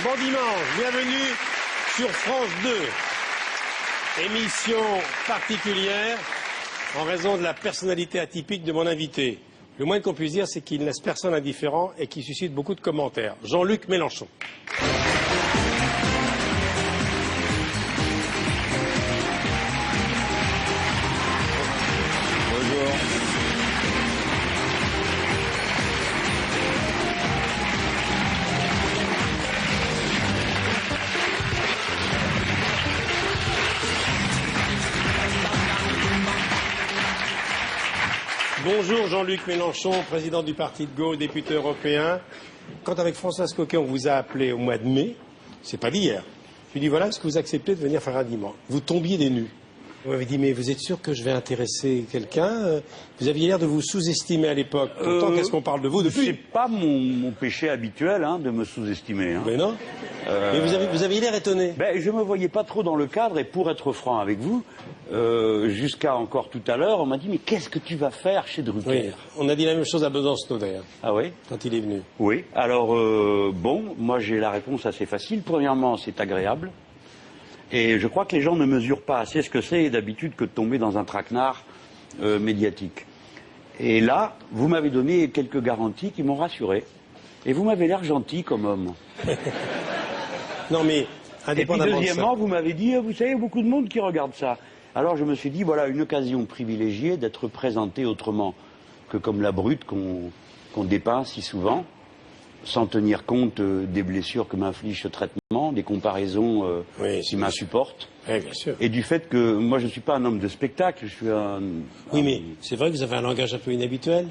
Bon dimanche, bienvenue sur France 2. Émission particulière en raison de la personnalité atypique de mon invité. Le moins qu'on puisse dire, c'est qu'il ne laisse personne indifférent et qu'il suscite beaucoup de commentaires. Jean-Luc Mélenchon. Bonjour Jean-Luc Mélenchon, président du parti de gauche, député européen. Quand avec Françoise Coquet, on vous a appelé au mois de mai, c'est pas d'hier, je lui dis voilà, est-ce que vous acceptez de venir faire un dimanche? Vous tombiez des nues. Vous m'avez dit mais vous êtes sûr que je vais intéresser quelqu'un? Vous aviez l'air de vous sous-estimer à l'époque. Pourtant, qu'est-ce qu'on parle de vous depuis? C'est pas mon péché habituel de me sous-estimer. Mais non. Mais vous aviez l'air étonné. Je me voyais pas trop dans le cadre et pour être franc avec vous, jusqu'à encore tout à l'heure, on m'a dit mais qu'est-ce que tu vas faire chez Drucker? Oui, on a dit la même chose à Besançon d'ailleurs. Ah oui? Quand il est venu. Oui. Alors bon, moi j'ai la réponse assez facile. Premièrement, c'est agréable. Et je crois que les gens ne mesurent pas assez ce que c'est d'habitude que de tomber dans un traquenard médiatique. Et là, vous m'avez donné quelques garanties qui m'ont rassuré. Et vous m'avez l'air gentil comme homme. Non mais, indépendamment et puis deuxièmement, de ça, vous m'avez dit, vous savez, beaucoup de monde qui regarde ça. Alors je me suis dit, voilà, une occasion privilégiée d'être présenté autrement que comme la brute qu'on dépeint si souvent, sans tenir compte des blessures que m'inflige ce traitement, des comparaisons qui m'insupportent. Oui, bien sûr. Et du fait que moi je ne suis pas un homme de spectacle, je suis un... Oui, mais c'est vrai que vous avez un langage un peu inhabituel.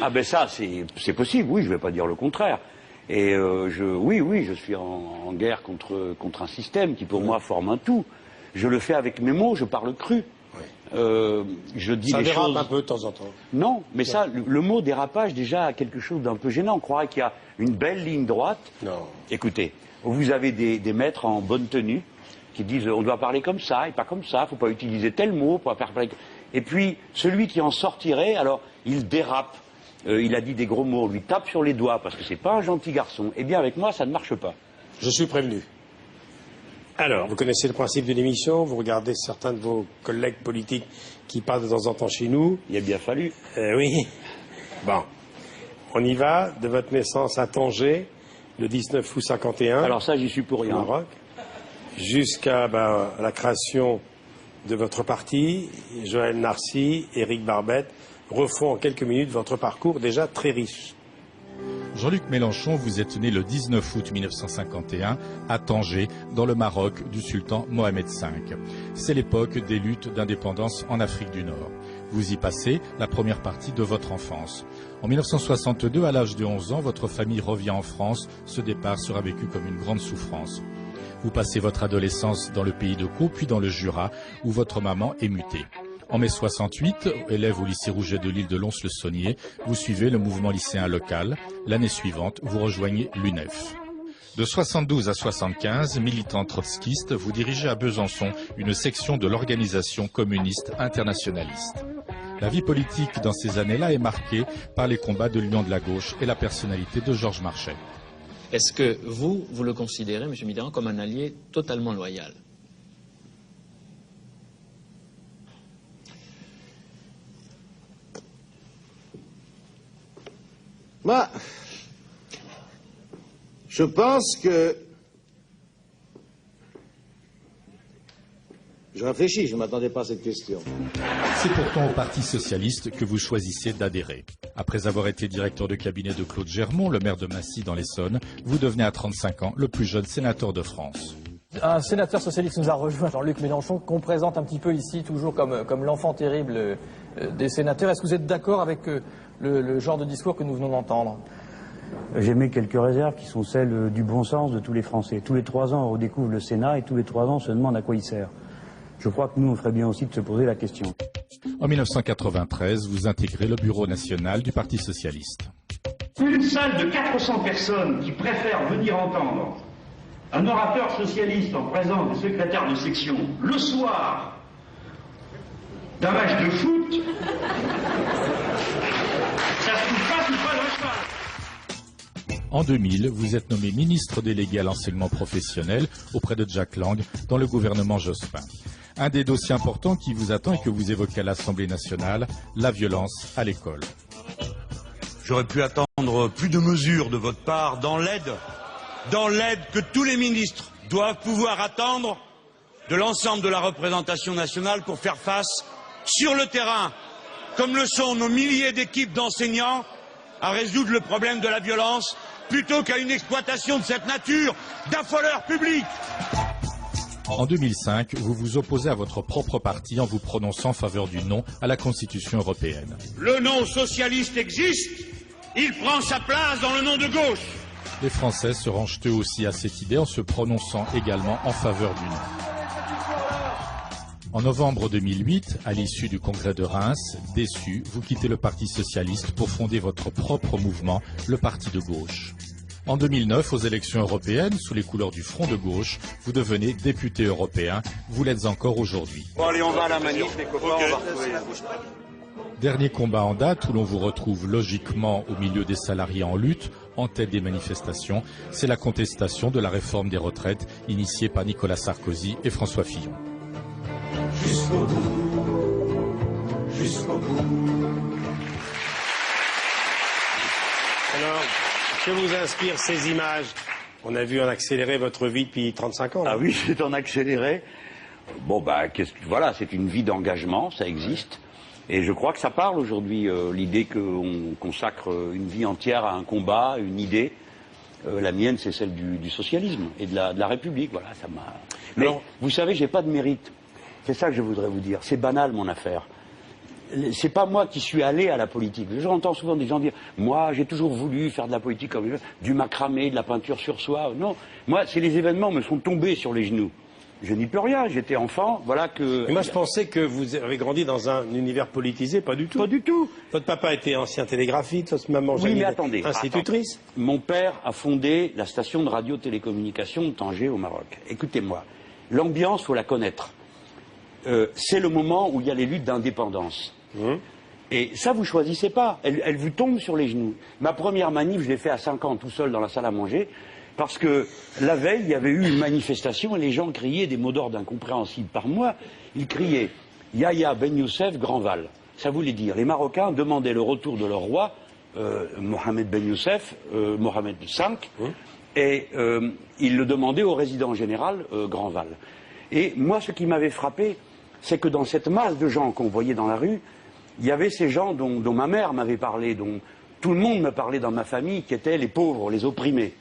Ah ben ça, c'est possible, oui, je ne vais pas dire le contraire. Et oui, je suis en guerre contre un système qui pour moi forme un tout. Je le fais avec mes mots, je parle cru. Oui. Je dis ça les dérape choses... un peu de temps en temps. Non, mais ça, le mot dérapage déjà a quelque chose d'un peu gênant. On croirait qu'il y a une belle ligne droite. Non. Écoutez, vous avez des maîtres en bonne tenue qui disent on doit parler comme ça et pas comme ça, il ne faut pas utiliser tel mot pour faire... Et puis, celui qui en sortirait, alors, il dérape. Il a dit des gros mots, on lui tape sur les doigts parce que c'est pas un gentil garçon. Eh bien, avec moi, ça ne marche pas. Je suis prévenu. Alors, vous connaissez le principe de l'émission, vous regardez certains de vos collègues politiques qui parlent de temps en temps chez nous. Il a bien fallu. Oui. Bon. On y va, de votre naissance à Tanger, le 19 août 51. Alors ça, j'y suis pour rien. Au Maroc. Jusqu'à la création de votre parti, Joël Narcy, Éric Barbette refont en quelques minutes votre parcours déjà très riche. Jean-Luc Mélenchon, vous êtes né le 19 août 1951 à Tanger, dans le Maroc du sultan Mohamed V. C'est l'époque des luttes d'indépendance en Afrique du Nord. Vous y passez la première partie de votre enfance. En 1962, à l'âge de 11 ans, votre famille revient en France. Ce départ sera vécu comme une grande souffrance. Vous passez votre adolescence dans le pays de Caux, puis dans le Jura, où votre maman est mutée. En mai 68, élève au lycée Rouget de l'île de Lons-le-Saunier, vous suivez le mouvement lycéen local. L'année suivante, vous rejoignez l'UNEF. De 72 à 75, militant trotskiste, vous dirigez à Besançon une section de l'organisation communiste internationaliste. La vie politique dans ces années-là est marquée par les combats de l'Union de la gauche et la personnalité de Georges Marchais. Est-ce que vous le considérez, M. Mitterrand, comme un allié totalement loyal? Moi, je pense que... Je réfléchis, je ne m'attendais pas à cette question. C'est pourtant au Parti socialiste que vous choisissez d'adhérer. Après avoir été directeur de cabinet de Claude Germont, le maire de Massy dans l'Essonne, vous devenez à 35 ans le plus jeune sénateur de France. Un sénateur socialiste nous a rejoint, Jean-Luc Mélenchon, qu'on présente un petit peu ici, toujours comme l'enfant terrible des sénateurs. Est-ce que vous êtes d'accord avec le genre de discours que nous venons d'entendre? J'émets quelques réserves qui sont celles du bon sens de tous les Français. Tous les 3 ans, on redécouvre le Sénat et tous les 3 ans, on se demande à quoi il sert. Je crois que nous, on ferait bien aussi de se poser la question. En 1993, vous intégrez le bureau national du Parti socialiste. Une salle de 400 personnes qui préfèrent venir entendre un orateur socialiste en présence du secrétaire de section le soir d'un match de foot, ça se trouve pas sous pas le cheval. En 2000, vous êtes nommé ministre délégué à l'enseignement professionnel auprès de Jack Lang dans le gouvernement Jospin. Un des dossiers importants qui vous attend et que vous évoquez à l'Assemblée nationale, la violence à l'école. J'aurais pu attendre plus de mesures de votre part dans l'aide que tous les ministres doivent pouvoir attendre de l'ensemble de la représentation nationale pour faire face sur le terrain, comme le sont nos milliers d'équipes d'enseignants, à résoudre le problème de la violence plutôt qu'à une exploitation de cette nature d'affoleur public. En 2005, vous vous opposez à votre propre parti en vous prononçant en faveur du non à la Constitution européenne. Le non socialiste existe, il prend sa place dans le nom de gauche. Les Français se rangent eux aussi à cette idée en se prononçant également en faveur du non. En novembre 2008, à l'issue du congrès de Reims, déçu, vous quittez le Parti socialiste pour fonder votre propre mouvement, le Parti de gauche. En 2009, aux élections européennes, sous les couleurs du Front de gauche, vous devenez député européen. Vous l'êtes encore aujourd'hui. Bon allez, on va à la manif, les copains, on va retrouver. Dernier combat en date où l'on vous retrouve logiquement au milieu des salariés en lutte, en tête des manifestations, c'est la contestation de la réforme des retraites initiée par Nicolas Sarkozy et François Fillon. Jusqu'au bout, jusqu'au bout. Alors, que vous inspirent ces images? On a vu en accéléré votre vie depuis 35 ans. Là. Ah oui, c'est en accéléré. Bon, bah, voilà, c'est une vie d'engagement, ça existe. Et je crois que ça parle aujourd'hui, l'idée qu'on consacre une vie entière à un combat, une idée. La mienne, c'est celle du socialisme et de la République. Voilà, ça m'a. Mais alors, vous savez, j'ai pas de mérite. C'est ça que je voudrais vous dire. C'est banal, mon affaire. C'est pas moi qui suis allé à la politique. J'entends souvent des gens dire « Moi, j'ai toujours voulu faire de la politique comme du macramé, de la peinture sur soie. » Non, moi, c'est les événements me sont tombés sur les genoux. Je n'y peux rien, j'étais enfant, voilà que... Mais moi, je pensais que vous avez grandi dans un univers politisé, pas du tout. Pas du tout. Votre papa était ancien télégraphiste, votre maman, oui, mais attendez, institutrice. Mon père a fondé la station de radio-télécommunication de Tanger au Maroc. Écoutez-moi, l'ambiance, faut la connaître. C'est le moment où il y a les luttes d'indépendance. Et ça, vous choisissez pas. Elle vous tombe sur les genoux. Ma première manif, je l'ai fait à 5 ans, tout seul dans la salle à manger, parce que la veille, il y avait eu une manifestation et les gens criaient des mots d'ordre incompréhensibles par moi. Ils criaient « Yahya Ben Youssef, Grandval ». Ça voulait dire, les Marocains demandaient le retour de leur roi, Mohamed Ben Youssef, Mohamed V, et ils le demandaient au résident général, Grandval. Et moi, ce qui m'avait frappé, c'est que dans cette masse de gens qu'on voyait dans la rue, il y avait ces gens dont ma mère m'avait parlé, dont tout le monde me parlait dans ma famille, qui étaient les pauvres, les opprimés.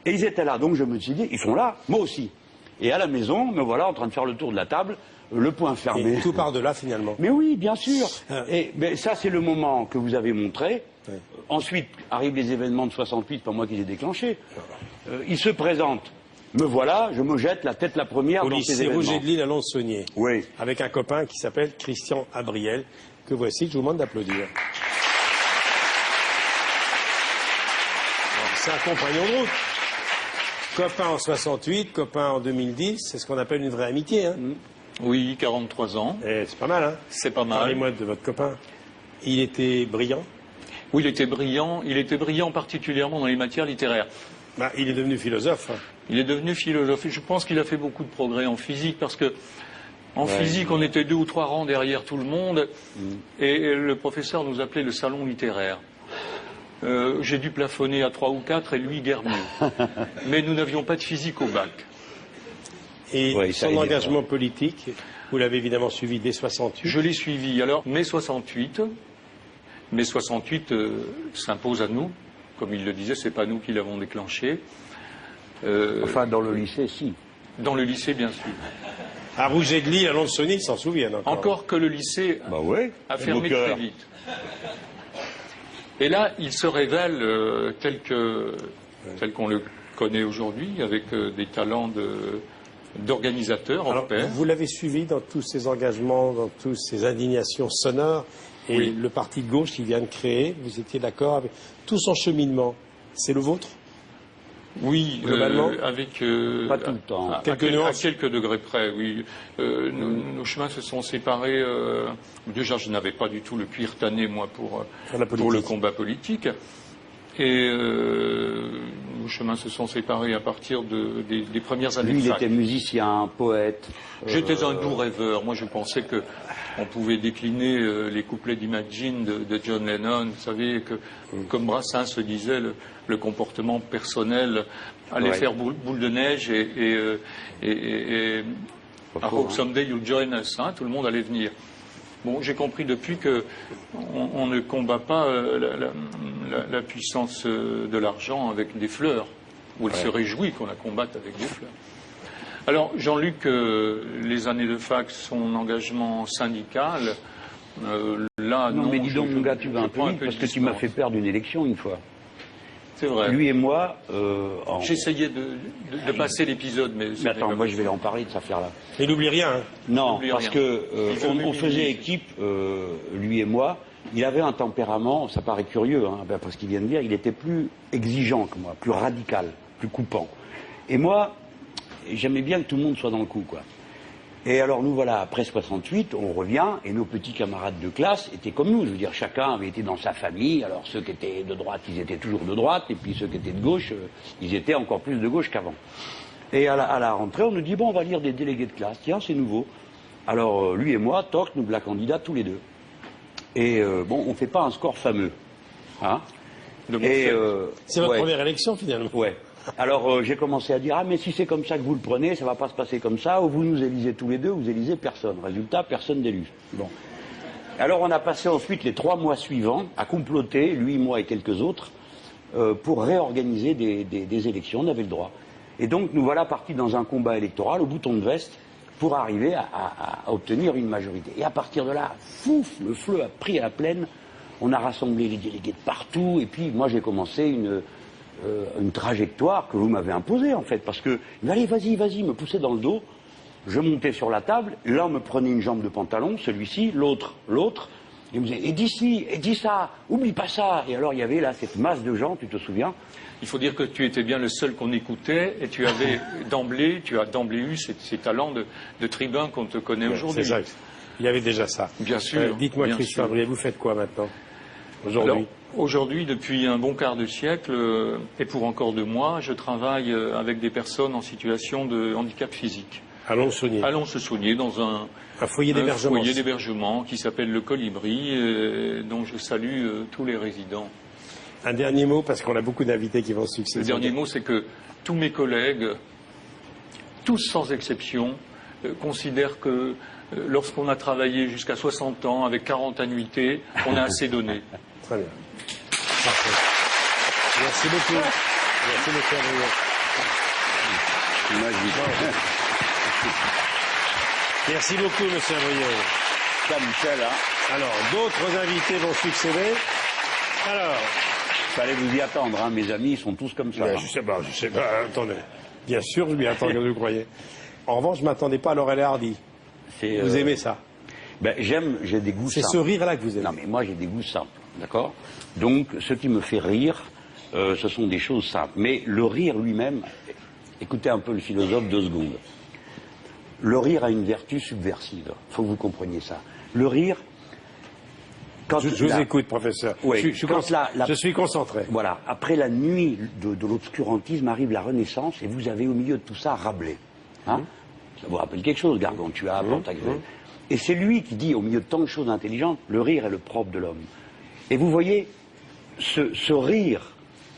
Et ils étaient là, donc je me suis dit, ils sont là, moi aussi. Et à la maison, me voilà en train de faire le tour de la table, le poing fermé. Et tout part de là, finalement. Mais oui, bien sûr. Et ça, c'est le moment que vous avez montré. Ensuite, arrivent les événements de 68, pas moi qui les ai déclenchés. Ils se présentent. Me voilà, je me jette la tête la première dans ces événements. Au lycée Rouget de Lille à Lons-Saunier. Oui. Avec un copain qui s'appelle Christian Abriel, que voici, je vous demande d'applaudir. C'est un compagnon de route. Copain en 68, copain en 2010, c'est ce qu'on appelle une vraie amitié. Hein. Oui, 43 ans. C'est pas mal, hein. C'est pas mal. Parlez-moi de votre copain. Il était brillant? Oui, il était brillant. Il était brillant particulièrement dans les matières littéraires. Bah, il est devenu philosophe. Hein. Il est devenu philosophe. Et je pense qu'il a fait beaucoup de progrès en physique parce que en physique, on était 2 ou 3 rangs derrière tout le monde. Et le professeur nous appelait le salon littéraire. J'ai dû plafonner à 3 ou 4 et lui guère mieux. Mais nous n'avions pas de physique au bac. Et son engagement politique, vous l'avez évidemment suivi dès 68. Je l'ai suivi. Alors, mai 68 s'impose à nous. Comme il le disait, c'est pas nous qui l'avons déclenché. Enfin, dans le lycée, si. Dans le lycée, bien sûr. À Rouget de Lille, à Lons-Saunier, ils s'en souviennent encore. Encore que le lycée a fermé très vite. Et là, il se révèle tel qu'on le connaît aujourd'hui, avec des talents d'organisateur hors pair. Vous l'avez suivi dans tous ses engagements, dans toutes ses indignations sonores, et le parti de gauche qu'il vient de créer, vous étiez d'accord avec tout son cheminement. C'est le vôtre? Oui, globalement, avec pas tout le temps. À quelques degrés près, oui. Nos chemins se sont séparés. Déjà, je n'avais pas du tout le cuir tanné, moi, pour le combat politique. Et nos chemins se sont séparés à partir des premières années Lui, de il fac. était musicien, poète. J'étais un doux rêveur. Moi, je pensais qu'on pouvait décliner les couplets d'Imagine de John Lennon. Vous savez que, comme Brassens se disait, le comportement personnel allait faire boule de neige et I hope someday you'll join us. Hein, tout le monde allait venir. Bon, j'ai compris depuis que on ne combat pas la puissance de l'argent avec des fleurs, ou elle se réjouit qu'on la combatte avec des fleurs. Alors, Jean-Luc, les années de fac, son engagement syndical, là, non. Mais dis donc, mon gars, tu vas un peu vite, parce que tu m'as fait perdre une élection une fois. C'est vrai. Lui et moi... J'essayais de passer l'épisode, mais... Mais attends, moi je vais en parler de cette affaire-là. Et n'oublie rien. Hein. Non, parce que on faisait équipe, lui et moi. Il avait un tempérament, ça paraît curieux, hein, parce qu'il vient de dire, il était plus exigeant que moi, plus radical, plus coupant. Et moi, j'aimais bien que tout le monde soit dans le coup, quoi. Et alors nous voilà, après 68, on revient, et nos petits camarades de classe étaient comme nous. Je veux dire, chacun avait été dans sa famille. Alors ceux qui étaient de droite, ils étaient toujours de droite, et puis ceux qui étaient de gauche, ils étaient encore plus de gauche qu'avant. Et à la rentrée, on nous dit, bon, on va lire des délégués de classe. Tiens, c'est nouveau. Alors lui et moi, toc, nous voilà candidats tous les deux. Et bon, on ne fait pas un score fameux. Hein. C'est votre première élection, finalement. Ouais. Alors j'ai commencé à dire, ah mais si c'est comme ça que vous le prenez, ça va pas se passer comme ça, ou vous nous élisez tous les deux, vous élisez personne. Résultat, personne d'élu. Bon. Alors on a passé ensuite les 3 mois suivants à comploter, lui, moi et quelques autres, pour réorganiser des élections, on avait le droit. Et donc nous voilà partis dans un combat électoral au bouton de veste pour arriver à obtenir une majorité. Et à partir de là, fouf, le feu a pris à la plaine, on a rassemblé les délégués de partout, et puis moi j'ai commencé une trajectoire que vous m'avez imposée, en fait, parce que, allez, vas-y, me poussait dans le dos, je montais sur la table, l'un me prenait une jambe de pantalon, celui-ci, l'autre, et me disait, et d'ici, et dis ça, oublie pas ça, et alors il y avait là cette masse de gens, tu te souviens? Il faut dire que tu étais bien le seul qu'on écoutait, et tu as d'emblée eu ces talents de tribun qu'on te connaît aujourd'hui. C'est ça, il y avait déjà ça. Bien sûr. Dites-moi, Christophe, vous faites quoi maintenant, aujourd'hui? Aujourd'hui, depuis un bon quart de siècle, et pour encore 2 mois, je travaille avec des personnes en situation de handicap physique. À Lons-Saunier. À Lons-Saunier, dans un foyer d'hébergement qui s'appelle le Colibri, dont je salue tous les résidents. Un dernier mot, parce qu'on a beaucoup d'invités qui vont succéder. Le dernier mot, c'est que tous mes collègues, tous sans exception, considèrent que lorsqu'on a travaillé jusqu'à 60 ans, avec 40 annuités, on a assez donné. Très bien. Parfait. Merci beaucoup. Merci, monsieur Abriol. Merci beaucoup, monsieur Abriol. Ça, Michel, hein. Alors, d'autres invités vont succéder. Alors. Fallait vous y attendre, hein, mes amis, ils sont tous comme ça. Ben, hein. je sais pas, attendez. Bien sûr, je m'y attends comme vous croyez. En revanche, je ne m'attendais pas à Laurel et Hardy. Vous aimez ça? Ben, j'ai des goûts simples. C'est ce rire-là que vous aimez? Non, mais moi, j'ai des goûts simples, d'accord? Donc, ce qui me fait rire, ce sont des choses simples. Mais le rire lui-même, écoutez un peu le philosophe 2 secondes. Le rire a une vertu subversive. Il faut que vous compreniez ça. Le rire... Je vous écoute, professeur. Ouais, je suis concentré. Voilà. Après la nuit de l'obscurantisme arrive la Renaissance, et vous avez au milieu de tout ça Rabelais. Hein? Ça vous rappelle quelque chose, Gargantua, Pantagruel. Et c'est lui qui dit, au milieu de tant de choses intelligentes, le rire est le propre de l'homme. Et vous voyez, ce rire,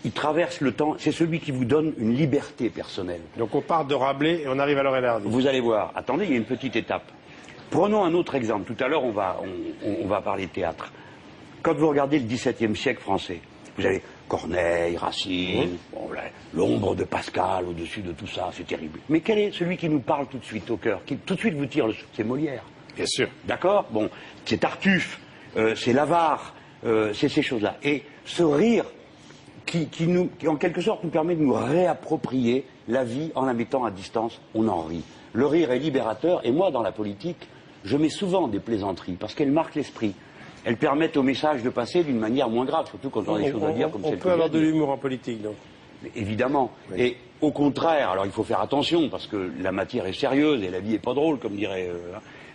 il traverse le temps, c'est celui qui vous donne une liberté personnelle. Donc on part de Rabelais et on arrive à Laurel et Hardy. Vous allez voir. Attendez, il y a une petite étape. Prenons un autre exemple. Tout à l'heure, on va parler de théâtre. Quand vous regardez le XVIIe siècle français, vous avez Corneille, Racine, l'ombre de Pascal au-dessus de tout ça, c'est terrible. Mais quel est celui qui nous parle tout de suite au cœur, qui tout de suite vous tire c'est Molière. Bien sûr. D'accord? Bon, c'est Tartuffe, c'est Lavare, c'est ces choses-là. Et ce rire qui en quelque sorte nous permet de nous réapproprier la vie en la mettant à distance, on en rit. Le rire est libérateur, et moi, dans la politique, je mets souvent des plaisanteries, parce qu'elles marquent l'esprit. Elles permettent au message de passer d'une manière moins grave, surtout quand on a des choses à dire comme celle que on peut avoir de l'humour en politique, donc. Évidemment. Oui. Et au contraire, alors il faut faire attention, parce que la matière est sérieuse et la vie est pas drôle, comme dirait...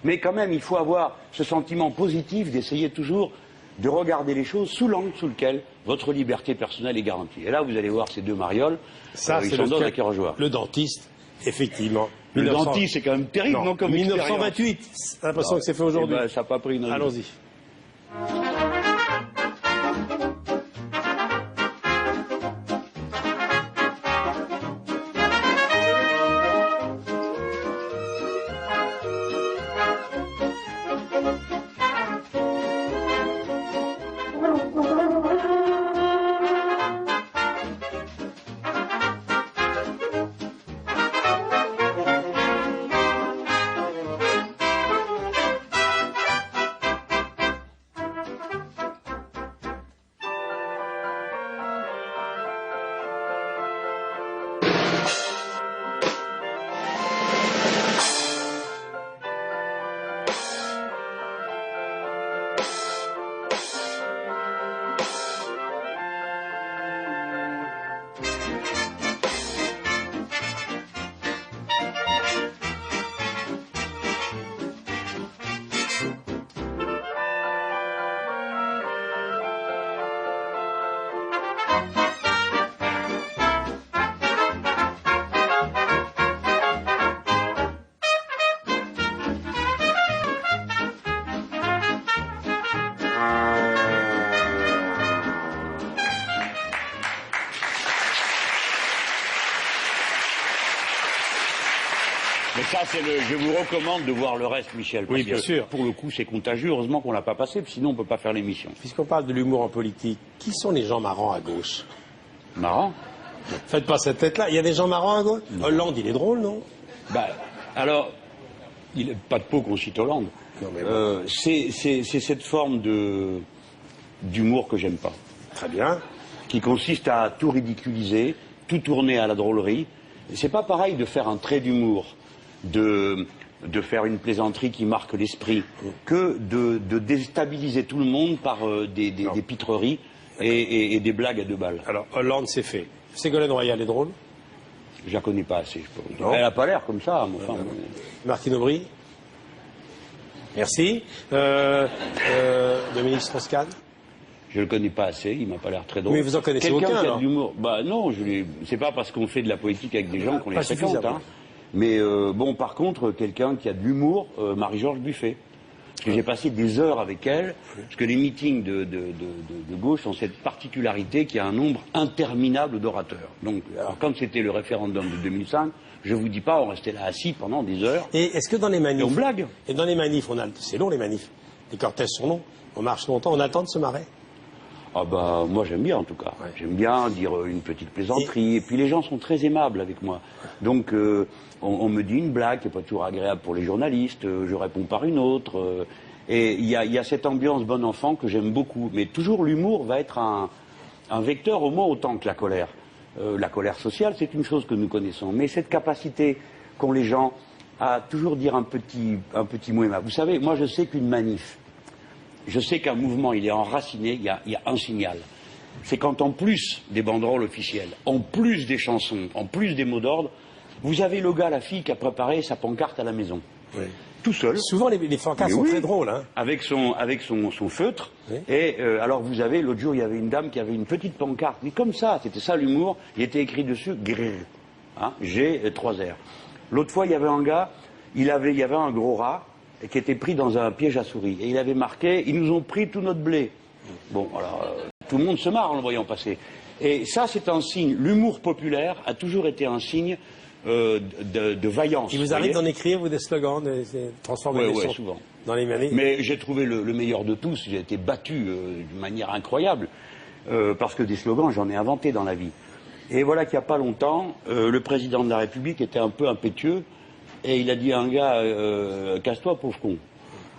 mais quand même, il faut avoir ce sentiment positif d'essayer toujours de regarder les choses sous l'angle sous lequel votre liberté personnelle est garantie. Et là, vous allez voir ces deux marioles, Ça, ils c'est sont le dans cas- la Kérogeois. Le dentiste, effectivement. Le dentiste, c'est quand même terrible, non, comme 1928, j'ai l'impression que c'est fait aujourd'hui. Eh ben, ça n'a pas pris une... Allons-y. Mais ça, je vous recommande de voir le reste, Michel. Parce Oui, bien que, sûr. Pour le coup, c'est contagieux. Heureusement qu'on l'a pas passé, sinon on peut pas faire l'émission. Puisqu'on parle de l'humour en politique, qui sont les gens marrants à gauche? Marrant. Faites pas cette tête-là. Il y a des gens marrants à gauche? Hollande, il est drôle, non? Bah, alors, il n'a pas de peau qu'on cite Hollande. Non, mais bon. C'est cette forme d'humour que j'aime pas. Très bien. Qui consiste à tout ridiculiser, tout tourner à la drôlerie. C'est pas pareil de faire un trait d'humour, de faire une plaisanterie qui marque l'esprit, que de déstabiliser tout le monde par des pitreries et des blagues à deux balles. Alors, Hollande, c'est fait. Ségolène Royal est drôle? Je la connais pas assez, je peux vous dire. Non. Elle a pas l'air comme ça, mais enfin, Martine Aubry? Merci. Dominique Strauss-Kahn? je le connais pas assez, il m'a pas l'air très drôle. Mais vous en connaissez Quelqu'un aucun, qui a alors de l'humour. Bah non, c'est pas parce qu'on fait de la politique avec des gens qu'on les Pas fréquente. suffisamment. Hein. Mais bon, par contre, quelqu'un qui a de l'humour, Marie-Georges Buffet. Parce que j'ai passé des heures avec elle, parce que les meetings de gauche ont cette particularité qu'il y a un nombre interminable d'orateurs. Donc, alors quand c'était le référendum de 2005, je vous dis pas, on restait là assis pendant des heures. Et est-ce que dans les manifs... Et on blague. Et dans les manifs, c'est long les manifs. Les cortèges sont longs. On marche longtemps, on attend de se marrer. Ah bah moi j'aime bien en tout cas. Ouais. J'aime bien dire une petite plaisanterie. Et puis les gens sont très aimables avec moi. Donc on me dit une blague qui n'est pas toujours agréable pour les journalistes. Je réponds par une autre. Et il y a cette ambiance bon enfant que j'aime beaucoup. Mais toujours l'humour va être un vecteur au moins autant que la colère. La colère sociale c'est une chose que nous connaissons. Mais cette capacité qu'ont les gens à toujours dire un petit mot aimable. Vous savez, moi je sais qu'une manif, je sais qu'un mouvement, il est enraciné, il y a un signal. C'est quand en plus des banderoles officielles, en plus des chansons, en plus des mots d'ordre, vous avez le gars, la fille qui a préparé sa pancarte à la maison. Oui. Tout seul. Souvent, les pancartes sont très drôles. Hein. Avec son feutre. Oui. Et alors vous avez, l'autre jour, il y avait une dame qui avait une petite pancarte. Mais comme ça, c'était ça l'humour. Il était écrit dessus, grrr, hein, G3R. L'autre fois, il y avait un gars, il y avait un gros rat, qui était pris dans un piège à souris. Et il avait marqué « Ils nous ont pris tout notre blé ». Bon, alors, tout le monde se marre en le voyant passer. Et ça, c'est un signe. L'humour populaire a toujours été un signe de vaillance. Il vous arrive d'en écrire, vous, des slogans, de transformer les sons souvent. Dans les manifs? Mais j'ai trouvé le meilleur de tous. J'ai été battu d'une manière incroyable. Parce que des slogans, j'en ai inventé dans la vie. Et voilà qu'il n'y a pas longtemps, le président de la République était un peu impétueux. Et il a dit à un gars, casse-toi, pauvre con.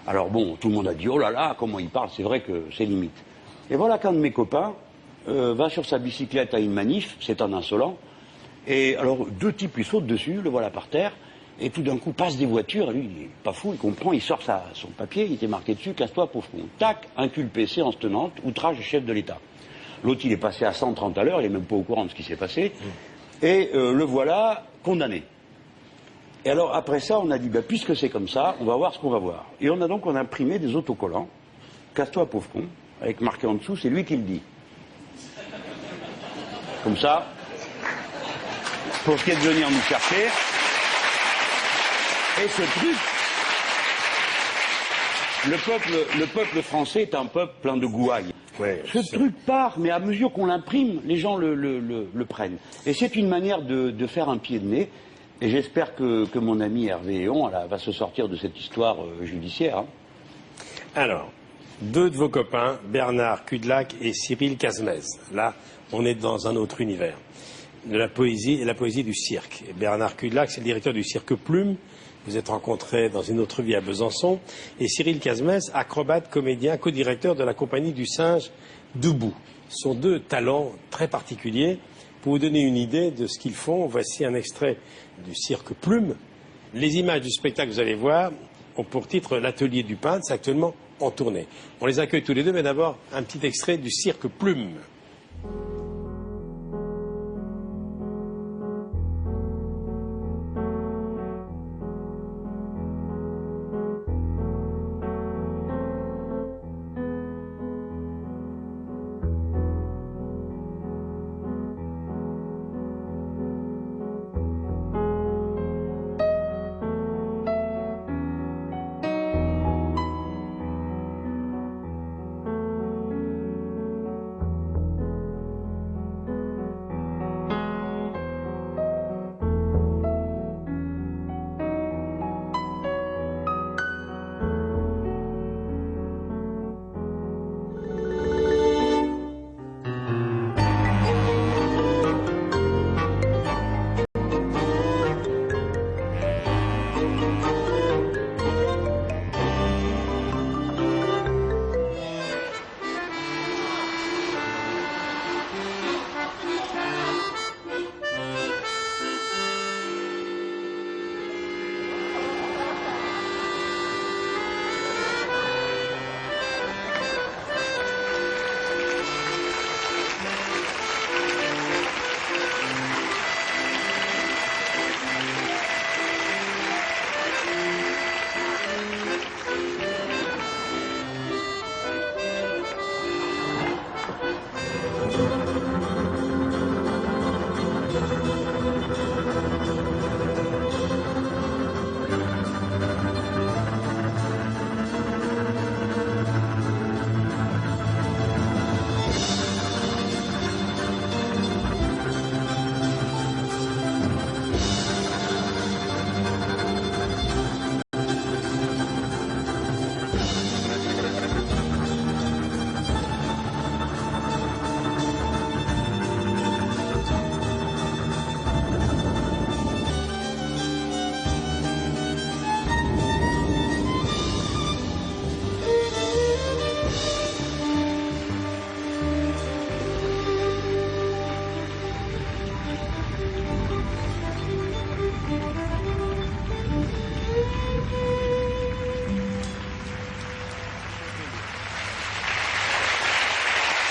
Alors bon, tout le monde a dit, oh là là, comment il parle, c'est vrai que c'est limite. Et voilà qu'un de mes copains va sur sa bicyclette à une manif, c'est un insolent, et alors deux types lui sautent dessus, le voilà par terre, et tout d'un coup passent des voitures, et lui, il est pas fou, il comprend, il sort son papier, il était marqué dessus, casse-toi, pauvre con. Tac, inculpé, séance tenante, outrage du chef de l'État. L'autre, il est passé à 130 à l'heure, il est même pas au courant de ce qui s'est passé, et le voilà condamné. Et alors, après ça, on a dit, puisque c'est comme ça, on va voir ce qu'on va voir. Et on a imprimé des autocollants, casse-toi, pauvre con, avec marqué en dessous, c'est lui qui le dit. Comme ça, pour ce qui est de venir nous chercher. Et ce truc, le peuple français est un peuple plein de gouailles. Ouais, ce truc part, mais à mesure qu'on l'imprime, les gens le prennent. Et c'est une manière de faire un pied de nez. Et j'espère que mon ami Hervé Héon va se sortir de cette histoire judiciaire. Hein. Alors, deux de vos copains, Bernard Kudlak et Cyril Kazmez. Là, on est dans un autre univers. De la poésie et la poésie du cirque. Et Bernard Kudlak, c'est le directeur du cirque Plume. Vous êtes rencontrés dans une autre vie à Besançon. Et Cyril Kazmez, acrobate, comédien, co-directeur de la compagnie du singe Debout. Ce sont deux talents très particuliers. Pour vous donner une idée de ce qu'ils font, voici un extrait du cirque Plume. Les images du spectacle que vous allez voir ont pour titre L'atelier du peintre, c'est actuellement en tournée. On les accueille tous les deux, mais d'abord un petit extrait du cirque Plume.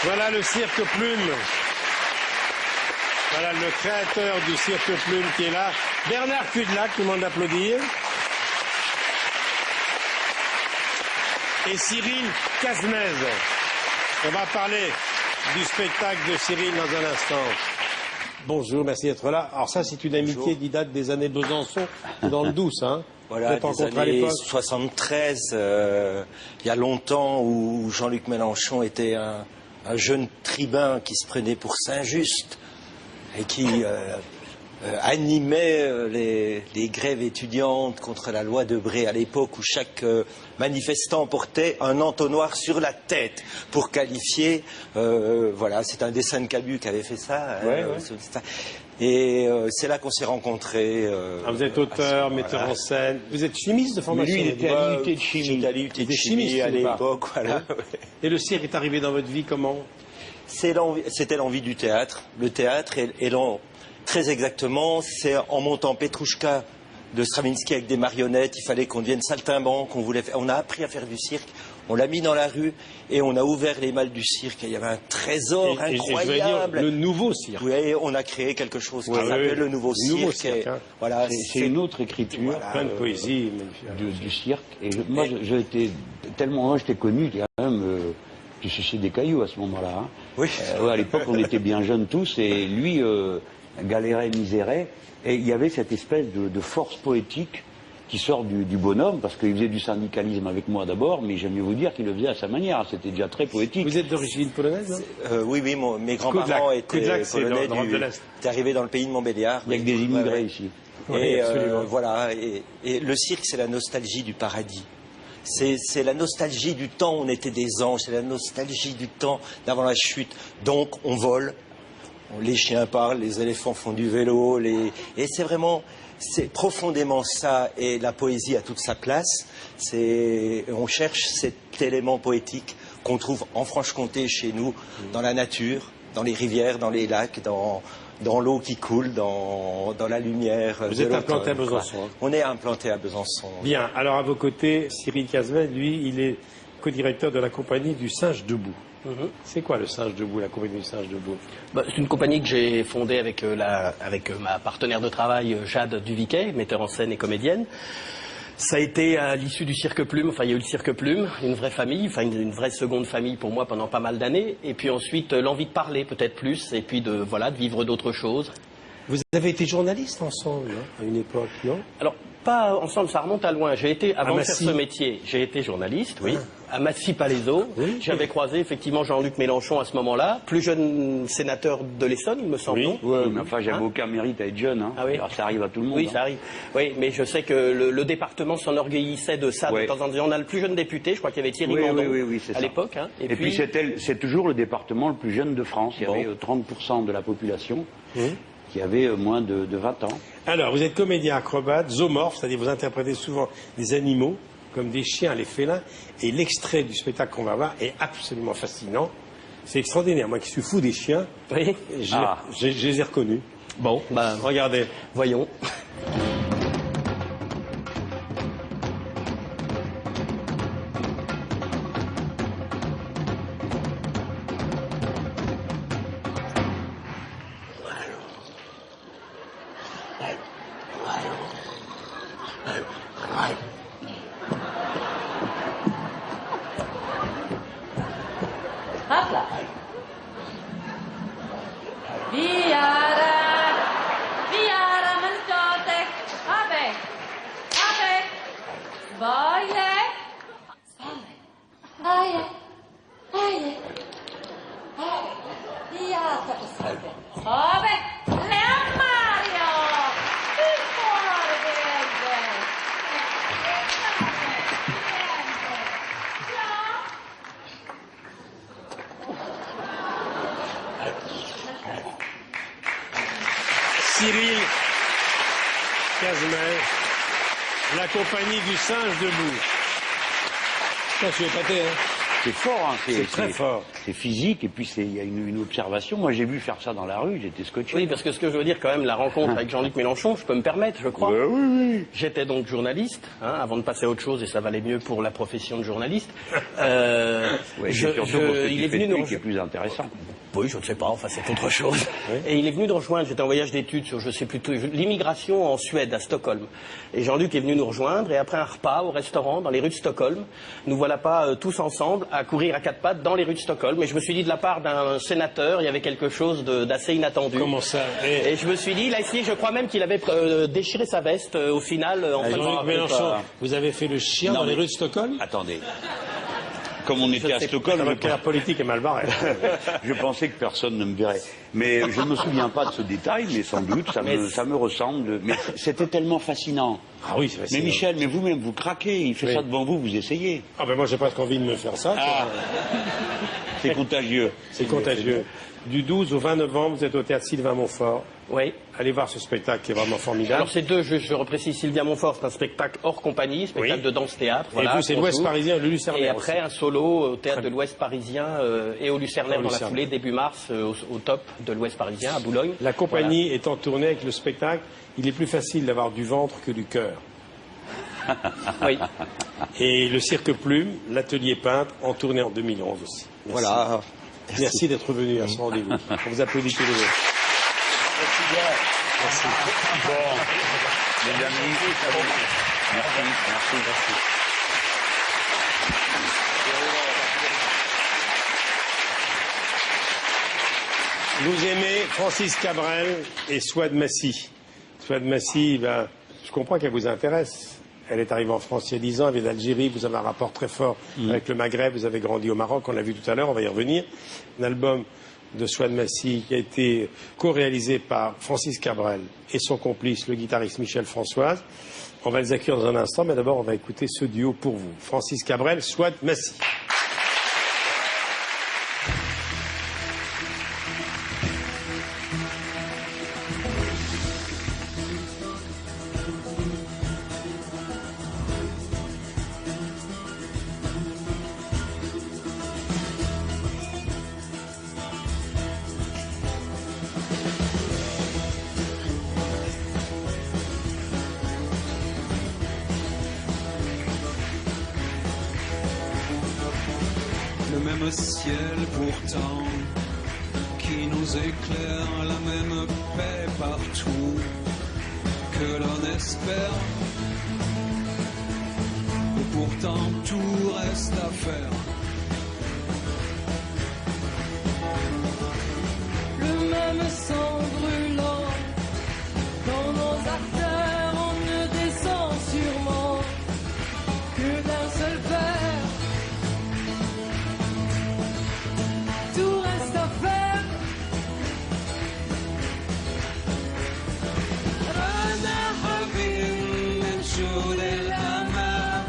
Voilà le cirque Plume. Voilà le créateur du cirque Plume qui est là. Bernard Kudlak, tout le monde l'applaudir. Et Cyril Kazmez. On va parler du spectacle de Cyril dans un instant. Bonjour, merci d'être là. Alors ça, c'est une amitié qui date des années Besançon, dans le Douce, hein. Voilà, des années 73, il y a longtemps, où Jean-Luc Mélenchon était un jeune tribun qui se prenait pour Saint-Just et qui animait les grèves étudiantes contre la loi Debré à l'époque, où chaque manifestant portait un entonnoir sur la tête pour qualifier. Voilà, c'est un dessin de Cabu qui avait fait ça. Ouais, ouais. Et c'est là qu'on s'est rencontrés. Vous êtes auteur, metteur en scène. Vous êtes chimiste de formation. Mais lui, il était à l'UT de chimie. J'étais à l'UT de chimie à l'époque. Voilà. Et le cirque est arrivé dans votre vie comment? C'était l'envie du théâtre. Le théâtre, très exactement, c'est en montant Petrouchka de Stravinsky avec des marionnettes. Il fallait qu'on devienne saltimbanque. On a appris à faire du cirque. On l'a mis dans la rue et on a ouvert les malles du cirque. Et il y avait un trésor incroyable. Le nouveau cirque. Oui, on a créé quelque chose qui s'appelle le nouveau cirque. Voilà, c'est une autre écriture, voilà, plein de poésie du cirque. Et moi, j'étais connu, quand même, Tu suçais des cailloux à ce moment-là. Hein. Oui. Ouais, à l'époque, on était bien jeunes tous, et lui galérait, misérait, et il y avait cette espèce de force poétique qui sort du bonhomme, parce qu'il faisait du syndicalisme avec moi d'abord, mais j'aime mieux vous dire qu'il le faisait à sa manière. C'était déjà très poétique. Vous êtes d'origine polonaise, hein? Oui, mes grands-parents étaient polonais, étaient arrivés dans le pays de Montbéliard. Il y a que des immigrés ici. Et voilà, et le cirque, c'est la nostalgie du paradis. C'est la nostalgie du temps où on était des anges, c'est la nostalgie du temps d'avant la chute. Donc, on vole, les chiens parlent, les éléphants font du vélo, et c'est vraiment... C'est profondément ça, et la poésie a toute sa place. On cherche cet élément poétique qu'on trouve en Franche-Comté, chez nous, dans la nature, dans les rivières, dans les lacs, dans l'eau qui coule, dans la lumière. Vous êtes implanté à Besançon. Hein. On est implanté à Besançon. Bien, alors à vos côtés, Cyril Casvel, lui, il est co-directeur de la compagnie du Singe Debout. C'est quoi le Singe Debout, la compagnie du Singe Debout? C'est une compagnie que j'ai fondée avec, ma partenaire de travail, Jade Duviquet, metteur en scène et comédienne. Ça a été à l'issue du Cirque Plume, enfin il y a eu le Cirque Plume, une vraie famille, enfin une vraie seconde famille pour moi pendant pas mal d'années. Et puis ensuite l'envie de parler peut-être plus, et puis de vivre d'autres choses. Vous avez été journaliste ensemble, hein, à une époque, non? Alors, pas ensemble, ça remonte à loin. J'ai été, avant de faire ce métier, j'ai été journaliste, oui, à Massy-Palaiseau. Oui, j'avais croisé effectivement Jean-Luc Mélenchon à ce moment-là, plus jeune sénateur de l'Essonne, il me semble. Oui, mais enfin, j'avais aucun mérite à être jeune. Hein. Ah oui. Alors, ça arrive à tout le monde. Oui, hein. ça arrive. Oui, mais je sais que le département s'enorgueillissait de ça de temps en temps. On a le plus jeune député, je crois qu'il y avait Thierry Mandon à l'époque. Hein. Et puis c'est toujours le département le plus jeune de France. Il y avait 30% de la population qui avait moins de 20 ans. Alors, vous êtes comédien acrobate, zoomorphe, c'est-à-dire vous interprétez souvent des animaux, comme des chiens, les félins, et l'extrait du spectacle qu'on va voir est absolument fascinant. C'est extraordinaire. Moi qui suis fou des chiens, je les ai reconnus. Bon, regardez. Voyons. Cyril Casvel, la compagnie du Singe Debout. Je suis épaté, hein. C'est fort, hein. C'est très fort. C'est physique, et puis il y a une observation. Moi, j'ai vu faire ça dans la rue, j'étais scotché. Oui, parce que ce que je veux dire, quand même, la rencontre avec Jean-Luc Mélenchon, je peux me permettre, je crois. Oui. J'étais donc journaliste, hein, avant de passer à autre chose, et ça valait mieux pour la profession de journaliste. Il est venu nous qui est plus intéressant. Oui, je ne sais pas, enfin c'est autre chose. Oui. Et il est venu nous rejoindre, j'étais en voyage d'études sur, je sais plus, l'immigration en Suède, à Stockholm. Et Jean-Luc est venu nous rejoindre, et après un repas au restaurant, dans les rues de Stockholm, nous voilà pas tous ensemble à courir à quatre pattes dans les rues de Stockholm. Et je me suis dit, de la part d'un sénateur, il y avait quelque chose d'assez inattendu. Comment ça? Et je me suis dit, il a essayé, je crois même qu'il avait déchiré sa veste au final. Jean-Luc Mélenchon, vous avez fait le chien dans les rues de Stockholm? Attendez. Comme on était à Stockholm, votre carrière politique est mal barrée. Je pensais que personne ne me verrait. Mais je ne me souviens pas de ce détail, mais sans doute, ça me ressemble. Mais c'était tellement fascinant. Ah oui, c'est fascinant. Mais Michel, mais vous-même, vous craquez. Il fait ça devant vous, vous essayez. Ah ben moi, j'ai presque envie de me faire ça. C'est contagieux. C'est contagieux. Du 12 au 20 novembre, vous êtes au théâtre Sylvain Montfort. Oui. Allez voir ce spectacle qui est vraiment formidable. Alors c'est je reprécise, Sylvain Montfort, c'est un spectacle hors compagnie, spectacle de danse-théâtre. Et vous, c'est l'Ouest parisien, le Lucernaire. Et après, un solo au théâtre de l'Ouest parisien et au Lucernaire dans la foulée, début mars, au top de l'Ouest parisien, à Boulogne. La compagnie est en tournée avec le spectacle. Il est plus facile d'avoir du ventre que du cœur. Oui. Et le Cirque Plume, l'atelier peintre, en tournée en 2011 aussi. Merci. Voilà. Merci d'être venu à ce rendez-vous. On vous applaudit tous les deux. Merci bien. Merci. Bon, les amis, merci. Vous aimez Francis Cabrel et Souad Massi. Souad Massi, ben, je comprends qu'elle vous intéresse. Elle est arrivée en France il y a 10 ans, elle vient d'Algérie, vous avez un rapport très fort avec le Maghreb, vous avez grandi au Maroc, on l'a vu tout à l'heure, on va y revenir. Un album de Souad Massi qui a été co-réalisé par Francis Cabrel et son complice, le guitariste Michel Françoise. On va les accueillir dans un instant, mais d'abord on va écouter ce duo pour vous. Francis Cabrel, Souad Massi. Le même ciel pourtant qui nous éclaire, la même paix partout que l'on espère. Et pourtant tout reste à faire. Le même sang brûlant dans nos artères, on ne descend sûrement que d'un seul verre. Tout reste à faire. أنا حبيب من شهود الأمام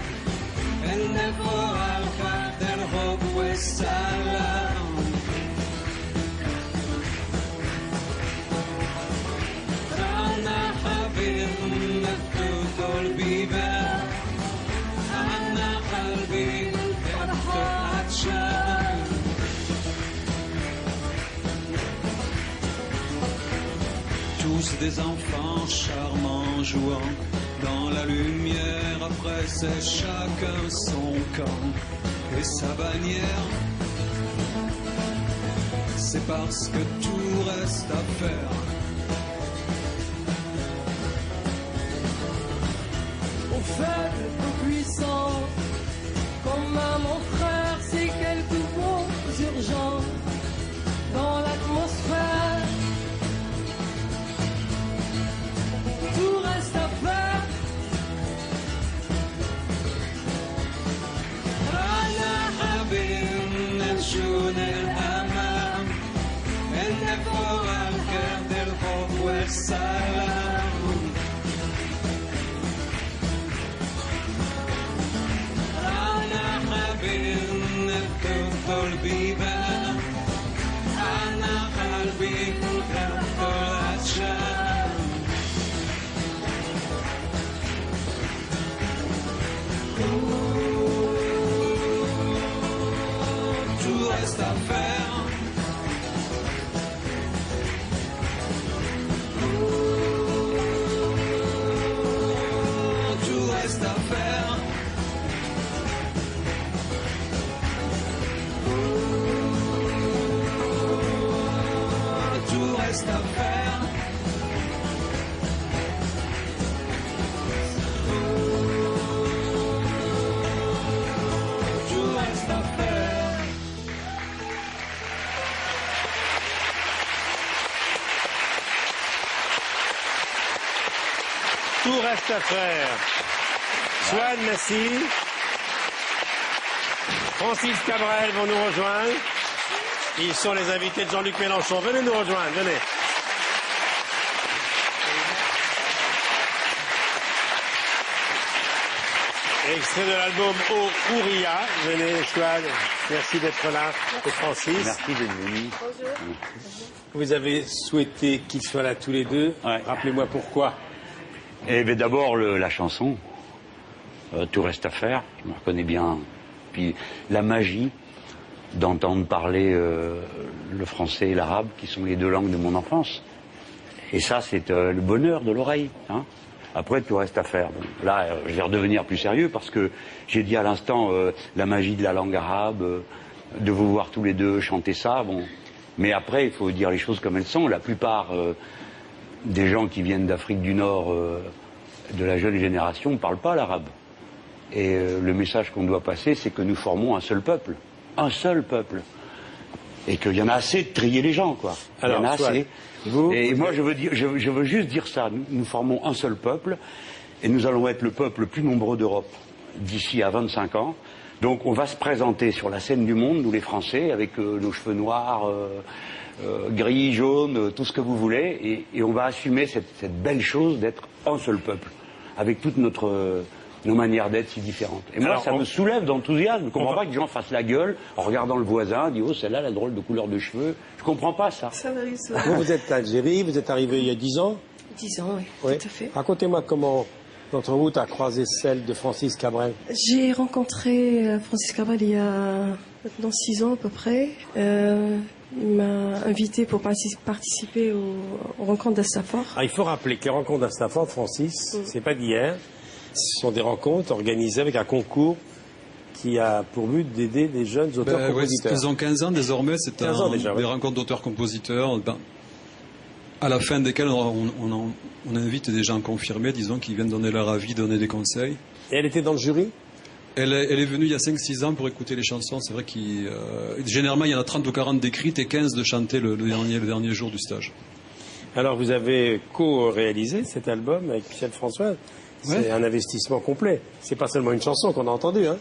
النفور الخد الحب والسلام أنا حبيب مفتوح البيبان أنا قلبي يفتح عطشان Tous des enfants charmants jouant dans la lumière. Après c'est chacun son camp et sa bannière. C'est parce que tout reste à faire. Aux faibles, aux puissants, comme à mon frère, c'est quelques mots urgents dans l'atmosphère. Tout reste à faire. أنا حبيب من شون الأمام النفور الكرد الحب والسلام أنا حبيب مفتوح البيبان أنا قلبي يفتح العطشان Tout reste à faire. Tout reste à faire. Tout reste à faire. Tout reste à faire. Tout reste à faire. Souad Massi, Francis Cabrel vont nous rejoindre. Ils sont les invités de Jean-Luc Mélenchon. Venez nous rejoindre, venez. Extrait de l'album Au Ouria. Venez, Souad. Merci d'être là. Et Francis. Merci d'être venu. Bonjour. Vous avez souhaité qu'ils soient là tous les deux. Ouais. Rappelez-moi pourquoi. Eh bien d'abord la chanson, Tout reste à faire, je me reconnais bien. Puis la magie d'entendre parler le français et l'arabe, qui sont les deux langues de mon enfance. Et ça, c'est le bonheur de l'oreille. Hein. Après, tout reste à faire. Bon, là, je vais redevenir plus sérieux parce que j'ai dit à l'instant la magie de la langue arabe, de vous voir tous les deux chanter ça. Bon. Mais après, il faut dire les choses comme elles sont. La plupart des gens qui viennent d'Afrique du Nord, de la jeune génération, ne parlent pas l'arabe. Et le message qu'on doit passer, c'est que nous formons un seul peuple. Un seul peuple. Et qu'il y en a assez de trier les gens, quoi. Alors, il y en a soit, assez. Et moi, je veux juste dire ça. Nous formons un seul peuple, et nous allons être le peuple le plus nombreux d'Europe d'ici à 25 ans. Donc, on va se présenter sur la scène du monde, nous les Français, avec nos cheveux noirs, gris, jaunes, tout ce que vous voulez, et on va assumer cette belle chose d'être un seul peuple, avec toutes nos manières d'être si différentes. Et moi, ça me soulève d'enthousiasme. Je ne comprends pas que les gens fassent la gueule en regardant le voisin, disent « Oh, celle-là, elle a drôle de couleur de cheveux. » Je ne comprends pas ça. Ça m'arrive ça. Vous êtes d'Algérie, vous êtes arrivé il y a 10 ans. 10 ans, oui, Oui. tout à fait. Racontez-moi comment votre route a croisé celle de Francis Cabrel. J'ai rencontré Francis Cabrel il y a maintenant 6 ans à peu près. Il m'a invité pour participer aux rencontres d'Astafor. Il faut rappeler que les rencontres d'Astafor, Francis, c'est pas d'hier. Ce sont des rencontres organisées avec un concours qui a pour but d'aider des jeunes auteurs-compositeurs. Ils ont 15 ans désormais, c'est des rencontres d'auteurs-compositeurs, à la fin desquelles on invite des gens confirmés, disons, qui viennent donner leur avis, donner des conseils. Et elle était dans le jury ? Elle est venue il y a 5-6 ans pour écouter les chansons. C'est vrai qu'il généralement il y en a 30 ou 40 d'écrites et 15 de chanter le dernier jour du stage. Alors vous avez co-réalisé cet album avec Michel François. C'est un investissement complet. C'est pas seulement une chanson qu'on a entendue, hein.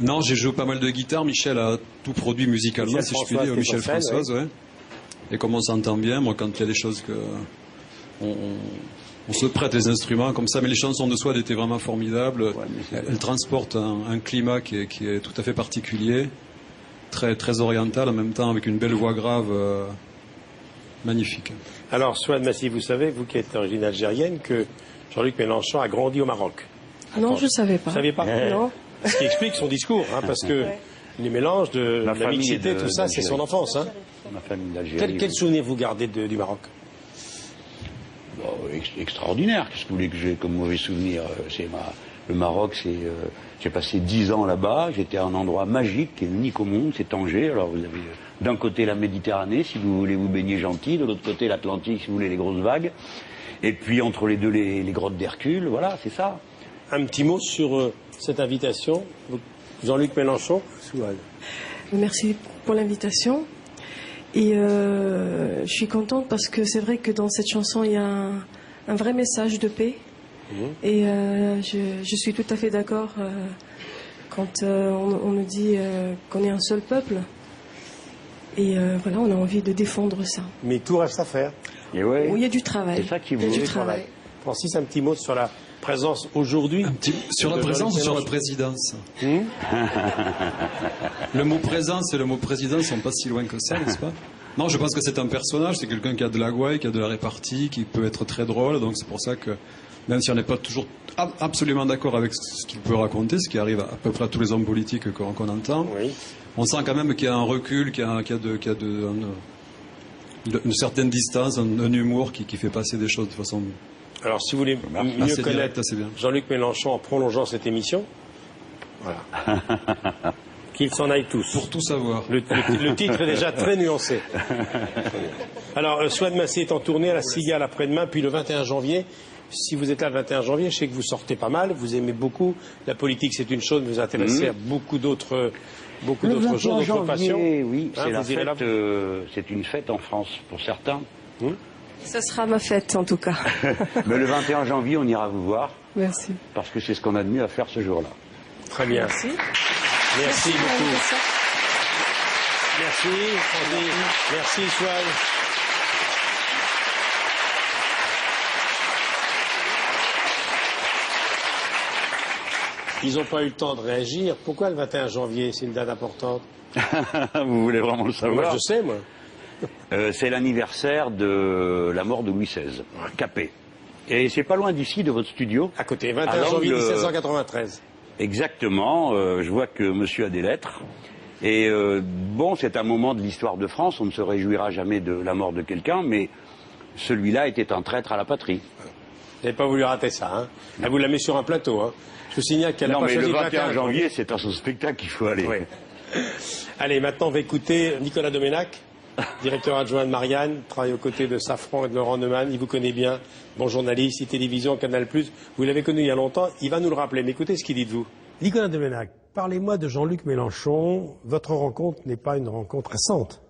Non, j'ai joué pas mal de guitare. Michel a tout produit musicalement, si je puis dire. Michel Françoise, ouais. Et comme on s'entend bien, moi, quand il y a des choses que on se prête les instruments comme ça, mais les chansons de Swad étaient vraiment formidables. Elles transportent un climat qui est tout à fait particulier, très, très oriental, en même temps avec une belle voix grave, magnifique. Alors, Swad Massi, vous savez, vous qui êtes d'origine algérienne, que Jean-Luc Mélenchon a grandi au Maroc. Non, je ne savais pas. Vous ne saviez pas? Non. Ce qui explique son discours, hein, parce que les mélanges de la mixité, tout ça, c'est son enfance. Hein. Ma famille d'Algérie. Quel souvenir vous gardez du Maroc? Extraordinaire. Qu'est-ce que vous voulez que j'ai comme mauvais souvenir? Le Maroc, j'ai passé 10 ans là-bas. J'étais à un endroit magique, qui est unique au monde, c'est Tanger. Alors vous avez d'un côté la Méditerranée, si vous voulez vous baigner gentil, de l'autre côté l'Atlantique, si vous voulez les grosses vagues. Et puis entre les deux, les grottes d'Hercule, voilà, c'est ça. Un petit mot sur cette invitation, Jean-Luc Mélenchon. Merci pour l'invitation. Et je suis contente parce que c'est vrai que dans cette chanson, il y a un vrai message de paix. Et je suis tout à fait d'accord quand on nous dit qu'on est un seul peuple. Et voilà, on a envie de défendre ça. Mais tout reste à faire. Et ouais. Oui, il y a du travail. C'est ça qui il y a vous du travail. Francis, un petit mot sur la présence aujourd'hui. Sur la présence ou sur la présidence Le mot présence et le mot présidence sont pas si loin que ça, n'est-ce pas? Non, je pense que c'est un personnage, c'est quelqu'un qui a de la gouaille, qui a de la répartie, qui peut être très drôle, donc c'est pour ça que, même si on n'est pas toujours absolument d'accord avec ce qu'il peut raconter, ce qui arrive à peu près à tous les hommes politiques qu'on entend, on sent quand même qu'il y a un recul, qu'il y a une certaine distance, un humour qui fait passer des choses de façon... Alors, si vous voulez mieux connaître Jean-Luc Mélenchon en prolongeant cette émission, voilà. Qu'ils s'en aillent tous. Pour tout savoir. Le titre est déjà très nuancé. Alors, Swad Massi est en tournée à la Cigale après-demain, puis le 21 janvier. Si vous êtes là le 21 janvier, je sais que vous sortez pas mal, vous aimez beaucoup. La politique, c'est une chose, mais vous intéressez à beaucoup d'autres choses, d'autres passions. Oui, c'est une fête en France pour certains. Ça sera ma fête, en tout cas. Mais le 21 janvier, on ira vous voir. Merci. Parce que c'est ce qu'on a de mieux à faire ce jour-là. Très bien. Merci. Merci beaucoup. Merci, Francis. Merci, Swad. Ils n'ont pas eu le temps de réagir. Pourquoi le 21 janvier? C'est une date importante. Vous voulez vraiment le savoir? Moi, je sais, moi. C'est l'anniversaire de la mort de Louis XVI, Capet. Et c'est pas loin d'ici, de votre studio. À côté, 21 janvier 1793. Exactement. Je vois que monsieur a des lettres. Et bon, c'est un moment de l'histoire de France. On ne se réjouira jamais de la mort de quelqu'un, mais celui-là était un traître à la patrie. Vous n'avez pas voulu rater ça, hein? Elle vous la met sur un plateau, hein? Je vous signale qu'elle n'a pas choisi le 21 janvier, c'est à son spectacle qu'il faut aller. Oui. Allez, maintenant, on va écouter Nicolas Doménac, directeur adjoint de Marianne, travaille aux côtés de Safran et de Laurent Neumann. Il vous connaît bien, bon journaliste, télévision, Canal+. Vous l'avez connu il y a longtemps, il va nous le rappeler. Mais écoutez ce qu'il dit de vous. Nicolas Demenac, parlez-moi de Jean-Luc Mélenchon. Votre rencontre n'est pas une rencontre récente.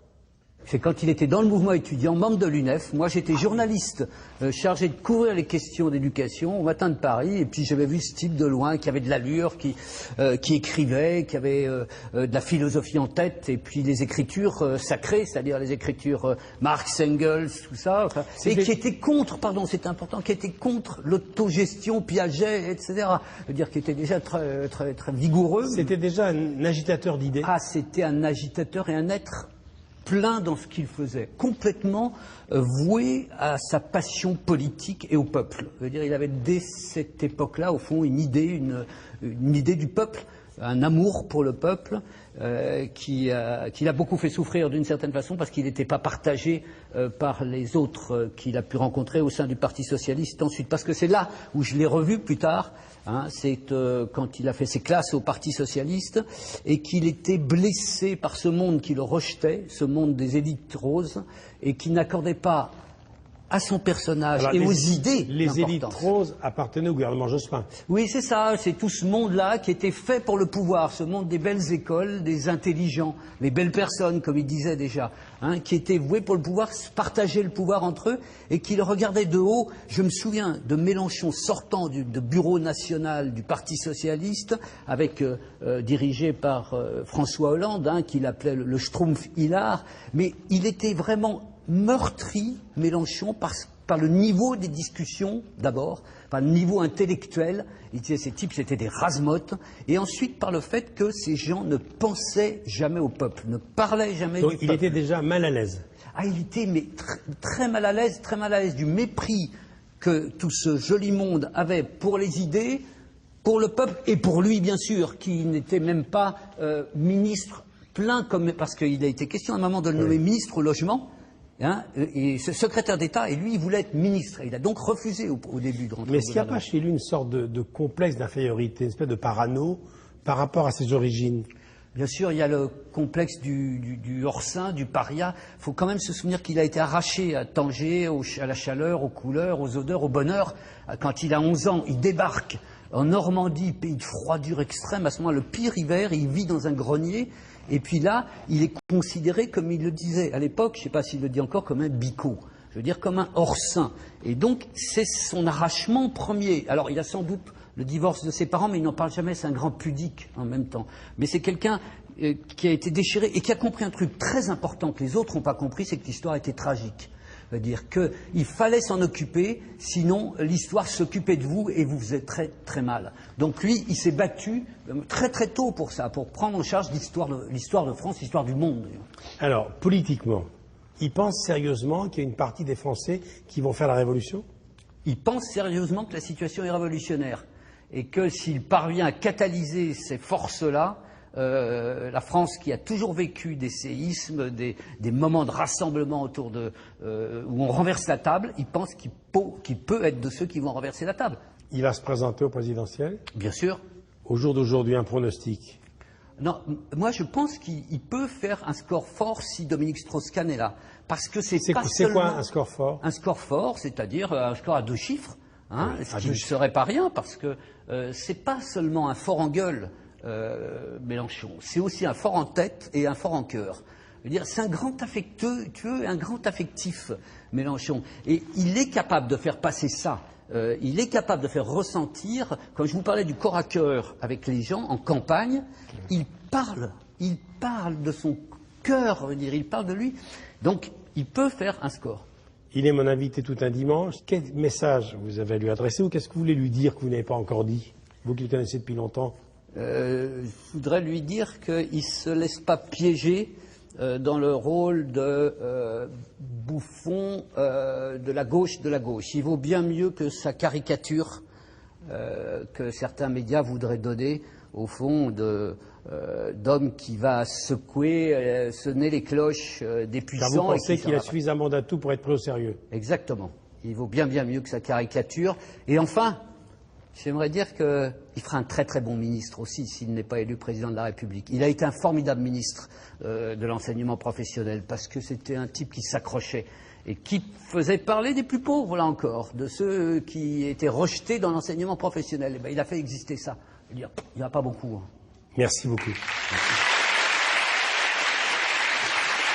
C'est quand il était dans le mouvement étudiant, membre de l'UNEF. Moi, j'étais journaliste chargé de couvrir les questions d'éducation au Matin de Paris. Et puis, j'avais vu ce type de loin qui avait de l'allure, qui écrivait, qui avait de la philosophie en tête. Et puis, les écritures sacrées, c'est-à-dire les écritures Marx, Engels, tout ça. Enfin, et qui était contre, pardon, c'est important, qui était contre l'autogestion, Piaget, etc. Je veux dire, qui était déjà très vigoureux. C'était déjà un agitateur d'idées. Ah, c'était un agitateur et un être plein dans ce qu'il faisait, complètement voué à sa passion politique et au peuple. Je veux dire, il avait dès cette époque-là, au fond, une idée du peuple, un amour pour le peuple qui l'a beaucoup fait souffrir d'une certaine façon parce qu'il n'était pas partagé par les autres qu'il a pu rencontrer au sein du Parti socialiste ensuite. Parce que c'est là où je l'ai revu plus tard, c'est quand il a fait ses classes au Parti socialiste et qu'il était blessé par ce monde qui le rejetait, ce monde des élites roses, et qui n'accordait pas à son personnage et aux idées. Les élites roses appartenaient au gouvernement Jospin. Oui, c'est ça, c'est tout ce monde-là qui était fait pour le pouvoir, ce monde des belles écoles, des intelligents, les belles personnes, comme il disait déjà, qui étaient voués pour le pouvoir, partager le pouvoir entre eux, et qui le regardaient de haut. Je me souviens de Mélenchon sortant du bureau national du Parti socialiste, dirigé par François Hollande, qu'il appelait le Schtroumpf-Hilar, mais il était vraiment meurtri, Mélenchon, par le niveau des discussions, d'abord, par le niveau intellectuel. Il disait ces types, c'était des razmottes, et ensuite par le fait que ces gens ne pensaient jamais au peuple, ne parlaient jamais du peuple. Donc il était déjà mal à l'aise. Ah, il était mais très mal à l'aise du mépris que tout ce joli monde avait pour les idées, pour le peuple, et pour lui, bien sûr, qui n'était même pas ministre plein, parce qu'il a été question à un moment de le nommer ministre au logement. Et ce secrétaire d'État, et lui, il voulait être ministre. Il a donc refusé au début de rentrer. Mais est-ce qu'il n'y a pas chez lui une sorte de complexe d'infériorité, une espèce de parano par rapport à ses origines? Bien sûr, il y a le complexe du hors-sein, du paria. Il faut quand même se souvenir qu'il a été arraché à Tanger, à la chaleur, aux couleurs, aux odeurs, au bonheur. Quand il a 11 ans, il débarque en Normandie, pays de froidure extrême. À ce moment, le pire hiver, il vit dans un grenier. Et puis là, il est considéré, comme il le disait à l'époque, je ne sais pas s'il le dit encore, comme un bico. Je veux dire, comme un hors-sein. Et donc, c'est son arrachement premier. Alors, il a sans doute le divorce de ses parents, mais il n'en parle jamais, c'est un grand pudique en même temps. Mais c'est quelqu'un qui a été déchiré et qui a compris un truc très important que les autres n'ont pas compris, c'est que l'histoire était tragique. C'est-à-dire qu'il fallait s'en occuper, sinon l'histoire s'occupait de vous et vous faisait très très mal. Donc lui, il s'est battu très très tôt pour ça, pour prendre en charge l'histoire de France, l'histoire du monde. Alors, politiquement, il pense sérieusement qu'il y a une partie des Français qui vont faire la révolution? Il pense sérieusement que la situation est révolutionnaire et que s'il parvient à catalyser ces forces-là, la France qui a toujours vécu des séismes, des moments de rassemblement autour où on renverse la table, il pense qu'il peut être de ceux qui vont renverser la table. Il va se présenter au présidentiel? Bien sûr. Au jour d'aujourd'hui, un pronostic? Non, moi je pense qu'il peut faire un score fort si Dominique Strauss-Kahn est là. Parce que c'est quoi un score fort? Un score fort, c'est-à-dire un score à 2 chiffres, ce qui ne serait pas rien, parce que c'est pas seulement un fort en gueule, Mélenchon, c'est aussi un fort en tête et un fort en cœur. Je veux dire, c'est un grand affectueux et un grand affectif, Mélenchon. Et il est capable de faire passer ça. Il est capable de faire ressentir, quand je vous parlais du corps à cœur avec les gens en campagne, il parle de son cœur, je veux dire, il parle de lui. Donc, il peut faire un score. Il est mon invité tout un dimanche. Quel message vous avez à lui adresser ou qu'est-ce que vous voulez lui dire que vous n'avez pas encore dit? Vous qui le connaissez depuis longtemps. Je voudrais lui dire qu'il ne se laisse pas piéger dans le rôle de bouffon de la gauche de la gauche. Il vaut bien mieux que sa caricature que certains médias voudraient donner, au fond, d'homme qui va secouer, sonner les cloches des puissants. Car vous pensez qu'il a suffisamment d'atouts pour être pris au sérieux? Exactement. Il vaut bien mieux que sa caricature. Et enfin, j'aimerais dire qu'il fera un très très bon ministre aussi s'il n'est pas élu président de la République. Il a été un formidable ministre de l'enseignement professionnel parce que c'était un type qui s'accrochait et qui faisait parler des plus pauvres, là encore, de ceux qui étaient rejetés dans l'enseignement professionnel. Et ben, il a fait exister ça. Il n'y en a pas beaucoup. Hein. Merci beaucoup.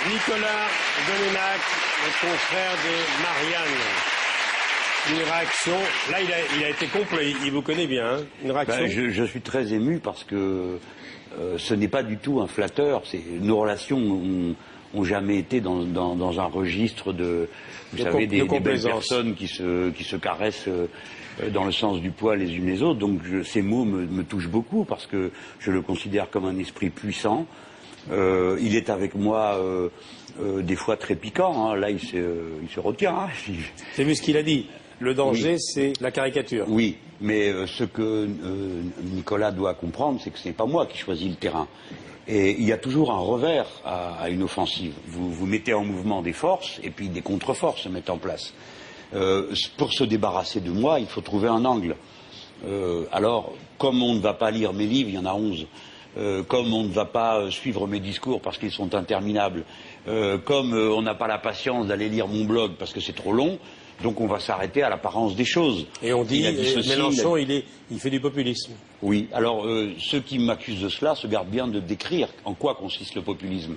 Nicolas Domenac, le confrère de Marianne. Une réaction. Là, il a été complet. Il vous connaît bien. Hein. Une réaction. Je suis très ému parce que ce n'est pas du tout un flatteur. Nos relations ont jamais été dans un registre de, vous savez, des belles personnes qui se caressent dans le sens du poil les unes les autres. Donc ces mots me touchent beaucoup parce que je le considère comme un esprit puissant. Il est avec moi des fois très piquant. Hein. Là, il se retient. Hein. C'est vu ce qu'il a dit. Le danger, c'est la caricature. Oui, mais ce que Nicolas doit comprendre, c'est que ce n'est pas moi qui choisis le terrain. Et il y a toujours un revers à une offensive. Vous mettez en mouvement des forces, et puis des contre-forces se mettent en place. Pour se débarrasser de moi, il faut trouver un angle. Alors, comme on ne va pas lire mes livres, il y en a 11. Comme on ne va pas suivre mes discours parce qu'ils sont interminables, comme on n'a pas la patience d'aller lire mon blog parce que c'est trop long, donc on va s'arrêter à l'apparence des choses. Et on dit, Mélenchon, il fait du populisme. Oui, alors ceux qui m'accusent de cela se gardent bien de décrire en quoi consiste le populisme.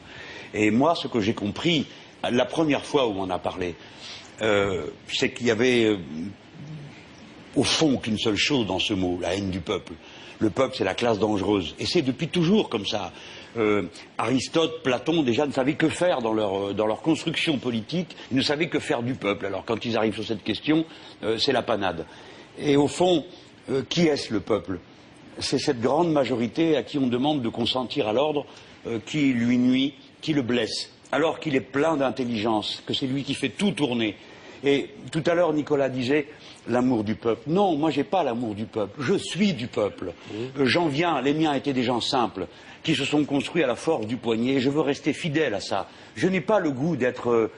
Et moi, ce que j'ai compris, la première fois où on en a parlé, c'est qu'il y avait au fond qu'une seule chose dans ce mot, la haine du peuple. Le peuple, c'est la classe dangereuse. Et c'est depuis toujours comme ça. Aristote, Platon, déjà, ne savaient que faire dans leur construction politique. Ils ne savaient que faire du peuple. Alors, quand ils arrivent sur cette question, c'est la panade. Et au fond, qui est-ce le peuple? C'est cette grande majorité à qui on demande de consentir à l'ordre qui lui nuit, qui le blesse. Alors qu'il est plein d'intelligence, que c'est lui qui fait tout tourner. Et tout à l'heure, Nicolas disait l'amour du peuple. Non, moi, j'ai pas l'amour du peuple. Je suis du peuple. J'en viens. Les miens étaient des gens simples qui se sont construits à la force du poignet. Je veux rester fidèle à ça. Je n'ai pas le goût d'être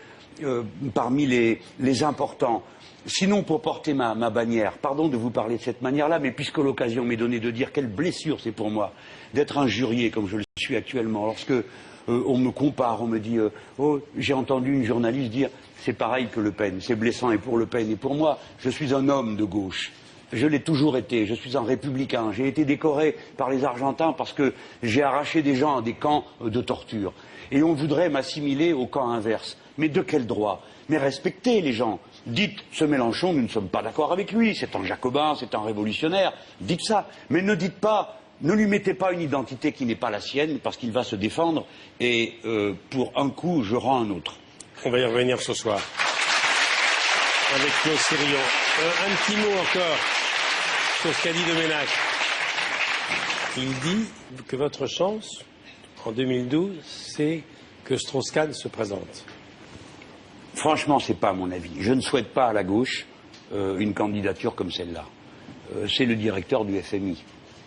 parmi les importants. Sinon, pour porter ma bannière, pardon de vous parler de cette manière-là, mais puisque l'occasion m'est donnée de dire quelle blessure c'est pour moi d'être injurié comme je le suis actuellement, lorsque on me compare, on me dit oh, j'ai entendu une journaliste dire c'est pareil que Le Pen, c'est blessant et pour Le Pen et pour moi, je suis un homme de gauche. Je l'ai toujours été, je suis un républicain. J'ai été décoré par les Argentins parce que j'ai arraché des gens à des camps de torture. Et on voudrait m'assimiler au camp inverse. Mais de quel droit? Mais respectez les gens. Dites, ce Mélenchon, nous ne sommes pas d'accord avec lui, c'est un jacobin, c'est un révolutionnaire. Dites ça. Mais ne dites pas, ne lui mettez pas une identité qui n'est pas la sienne parce qu'il va se défendre et pour un coup, je rends un autre. On va y revenir ce soir. Avec Claude Sérillon. Un petit mot encore sur ce qu'a dit Domenac. Il dit que votre chance, en 2012, c'est que Strauss-Kahn se présente. Franchement, c'est pas mon avis. Je ne souhaite pas à la gauche une candidature comme celle-là. C'est le directeur du FMI.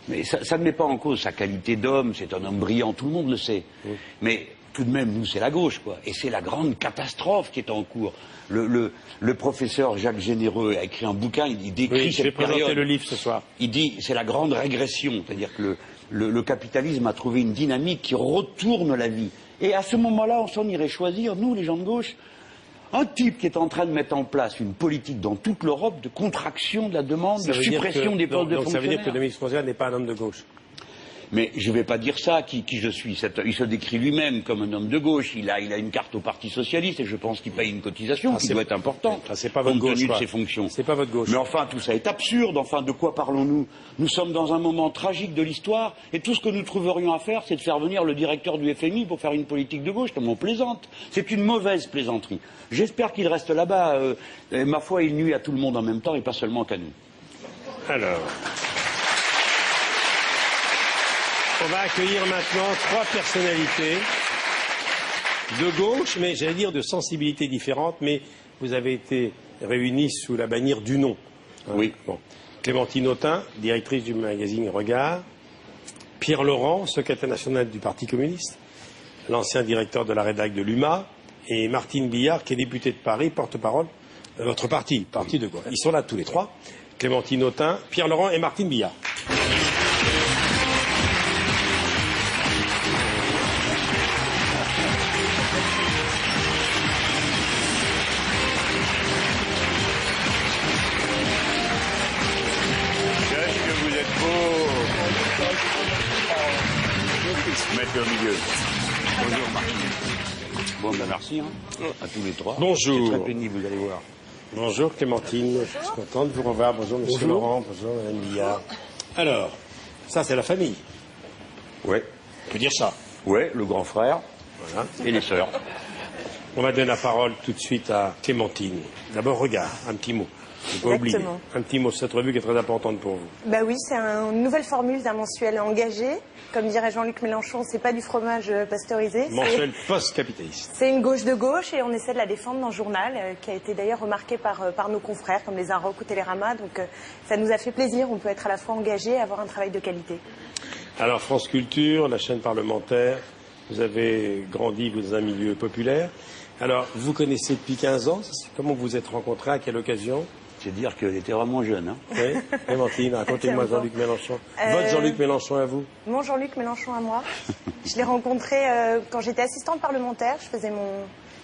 Mais ça ne met pas en cause sa qualité d'homme, c'est un homme brillant, tout le monde le sait. Oui. Mais tout de même, nous, c'est la gauche, quoi. Et c'est la grande catastrophe qui est en cours. Le professeur Jacques Généreux a écrit un bouquin, il décrit cette période. Je vais présenter le livre ce soir. Il dit, c'est la grande régression, c'est-à-dire que le capitalisme a trouvé une dynamique qui retourne la vie. Et à ce moment-là, on s'en irait choisir, nous, les gens de gauche, un type qui est en train de mettre en place une politique dans toute l'Europe de contraction de la demande, de suppression des postes de fonctionnaires. Ça veut dire que Dominique Strauss-Kahn n'est pas un homme de gauche. Mais je ne vais pas dire ça, qui je suis. Il se décrit lui-même comme un homme de gauche. Il a une carte au Parti Socialiste et je pense qu'il paye une cotisation qui doit être importante. C'est pas votre gauche, compte tenu de ses fonctions. C'est pas votre gauche. Mais enfin, tout ça est absurde. Enfin, de quoi parlons-nous? Nous sommes dans un moment tragique de l'histoire et tout ce que nous trouverions à faire, c'est de faire venir le directeur du FMI pour faire une politique de gauche. Comme on plaisante. C'est une mauvaise plaisanterie. J'espère qu'il reste là-bas. Ma foi, il nuit à tout le monde en même temps et pas seulement qu'à nous. Alors... On va accueillir maintenant 3 personnalités de gauche, mais j'allais dire de sensibilités différentes, mais vous avez été réunis sous la bannière du nom. Oui. Bon. Clémentine Autain, directrice du magazine Regard, Pierre Laurent, secrétaire national du Parti communiste, l'ancien directeur de la rédac de l'UMA, et Martine Billard, qui est députée de Paris, porte-parole de votre parti, Parti de gauche. Ils sont là tous les 3. Clémentine Autain, Pierre Laurent et Martine Billard. Mettre au milieu. Bonjour Martine. Bon, ben merci à tous les trois. Bonjour. C'est très pénible, vous allez voir. Bonjour Clémentine, je suis content de vous revoir. Bonjour Monsieur Laurent, bonjour Madame Billard. Alors, ça c'est la famille. Ouais. On peut dire ça. Ouais, le grand frère. Voilà. Et les sœurs. On va donner la parole tout de suite à Clémentine. D'abord, regard, un petit mot. Il faut pas oublier. Un petit mot sur cette revue qui est très importante pour vous. Bah oui, c'est une nouvelle formule d'un mensuel engagé. Comme dirait Jean-Luc Mélenchon, c'est pas du fromage pasteurisé. Mensuel post-capitaliste. C'est une gauche de gauche et on essaie de la défendre dans le journal, qui a été d'ailleurs remarqué par nos confrères comme les Inrocks ou Télérama. Donc ça nous a fait plaisir. On peut être à la fois engagé et avoir un travail de qualité. Alors France Culture, la chaîne parlementaire, vous avez grandi dans un milieu populaire. Alors, vous connaissez depuis 15 ans. Comment vous vous êtes rencontrés, à quelle occasion? C'est dire qu'elle était vraiment jeune. Hein. Oui, Clémentine, racontez-moi Jean-Luc Mélenchon. Votre Jean-Luc Mélenchon à vous? Mon Jean-Luc Mélenchon à moi. Je l'ai rencontré quand j'étais assistante parlementaire. Je faisais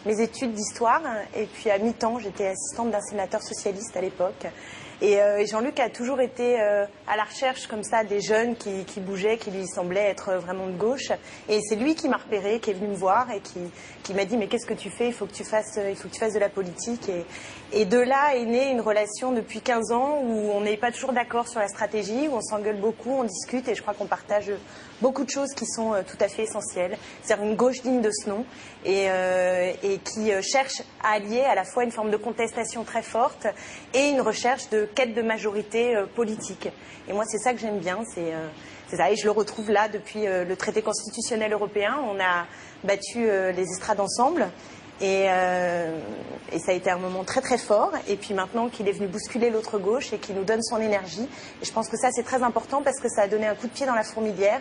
mes études d'histoire. Et puis à mi-temps, j'étais assistante d'un sénateur socialiste à l'époque. Et Jean-Luc a toujours été à la recherche comme ça des jeunes qui bougeaient, qui lui semblaient être vraiment de gauche. Et c'est lui qui m'a repéré, qui est venu me voir et qui m'a dit mais qu'est-ce que tu fais? Il faut que tu fasses de la politique. Et de là est née une relation depuis 15 ans où on n'est pas toujours d'accord sur la stratégie, où on s'engueule beaucoup, on discute et je crois qu'on partage beaucoup de choses qui sont tout à fait essentielles. C'est-à-dire une gauche digne de ce nom et qui cherche à allier à la fois une forme de contestation très forte et une recherche de quête de majorité politique. Et moi, c'est ça que j'aime bien, c'est ça. Et je le retrouve là depuis le traité constitutionnel européen. On a battu les estrades ensemble. Et ça a été un moment très très fort. Et puis maintenant qu'il est venu bousculer l'autre gauche et qu'il nous donne son énergie. Et je pense que ça c'est très important parce que ça a donné un coup de pied dans la fourmilière.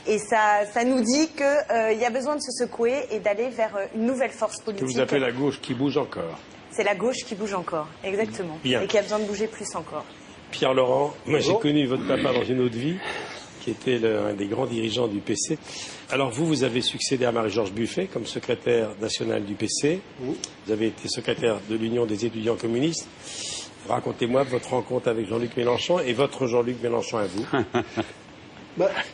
Et ça nous dit qu'il y a besoin de se secouer et d'aller vers une nouvelle force politique. Que vous appelez la gauche qui bouge encore. C'est la gauche qui bouge encore, exactement. Bien. Et qui a besoin de bouger plus encore. Pierre Laurent, moi j'ai connu votre papa dans une autre vie, qui était un des grands dirigeants du PC. Alors vous avez succédé à Marie-Georges Buffet comme secrétaire national du PC. Vous avez été secrétaire de l'Union des étudiants communistes. Racontez-moi votre rencontre avec Jean-Luc Mélenchon et votre Jean-Luc Mélenchon à vous.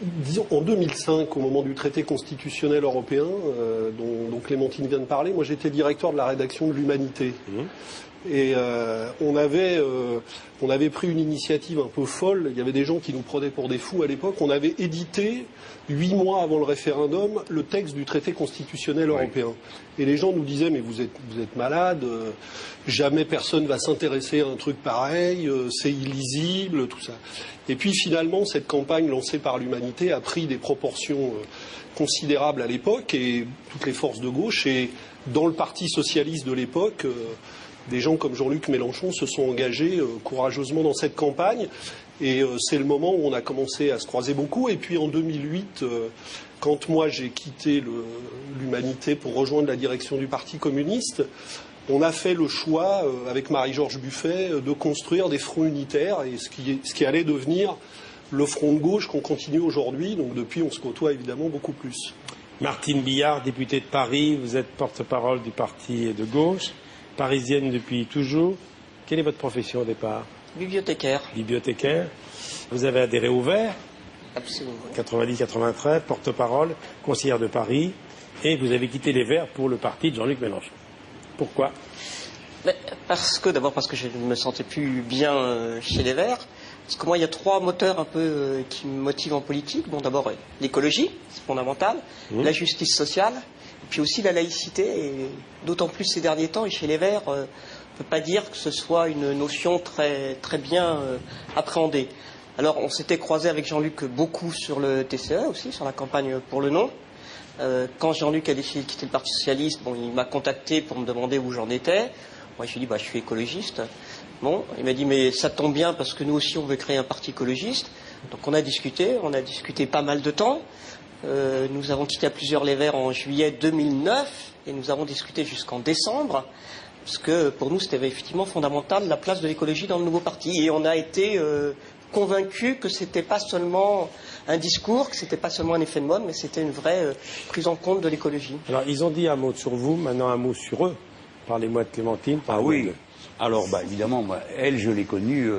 Disons, en 2005, au moment du traité constitutionnel européen, dont Clémentine vient de parler, moi j'étais directeur de la rédaction de l'Humanité. Et on avait pris une initiative un peu folle. Il y avait des gens qui nous prenaient pour des fous à l'époque. On avait édité, 8 mois avant le référendum, le texte du traité constitutionnel européen. Et les gens nous disaient, mais vous êtes malade, jamais personne va s'intéresser à un truc pareil, c'est illisible, tout ça. Et puis finalement, cette campagne lancée par l'Humanité a pris des proportions considérables à l'époque, et toutes les forces de gauche, et dans le Parti socialiste de l'époque, des gens comme Jean-Luc Mélenchon se sont engagés courageusement dans cette campagne. Et c'est le moment où on a commencé à se croiser beaucoup. Et puis en 2008, quand moi j'ai quitté l'Humanité pour rejoindre la direction du Parti communiste, on a fait le choix, avec Marie-Georges Buffet, de construire des fronts unitaires, et ce qui allait devenir le front de gauche qu'on continue aujourd'hui. Donc depuis, on se côtoie évidemment beaucoup plus. Martine Billard, députée de Paris, vous êtes porte-parole du parti de gauche, parisienne depuis toujours. Quelle est votre profession au départ? Bibliothécaire. Bibliothécaire. Vous avez adhéré au Vert? Absolument. 90-93, porte-parole, conseillère de Paris, et vous avez quitté les Verts pour le parti de Jean-Luc Mélenchon. Pourquoi? Parce que je ne me sentais plus bien chez les Verts. Parce que moi, il y a 3 moteurs un peu qui me motivent en politique. Bon, d'abord, l'écologie, c'est fondamental, la justice sociale, et puis aussi la laïcité, et d'autant plus ces derniers temps, et chez les Verts, on ne peut pas dire que ce soit une notion très, très bien appréhendée. Alors, on s'était croisé avec Jean-Luc beaucoup sur le TCE aussi, sur la campagne pour le non. Quand Jean-Luc a décidé de quitter le Parti socialiste, bon, il m'a contacté pour me demander où j'en étais. Moi, je lui ai dit, je suis écologiste. Bon, il m'a dit, mais ça tombe bien parce que nous aussi, on veut créer un parti écologiste. Donc, on a discuté pas mal de temps. Nous avons quitté à plusieurs les Verts en juillet 2009 et nous avons discuté jusqu'en décembre. Parce que pour nous, c'était effectivement fondamental la place de l'écologie dans le nouveau parti. Et on a été convaincus que c'était pas seulement un discours, que c'était pas seulement un effet de mode, mais c'était une vraie prise en compte de l'écologie. Alors, ils ont dit un mot sur vous, maintenant un mot sur eux. Parlez-moi de Clémentine. Ah oui. Alors, évidemment, moi, elle, je l'ai connue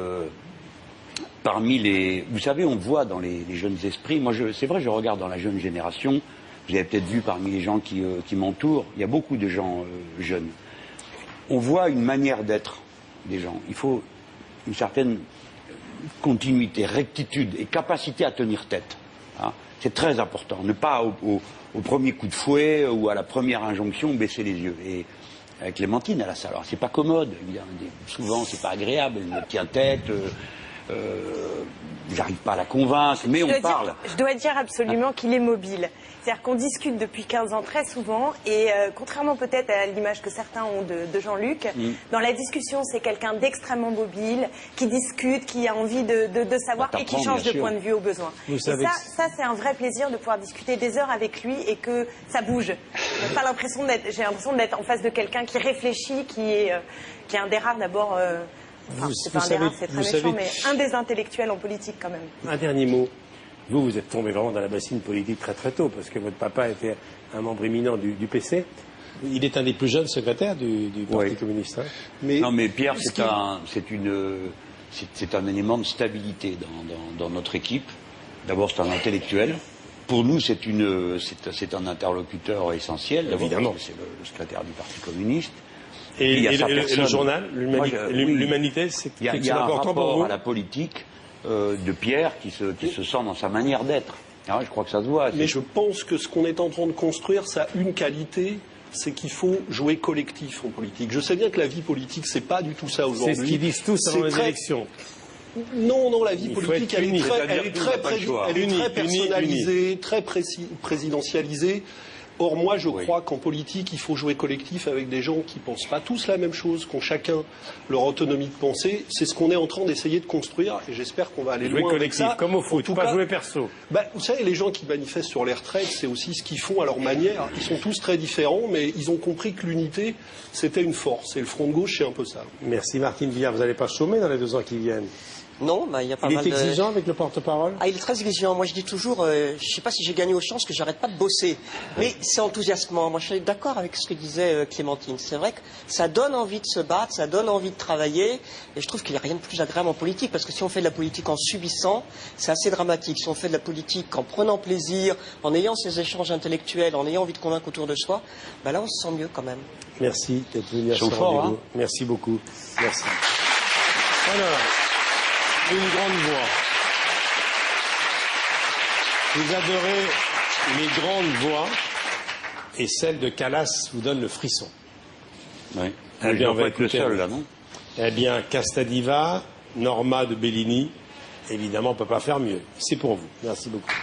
parmi les... Vous savez, on voit dans les jeunes esprits, moi c'est vrai, je regarde dans la jeune génération, vous avez peut-être vu parmi les gens qui m'entourent, il y a beaucoup de gens jeunes. On voit une manière d'être des gens. Il faut une certaine continuité, rectitude et capacité à tenir tête. Hein. C'est très important. Ne pas au premier coup de fouet ou à la première injonction baisser les yeux. Et avec Clémentine, elle a ça. Alors c'est pas commode, évidemment. Souvent c'est pas agréable, elle me tient tête. J'arrive pas à la convaincre, mais on parle. Je dois dire absolument qu'il est mobile. C'est-à-dire qu'on discute depuis 15 ans très souvent, et contrairement peut-être à l'image que certains ont de Jean-Luc, dans la discussion, c'est quelqu'un d'extrêmement mobile, qui discute, qui a envie de savoir et qui change de point de vue au besoin. Et ça c'est un vrai plaisir de pouvoir discuter des heures avec lui et que ça bouge. J'ai l'impression d'être en face de quelqu'un qui réfléchit, qui est un des rares d'abord... c'est pas un des rares, c'est très méchant, mais un des intellectuels en politique quand même. Un dernier mot. Vous êtes tombé vraiment dans la bassine politique très très tôt, parce que votre papa était un membre éminent du PC. Il est un des plus jeunes secrétaires du Parti communiste. Hein. Non, mais Pierre, c'est un élément de stabilité dans notre équipe. D'abord, c'est un intellectuel. Pour nous, c'est un interlocuteur essentiel. Évidemment, c'est le secrétaire du Parti communiste. Et le journal, l'Humanité, c'est important pour vous. À la politique de Pierre qui se sent dans sa manière d'être. Je crois que ça se voit. Mais je pense que ce qu'on est en train de construire, ça a une qualité, c'est qu'il faut jouer collectif en politique. Je sais bien que la vie politique, c'est pas du tout ça aujourd'hui. C'est ce qu'ils disent tous avant les élections. Non, la vie politique, elle est très personnalisée, très présidentialisée. Or, moi, je crois qu'en politique, il faut jouer collectif avec des gens qui ne pensent pas tous la même chose, qui ont chacun leur autonomie de pensée. C'est ce qu'on est en train d'essayer de construire, et j'espère qu'on va aller loin avec ça. Comme au foot, pas jouer perso. Vous savez, les gens qui manifestent sur les retraites, c'est aussi ce qu'ils font à leur manière. Ils sont tous très différents, mais ils ont compris que l'unité, c'était une force. Et le Front de gauche, c'est un peu ça. Merci Martine Viard. Vous n'allez pas chômer dans les 2 ans qui viennent? Non, il y a pas mal de... Il est exigeant avec le porte-parole? Il est très exigeant. Moi, je dis toujours, je ne sais pas si j'ai gagné aux chances que j'arrête pas de bosser. Mais c'est enthousiasmant. Moi, je suis d'accord avec ce que disait Clémentine. C'est vrai que ça donne envie de se battre, ça donne envie de travailler. Et je trouve qu'il n'y a rien de plus agréable en politique. Parce que si on fait de la politique en subissant, c'est assez dramatique. Si on fait de la politique en prenant plaisir, en ayant ces échanges intellectuels, en ayant envie de convaincre autour de soi, là, on se sent mieux quand même. Merci d'être venu à ce rendez-vous. Merci beaucoup. Merci. Alors... une grande voix. Vous adorez les grandes voix, et celle de Calas vous donne le frisson. Oui. Eh bien, on va être le seul, là, non? Eh bien, Castadiva, Norma de Bellini, évidemment, on ne peut pas faire mieux. C'est pour vous. Merci beaucoup.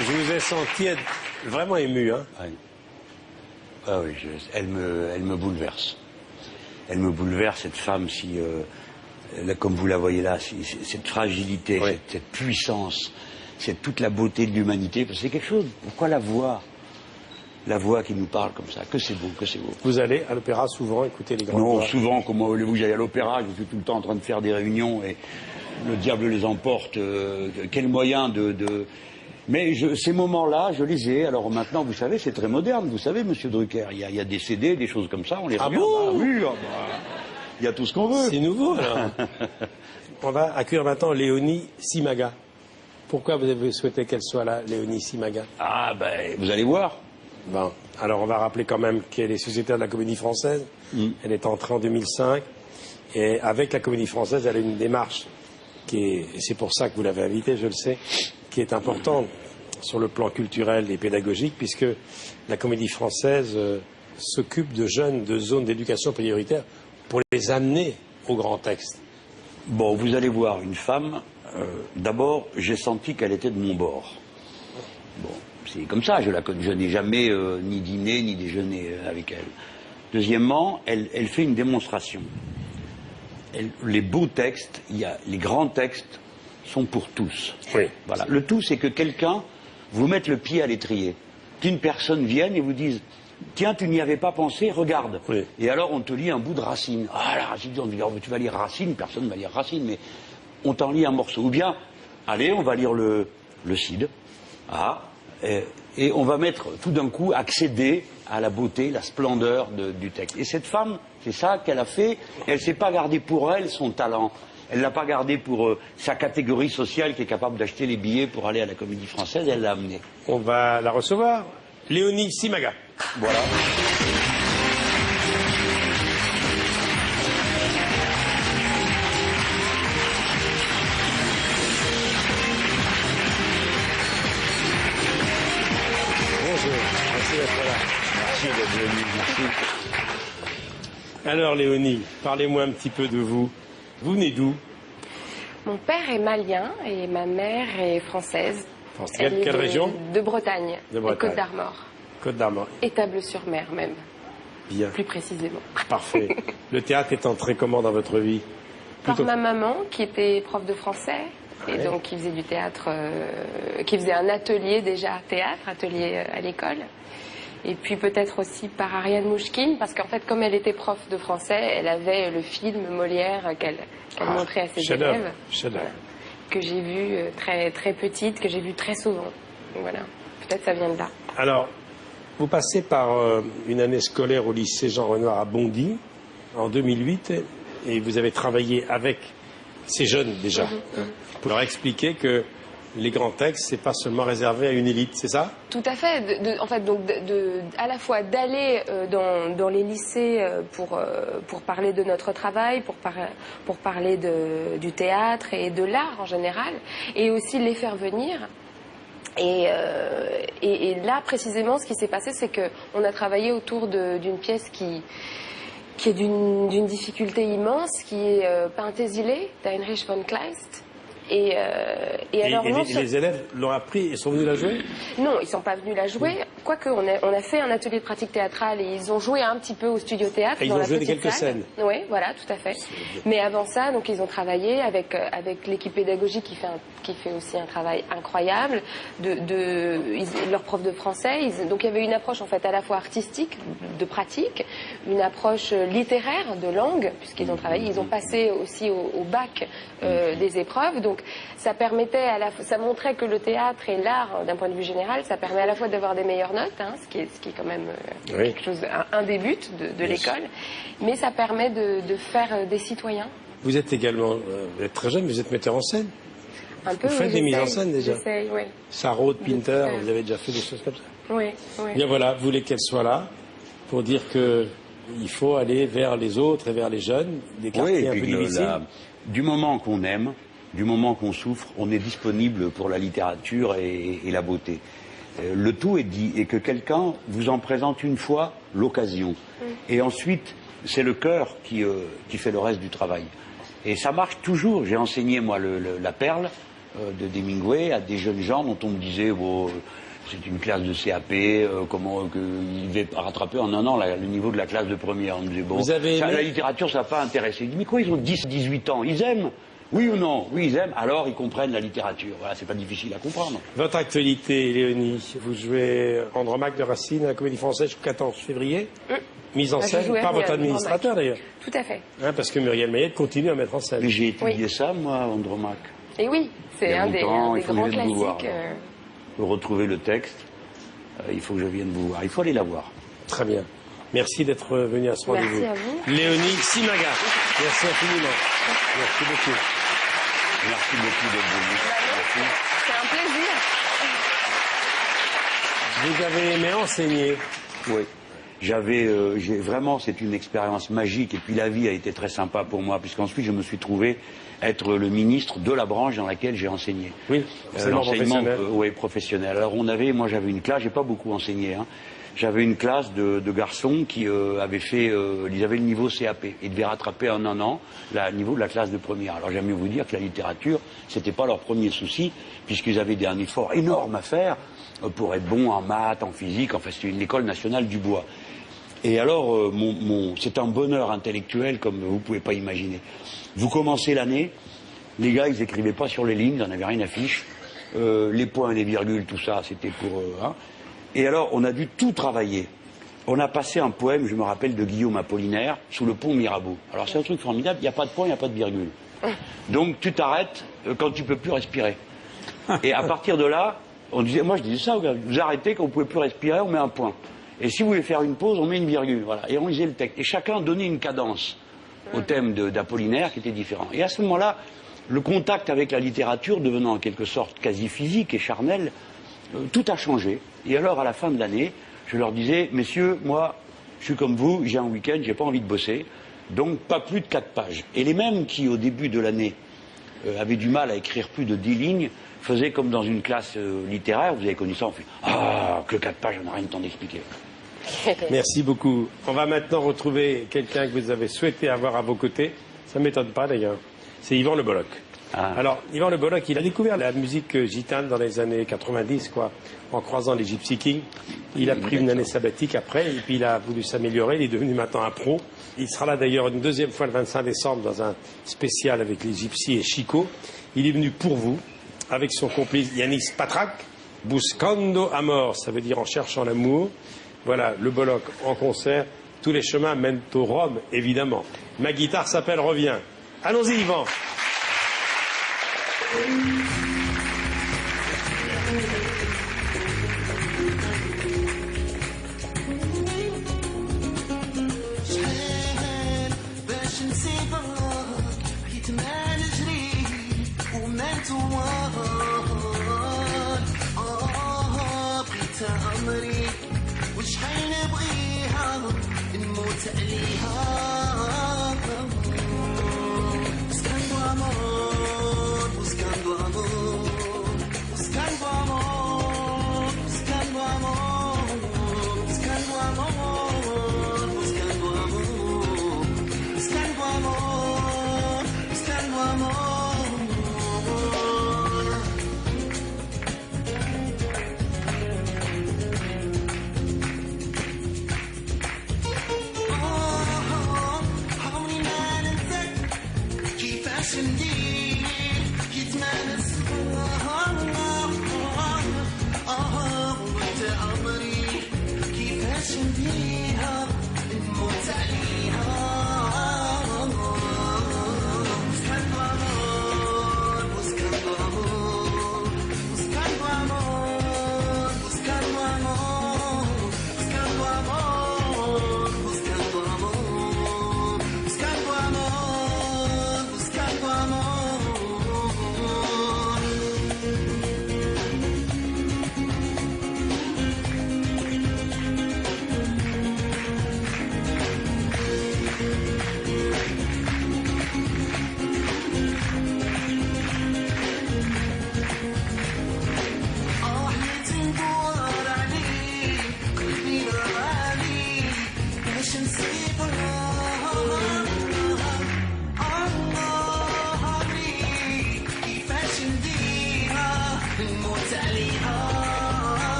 Je vous ai senti être vraiment ému, hein. Oui. Ah oui, elle me bouleverse. Elle me bouleverse, cette femme, là, comme vous la voyez là, cette fragilité, cette puissance, c'est toute la beauté de l'humanité. Parce que c'est quelque chose. Pourquoi la voix qui nous parle comme ça, que c'est beau, que c'est beau. Vous allez à l'opéra souvent écouter les grandes voix? Non, souvent, comment voulez-vous que j'aille à l'opéra? Je suis tout le temps en train de faire des réunions et le diable les emporte. Quel moyen de... Mais ces moments-là, je les ai. Alors maintenant, vous savez, c'est très moderne. Vous savez, Monsieur Drucker, il y a des CD, des choses comme ça, on les regarde. Bon oui, il y a tout ce qu'on veut. C'est nouveau, alors. On va accueillir maintenant Léonie Simaga. Pourquoi vous avez souhaité qu'elle soit là, Léonie Simaga? Ah, ben, vous allez voir. Bon, alors on va rappeler quand même qu'elle est sociétaire de la Comédie Française. Elle est entrée en 2005. Et avec la Comédie Française, elle a une démarche et c'est pour ça que vous l'avez invitée, je le sais, qui est importante sur le plan culturel et pédagogique, puisque la Comédie Française s'occupe de jeunes de zones d'éducation prioritaire pour les amener au grand texte. Bon, vous allez voir une femme, d'abord, j'ai senti qu'elle était de mon bord. Bon, c'est comme ça, je n'ai jamais ni dîné ni déjeuné avec elle. Deuxièmement, elle fait une démonstration. Les beaux textes, les grands textes sont pour tous. Oui. Voilà. Le tout, c'est que quelqu'un vous mette le pied à l'étrier, qu'une personne vienne et vous dise « Tiens, tu n'y avais pas pensé, regarde. Oui. » Et alors, on te lit un bout de Racine. Ah, la Racine, on dit « Tu vas lire Racine ?» Personne ne va lire Racine, mais on t'en lit un morceau. Ou bien, allez, on va lire le Cid. Ah, et on va mettre, tout d'un coup, accéder à la beauté, la splendeur du texte. Et cette femme, c'est ça qu'elle a fait. Elle ne s'est pas gardée pour elle son talent. Elle ne l'a pas gardé pour sa catégorie sociale qui est capable d'acheter les billets pour aller à la Comédie Française. Elle l'a amené. On va la recevoir. Léonie Simaga. Voilà. Bonjour. Merci d'être là. Merci d'être venu. Merci. Alors Léonie, parlez-moi un petit peu de vous. Vous venez d'où? Mon père est malien et ma mère est française. Quelle région? De Bretagne. De Bretagne. Côte d'Armor. Côte d'Armor. Étable-sur-Mer même. Bien. Plus précisément. Parfait. Le théâtre est entré comment dans votre vie? Par ma maman qui était prof de français et donc qui faisait du théâtre, qui faisait un atelier déjà théâtre, atelier à l'école. Et puis peut-être aussi par Ariane Mouchkine, parce qu'en fait, comme elle était prof de français, elle avait le film Molière qu'elle montrait à ses élèves. Voilà, que j'ai vu très, très petite, que j'ai vu très souvent. Donc voilà, peut-être ça vient de là. Alors, vous passez par une année scolaire au lycée Jean Renoir à Bondy, en 2008, et vous avez travaillé avec ces jeunes déjà, pour leur expliquer que les grands textes, c'est pas seulement réservé à une élite, c'est ça? Tout à fait. En fait, donc, à la fois d'aller dans les lycées pour parler de notre travail, pour parler du théâtre et de l'art en général, et aussi les faire venir. Et là, précisément, ce qui s'est passé, c'est qu'on a travaillé autour d'une pièce qui est d'une difficulté immense, qui est Penthesilée d'Heinrich von Kleist. Et alors, les élèves l'ont appris et sont venus la jouer? Non, ils ne sont pas venus la jouer. Quoique, on a fait un atelier de pratique théâtrale et ils ont joué un petit peu au studio théâtre. Et ils ont joué quelques scènes. Oui, voilà, tout à fait. Mais avant ça, donc, ils ont travaillé avec l'équipe pédagogique qui fait aussi un travail incroyable. Leur prof de français. Donc il y avait une approche en fait à la fois artistique, de pratique, une approche littéraire, de langue, puisqu'ils ont travaillé. Ils ont passé aussi au bac des épreuves. Donc ça permettait ça montrait que le théâtre et l'art, d'un point de vue général, ça permet à la fois d'avoir des meilleures notes, hein, ce qui est quand même quelque chose, un des buts de l'école, mais ça permet de faire des citoyens. Vous êtes également, vous êtes très jeune, vous êtes metteur en scène. Un peu, vous faites des mises en scène déjà. J'essaye, oui. Sarraute, Pinter, vous avez déjà fait des choses comme ça. Oui, oui. Bien voilà, vous voulez qu'elle soit là pour dire qu'il faut aller vers les autres et vers les jeunes, des quartiers un peu difficiles. Du moment qu'on aime, du moment qu'on souffre, on est disponible pour la littérature et la beauté. Le tout est dit, et que quelqu'un vous en présente une fois l'occasion. Et ensuite, c'est le cœur qui fait le reste du travail. Et ça marche toujours. J'ai enseigné, moi, la perle. d'Hemingway à des jeunes gens dont on me disait, bon, c'est une classe de CAP, comment qu'ils devaient rattraper en un an le niveau de la classe de première. On me disait, bon, la littérature, ça n'a pas intéressé. Je dis, mais quoi, ils ont 10, 18 ans, ils aiment? Oui ou non? Oui, ils aiment, alors ils comprennent la littérature. Voilà, c'est pas difficile à comprendre. Votre actualité, Léonie, vous jouez Andromaque de Racine à la Comédie Française jusqu'au 14 février. Mise en scène par votre administrateur d'ailleurs. Tout à fait. Hein, parce que Muriel Mayette continue à mettre en scène. Mais j'ai étudié ça, moi, Andromaque. Et oui, c'est un des grands classiques. Pour retrouver le texte, il faut que je vienne vous voir. Il faut aller la voir. Très bien. Merci d'être venu à ce rendez-vous. Merci à vous. Léonie Sinaga. Merci infiniment. Merci beaucoup. Merci beaucoup d'être venu. C'est un plaisir. Vous avez aimé enseigner? Oui. Vraiment, c'est une expérience magique. Et puis la vie a été très sympa pour moi, puisqu'ensuite je me suis trouvé être le ministre de la branche dans laquelle j'ai enseigné. Oui, l'enseignement professionnel. Alors moi j'avais une classe, j'ai pas beaucoup enseigné, hein. J'avais une classe de garçons qui ils avaient le niveau CAP. Ils devaient rattraper en un an le niveau de la classe de première. Alors j'aime mieux vous dire que la littérature, c'était pas leur premier souci, puisqu'ils avaient un effort énorme à faire pour être bons en maths, en physique. Enfin, c'était une école nationale du bois. Et alors, c'est un bonheur intellectuel comme vous pouvez pas imaginer. Vous commencez l'année, les gars, ils écrivaient pas sur les lignes, ils n'en avaient rien à fiche. Les points, les virgules, tout ça, c'était pour hein. Et alors, on a dû tout travailler. On a passé un poème, je me rappelle, de Guillaume Apollinaire, sous le pont Mirabeau. Alors, c'est un truc formidable, il n'y a pas de point, il n'y a pas de virgule. Donc, tu t'arrêtes quand tu peux plus respirer. Et à partir de là, moi je disais ça, vous arrêtez quand vous pouvez plus respirer, on met un point. Et si vous voulez faire une pause, on met une virgule, voilà. Et on lisait le texte. Et chacun donnait une cadence au thème d'Apollinaire qui était différent. Et à ce moment-là, le contact avec la littérature devenant en quelque sorte quasi physique et charnel, tout a changé. Et alors, à la fin de l'année, je leur disais, messieurs, moi, je suis comme vous, j'ai un week-end, j'ai pas envie de bosser, donc pas plus de 4 pages. Et les mêmes qui, au début de l'année, avaient du mal à écrire plus de 10 lignes, faisaient comme dans une classe littéraire, vous avez connu ça, on fait « Ah, que 4 pages, on n'a rien de temps d'expliquer ». Merci beaucoup. On va maintenant retrouver quelqu'un que vous avez souhaité avoir à vos côtés. Ça ne m'étonne pas d'ailleurs. C'est Yvan Le Bolloc. Ah. Alors, Yvan Le Bolloc, il a découvert la musique gitane dans les années 90, quoi, en croisant les Gypsy Kings. Il a pris une année sabbatique après, et puis il a voulu s'améliorer. Il est devenu maintenant un pro. Il sera là d'ailleurs une deuxième fois le 25 décembre dans un spécial avec les Gypsy et Chico. Il est venu pour vous, avec son complice Yanis Patrak, Buscando Amor, ça veut dire en cherchant l'amour. Voilà, Le Bolloc en concert. Tous les chemins mènent au Rhum, évidemment. Ma guitare s'appelle Reviens. Allons-y, Yvan.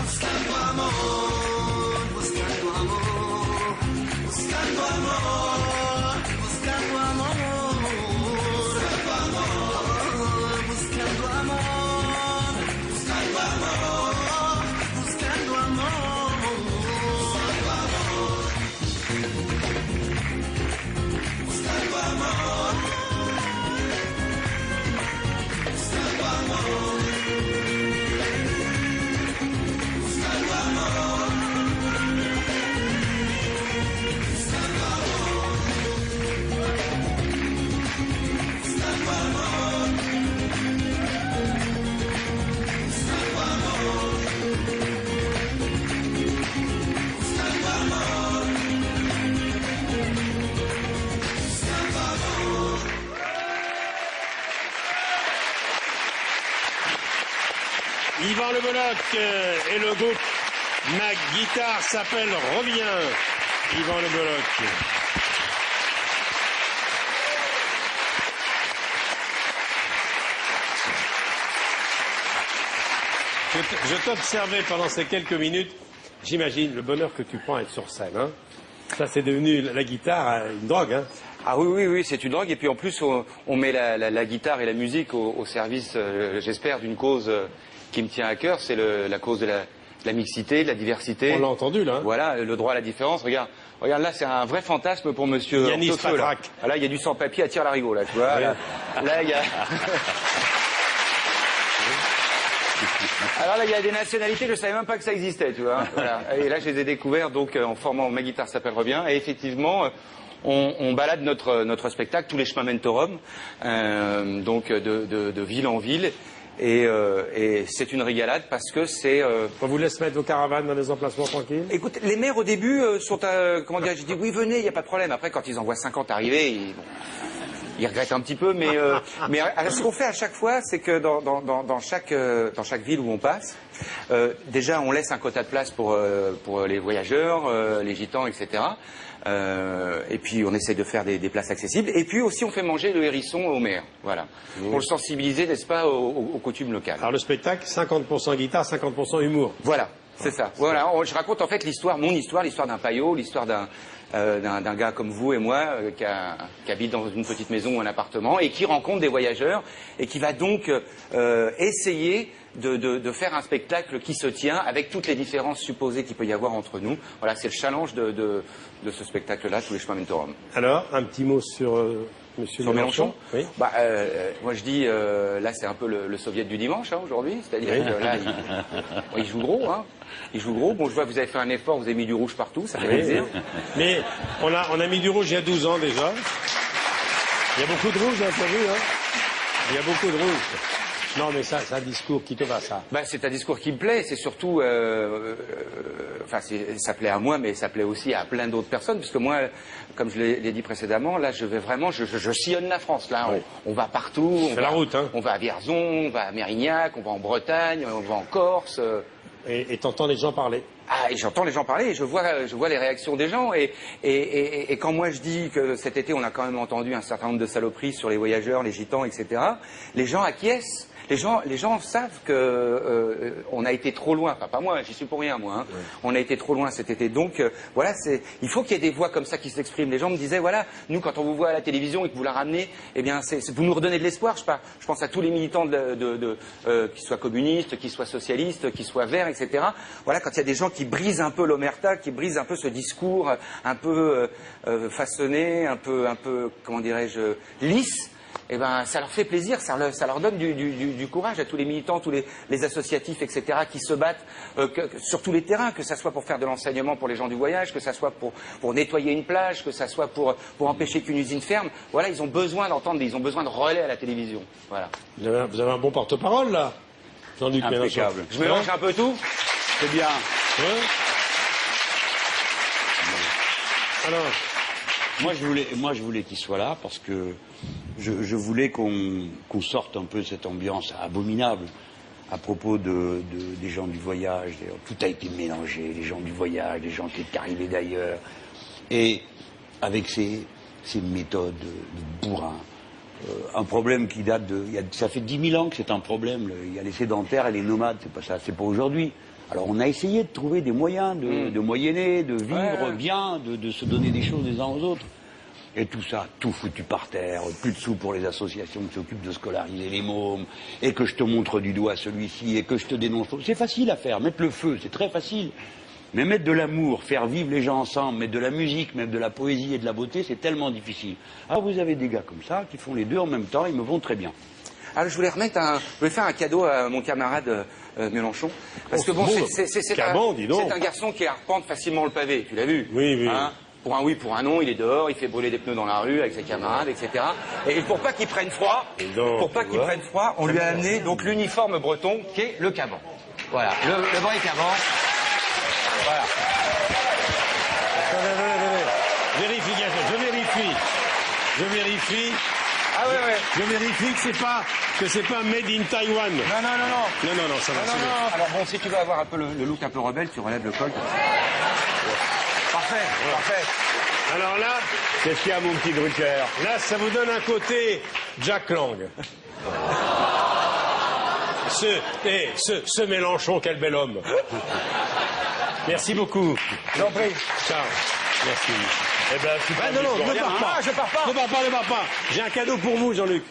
Buscando amor, buscando amor, buscando amor, buscando amor, buscando amor, buscando amor, buscando amor, buscando amor, buscando amor, buscando amor. Yvan Le Bolloc et le groupe Ma guitare s'appelle Revient. Yvan Le Bolloc. Je t'observais pendant ces quelques minutes. J'imagine le bonheur que tu prends à être sur scène. Hein. Ça, c'est devenu la guitare une drogue. Hein. Ah oui, c'est une drogue. Et puis en plus, on met la guitare et la musique au service, j'espère, d'une cause qui me tient à cœur. C'est la cause de la mixité, de la diversité. On l'a entendu, là. Hein. Voilà, le droit à la différence. Regarde là, c'est un vrai fantasme pour monsieur Yanis Patrac. Là, il y a du sans-papier à tire-larigot, là, tu vois. Oui. Là, il y a... Alors là, il y a des nationalités, je ne savais même pas que ça existait, tu vois. Voilà. Et là, je les ai découvertes donc en formant Ma guitare s'appelle Revient. Et effectivement, on balade notre spectacle, tous les chemins mènent au Rhum, donc de ville en ville. Et c'est une régalade parce que c'est... On vous laisse mettre vos caravanes dans les emplacements tranquilles? Écoute, les maires au début sont... comment dire, j'ai dit oui, venez, il n'y a pas de problème. Après, quand ils en voient 50 arriver, ils regrettent un petit peu, mais ce qu'on fait à chaque fois, c'est que dans chaque ville où on passe, déjà on laisse un quota de place pour les voyageurs, les gitans, etc. Et puis on essaie de faire des places accessibles. Et puis aussi on fait manger le hérisson au maire, voilà, pour le sensibiliser, n'est-ce pas, aux coutumes locales. Alors le spectacle, 50% guitare, 50% humour. Voilà, c'est ça. Voilà, je raconte en fait mon histoire, l'histoire d'un paillot, l'histoire d'un gars comme vous et moi qui habite dans une petite maison ou un appartement et qui rencontre des voyageurs et qui va donc essayer de faire un spectacle qui se tient avec toutes les différences supposées qu'il peut y avoir entre nous. Voilà, c'est le challenge de ce spectacle-là, tous les chemins mènent au Rhum. Alors, un petit mot sur Monsieur Mélenchon. Oui. Moi je dis, là c'est un peu le soviet du dimanche hein, aujourd'hui, c'est-à-dire que là il joue gros, hein. Il joue gros. Bon, je vois que vous avez fait un effort, vous avez mis du rouge partout, ça fait plaisir. Mais on a mis du rouge il y a 12 ans déjà. Il y a beaucoup de rouge, hein, t'as vu, hein. Il y a beaucoup de rouge. Non, mais ça, c'est un discours qui te va, ça. C'est un discours qui me plaît. C'est surtout, ça plaît à moi, mais ça plaît aussi à plein d'autres personnes, puisque moi, comme je l'ai dit précédemment, là, je vais vraiment, je sillonne la France. Là, oui. On va partout. On fait la route, hein. On va à Vierzon, on va à Mérignac, on va en Bretagne, on va en Corse. Et t'entends les gens parler. Ah, et j'entends les gens parler, et je vois les réactions des gens, et quand moi je dis que cet été on a quand même entendu un certain nombre de saloperies sur les voyageurs, les gitans, etc., les gens acquiescent. Les gens savent que on a été trop loin. Enfin, pas moi, j'y suis pour rien, moi. Hein. Ouais. On a été trop loin cet été. Donc, voilà, il faut qu'il y ait des voix comme ça qui s'expriment. Les gens me disaient, voilà, nous, quand on vous voit à la télévision et que vous la ramenez, eh bien, vous nous redonnez de l'espoir. Je pense à tous les militants qui soient communistes, qui soient socialistes, qui soient verts, etc. Voilà, quand il y a des gens qui brisent un peu l'omerta, qui brisent un peu ce discours un peu façonné, un peu, comment dirais-je, lisse. Eh ben, ça leur fait plaisir, ça leur donne du courage à tous les militants, tous les associatifs, etc., qui se battent sur tous les terrains, que ça soit pour faire de l'enseignement pour les gens du voyage, que ça soit pour nettoyer une plage, que ça soit pour empêcher qu'une usine ferme. Voilà, ils ont besoin d'entendre, ils ont besoin de relais à la télévision. Voilà. Vous avez un bon porte-parole, là, Jean-Luc Mélenchon. Je mélange un peu tout. C'est bien. Ouais. Alors, moi, je voulais qu'il soit là parce que je voulais qu'on sorte un peu de cette ambiance abominable à propos des gens du voyage. Tout a été mélangé, les gens du voyage, les gens qui étaient arrivés d'ailleurs. Et avec ces méthodes de bourrin, un problème qui date de... ça fait 10 000 ans que c'est un problème. Il y a les sédentaires et les nomades, c'est pas aujourd'hui. Alors on a essayé de trouver des moyens de moyenner, de vivre bien, de se donner des choses les uns aux autres. Et tout ça, tout foutu par terre, plus de sous pour les associations qui s'occupent de scolariser les mômes, et que je te montre du doigt celui-ci, et que je te dénonce. C'est facile à faire, mettre le feu, c'est très facile. Mais mettre de l'amour, faire vivre les gens ensemble, mettre de la musique, mettre de la poésie et de la beauté, c'est tellement difficile. Alors vous avez des gars comme ça, qui font les deux en même temps, ils me vont très bien. Alors je voulais faire un cadeau à mon camarade Mélenchon, parce que bon, c'est un garçon qui arpente facilement le pavé, tu l'as vu? Oui, oui. Hein, pour un oui, pour un non, il est dehors, il fait brûler des pneus dans la rue avec ses camarades, etc. Et pour pas qu'il prenne froid, on lui a amené donc l'uniforme breton qui est le caban. Voilà, le vrai caban. Voilà. Je vérifie. Ah ouais. Je vérifie que c'est pas made in Taiwan. Non, ça va. Alors bon, si tu veux avoir un peu le look un peu rebelle, tu relèves le col. Parfait. Alors là, qu'est-ce qu'il y a, mon petit Drucker? Là, ça vous donne un côté Jack Lang. Ce Mélenchon, quel bel homme. Merci beaucoup. J'en prie. Ciao. Merci. Eh ben, je pars pas. J'ai un cadeau pour vous, Jean-Luc.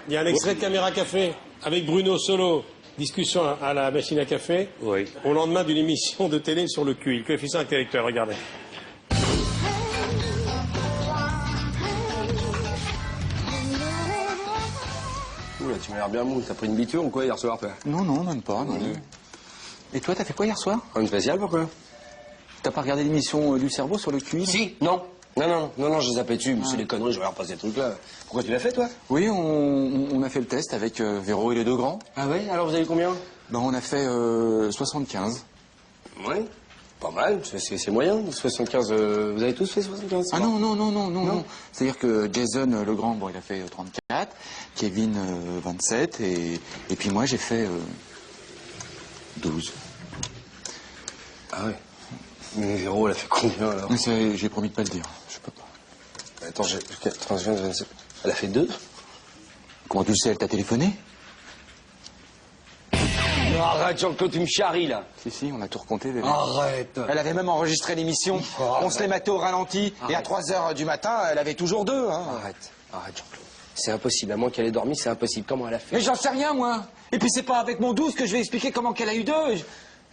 Il y a un extrait de Caméra Café avec Bruno Solo. Discussion à la machine à café. Oui. Au lendemain d'une émission de télé sur le QI. Le coefficient intellectuel, regardez. Oula, tu m'as l'air bien mou. T'as pris une biture ou quoi hier soir, toi? Non, même pas. Non. Et toi, t'as fait quoi hier soir? Une spéciale, pourquoi? T'as pas regardé l'émission du cerveau sur le QI? Si, non, j'ai zappé dessus. C'est des conneries, je regarde pas ces trucs-là. Pourquoi tu l'as fait, toi? Oui, on a fait le test avec Véro et les deux grands. Ah ouais? Alors vous avez combien? Ben, on a fait 75. Ouais, pas mal, c'est moyen. 75, vous avez tous fait 75? Ah non. C'est-à-dire que Jason, le grand, bon, il a fait 34, Kevin, 27, et puis moi, j'ai fait 12. Ah ouais. Mais Véro, elle a fait combien, alors? J'ai promis de pas le dire, je peux pas. Attends, 35, 27... Elle a fait 2? Comment tu le sais, elle t'a téléphoné? Non, arrête, Jean-Claude, tu me charries, là. Si, on a tout recompté. Arrête. Elle avait même enregistré l'émission. On se les mettait au ralenti. Et à 3h du matin, elle avait toujours 2. Hein. Arrête, Jean-Claude. C'est impossible, à moins qu'elle ait dormi, c'est impossible. Comment elle a fait? Mais j'en sais rien, moi. Et puis c'est pas avec mon 12 que je vais expliquer comment qu'elle a eu 2.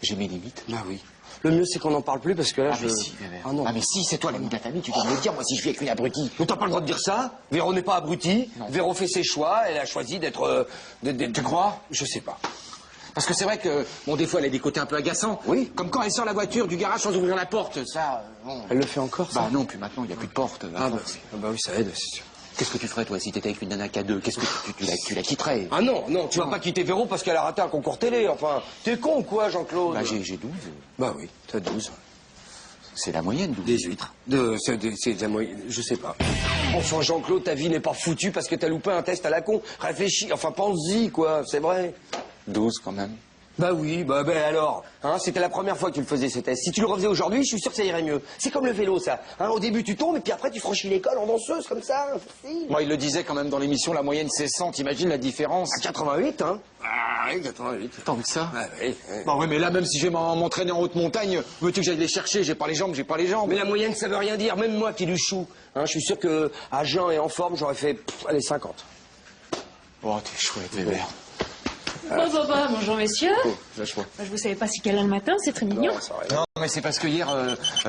J'ai mes limites. Bah oui. Le mieux, c'est qu'on n'en parle plus, parce que là, mais si, non. Ah mais si, c'est toi l'ami de la famille, tu dois me le dire, moi, si je vis avec une abrutie. Mais t'as pas le droit de dire ça. Véro n'est pas abruti. Non. Véro fait ses choix, elle a choisi d'être... Tu crois? Je sais pas. Parce que c'est vrai que, bon, des fois, elle a des côtés un peu agaçants. Oui. Comme quand elle sort la voiture du garage sans ouvrir la porte, ça... Bon. Elle le fait encore, ça? Bah non, puis maintenant, il n'y a plus de porte. Bah oui, ça aide, c'est sûr. Qu'est-ce que tu ferais, toi, si t'étais avec une nana K2? Qu'est-ce que tu la quitterais? Ah non, tu vas pas quitter Véro parce qu'elle a raté un concours télé, enfin. T'es con ou quoi, Jean-Claude? Bah j'ai 12. Bah oui, t'as 12. C'est la moyenne, 12. 18. C'est la moyenne, je sais pas. Enfin, Jean-Claude, ta vie n'est pas foutue parce que t'as loupé un test à la con. Réfléchis, enfin, pense-y, quoi, c'est vrai. 12, quand même. Bah oui, bah alors, hein, c'était la première fois que tu le faisais ce test. Si tu le refaisais aujourd'hui, je suis sûr que ça irait mieux. C'est comme le vélo, ça. Hein, au début, tu tombes et puis après, tu franchis l'école en danseuse, comme ça. Facile. Moi, il le disait quand même dans l'émission, la moyenne c'est 100. T'imagines la différence? À 88, hein. Ah oui, 88. T'as envie de ça? Ah oui. Bon, ouais, mais là, même si je vais m'entraîner en haute montagne, veux-tu que j'aille les chercher? J'ai pas les jambes. Mais la moyenne, ça veut rien dire. Même moi qui chou. Hein, je suis sûr que à jeun et en forme, j'aurais fait, allez, 50. Oh, t'es chouette, Weber. Bonjour messieurs. Vachement. Je vous savais pas si qu'elle a le matin, c'est très mignon. Non, mais c'est parce que hier,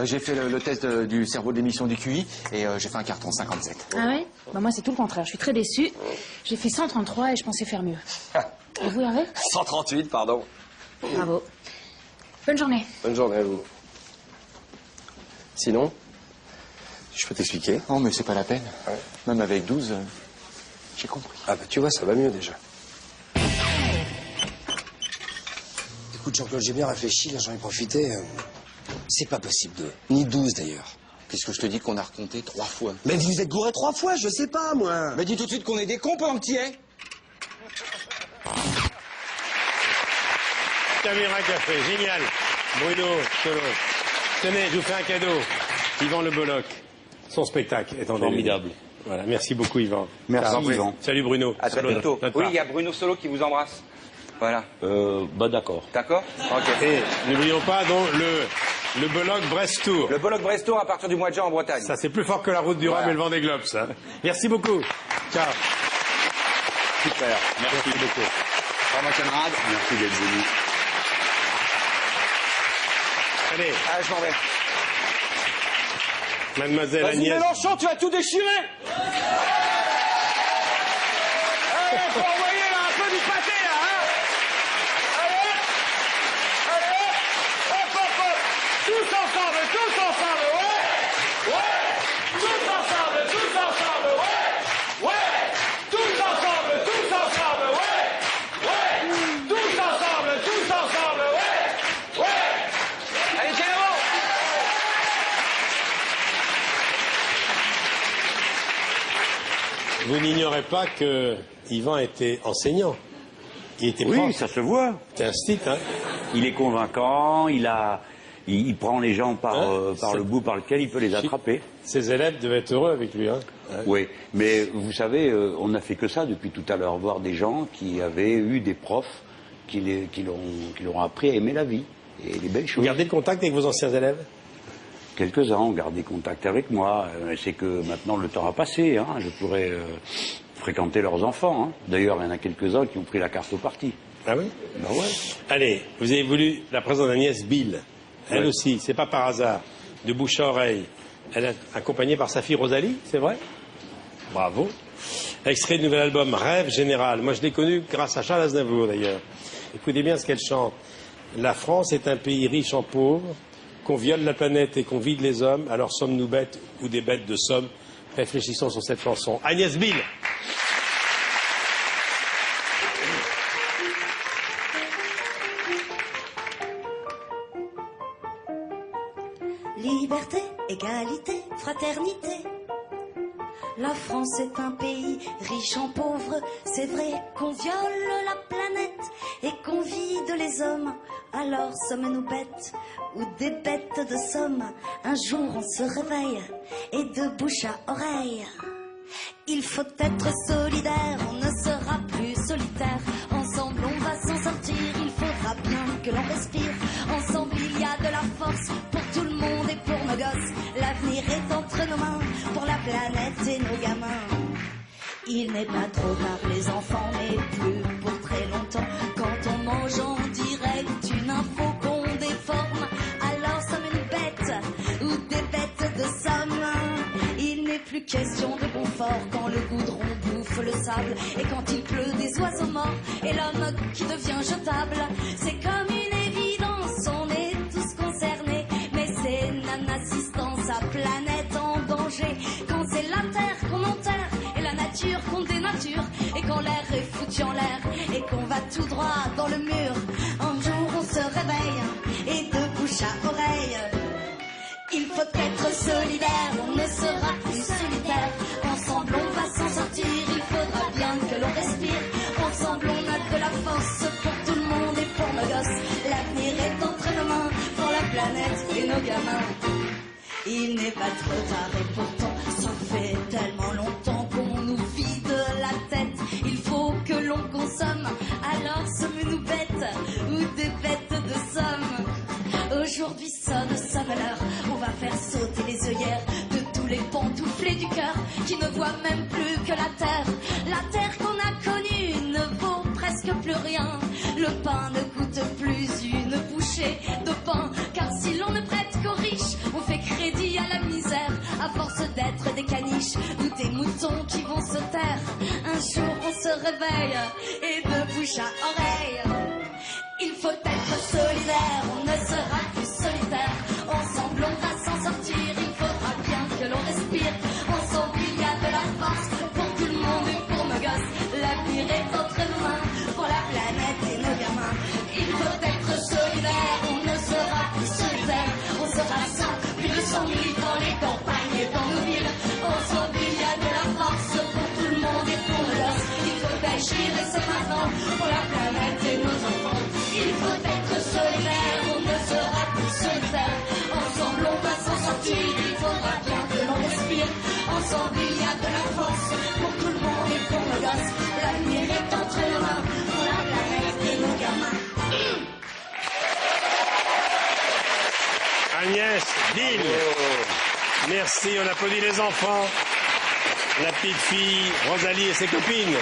j'ai fait le test du cerveau de l'émission du QI et j'ai fait un carton 57. Ah ouais? Bah moi c'est tout le contraire, je suis très déçue. J'ai fait 133 et je pensais faire mieux. Et vous, Hervé? 138, pardon. Bravo. Bonne journée. Bonne journée à vous. Sinon, je peux t'expliquer? Non, mais c'est pas la peine. Ouais. Même avec 12, j'ai compris. Ah bah tu vois, ça va mieux déjà. Écoute, Jean-Claude, j'ai bien réfléchi, là, j'en ai profité. C'est pas possible ni 12 d'ailleurs. Qu'est-ce que je te dis qu'on a recompté 3 fois? Mais vous êtes gouré 3 fois, je sais pas, moi. Mais dis tout de suite qu'on est des cons pendant que t'y es. Caméra Café, génial. Bruno Solo. Tenez, je vous fais un cadeau. Yvan Le Bolloc. Son spectacle est en formidable. Voilà, merci beaucoup Yvan. Merci Yvan. Salut Bruno. À très bientôt. Oui, il y a Bruno Solo qui vous embrasse. Voilà. D'accord. D'accord. Ok. Et n'oublions pas donc le Bolog Brest Tour. Le Bolog Brest Tour à partir du mois de juin en Bretagne. Ça c'est plus fort que la route du Rhum et le Vendée Globe, ça. Merci beaucoup. Ciao. Super. Merci beaucoup. Au revoir, camarade. Merci d'être venu. Allez. Ah, je m'en vais. Mademoiselle Vas-y, Agnès. Mélenchon, tu vas tout déchirer. Allez, faut envoyer là, un peu du pâté là, hein. Allez, allez, hop, hop, hop. Tous ensemble, ouais. Ouais. Tous ensemble, ouais. Ouais. Tous ensemble, ouais. Ouais. Tous ensemble, ouais. Ouais. Allez, tiens, bon. Vous n'ignorez pas que Yvan était enseignant. Il était Oui, prof. ça se voit. C'est un style, hein. Il est convaincant, il prend les gens par le bout par lequel il peut les attraper. Ses élèves devaient être heureux avec lui, hein. Oui, mais vous savez, on n'a fait que ça depuis tout à l'heure, voir des gens qui avaient eu des profs qui leur ont appris à aimer la vie et les belles choses. Vous gardez le contact avec vos anciens élèves? Quelques-uns ont gardé contact avec moi. C'est que maintenant le temps a passé. Hein. Je pourrais fréquenter leurs enfants. Hein. D'ailleurs, il y en a quelques-uns qui ont pris la carte au parti. Ah oui? Ben ouais. Allez, vous avez voulu la présence d'Agnès Bill. Elle Ouais. aussi, c'est pas par hasard. De bouche à oreille. Elle est accompagnée par sa fille Rosalie, c'est vrai? Bravo. Extrait du nouvel album Rêve Général. Moi, je l'ai connu grâce à Charles Aznavour, d'ailleurs. Écoutez bien ce qu'elle chante. La France est un pays riche en pauvres. Qu'on viole la planète et qu'on vide les hommes, alors sommes-nous bêtes ou des bêtes de somme? Réfléchissons sur cette chanson. Agnès Bill. Liberté, égalité, fraternité. La France est un pays riche en pauvres. C'est vrai qu'on viole la planète et qu'on vide les hommes. Alors sommes-nous bêtes ou des bêtes de somme? Un jour on se réveille et de bouche à oreille. Il faut être solidaire, on ne sera plus solitaire. Ensemble on va s'en sortir, il faudra bien que l'on respire. Ensemble il y a de la force pour tout le monde et pour nos gosses. L'avenir est entre nos mains pour la planète et nos gamins. Il n'est pas trop tard les enfants, mais plus pour très longtemps. Quand on mange en direct une info qu'on déforme, alors sommes-nous bêtes ou des bêtes de somme? Il n'est plus question de confort quand le goudron bouffe le sable et quand il pleut des oiseaux morts et l'homme qui devient jetable. C'est comme une évidence, on est tous concernés, mais c'est non-assistance à planète en danger. Quand c'est la terre qu'on enterre et la nature qu'on dénature, et quand l'air est foutu en l'air et qu'on va tout droit dans le mur, un jour on se réveille et de bouche à oreille. Il faut être solidaire, on ne sera plus solitaire. Ensemble on va s'en sortir, il faudra bien que l'on respire. Ensemble on a de la force pour tout le monde et pour nos gosses. L'avenir est entre nos mains pour la planète et nos gamins. Il n'est pas trop tard et pourtant ça fait tellement longtemps qu'on nous vide la tête. Il faut que l'on consomme, alors sommes-nous bêtes ou des bêtes de somme? Aujourd'hui sonne sa valeur, on va faire sauter les œillères de tous les pantouflés du cœur qui ne voient même plus que la terre. La terre qu'on a connue ne vaut presque plus rien. Le pain ne coûte plus une bouchée de pain, car si l'on ne prête qu'aux riches, on fait crédit à la misère, à force d'être des caniches ou des moutons qui vont se taire. Un jour on se réveille et de bouche à oreille. Il faut être solidaire, on ne sera plus solitaire. Ensemble on va s'en sortir, il faudra bien que l'on respire. Ensemble il y a de la force pour tout le monde et pour nos gosses. L'avenir est entre nos mains pour la planète et nos gamins. Il faut être solidaire, on ne sera plus solitaire. On sera 100, plus de 100 000 dans les campagnes et dans nos villes. Ensemble il y a de la force pour tout le monde et pour nos gosses. Il faut agir et c'est maintenant pour la planète et nos enfants. Il faut être solidaire, on ne sera plus solitaire. Ensemble on va s'en sortir, il faudra bien que l'on respire. France, envie de la France, pour tout le monde et pour nos gosses. L'avenir est entre nos mains, pour la planète et nos gamins. Agnès Dill. Merci, on applaudit les enfants. La petite fille Rosalie et ses copines.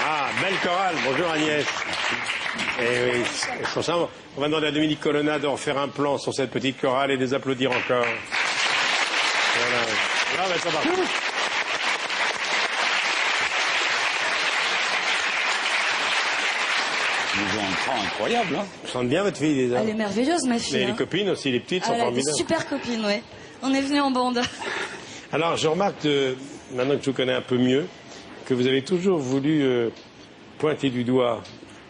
Ah, belle chorale. Bonjour Agnès. Et oui, franchement, on va demander à Dominique Colonna de refaire un plan sur cette petite chorale et de les applaudir encore. Voilà. Ah, ben, ça va. Ils ont un cran incroyable, hein. Vous sentez bien votre fille déjà? Elle est merveilleuse, ma fille. Et les hein. copines aussi, les petites sont Elle a des formidables. super copines, oui. On est venus en bande. Alors, je remarque, maintenant que je vous connais un peu mieux, que vous avez toujours voulu pointer du doigt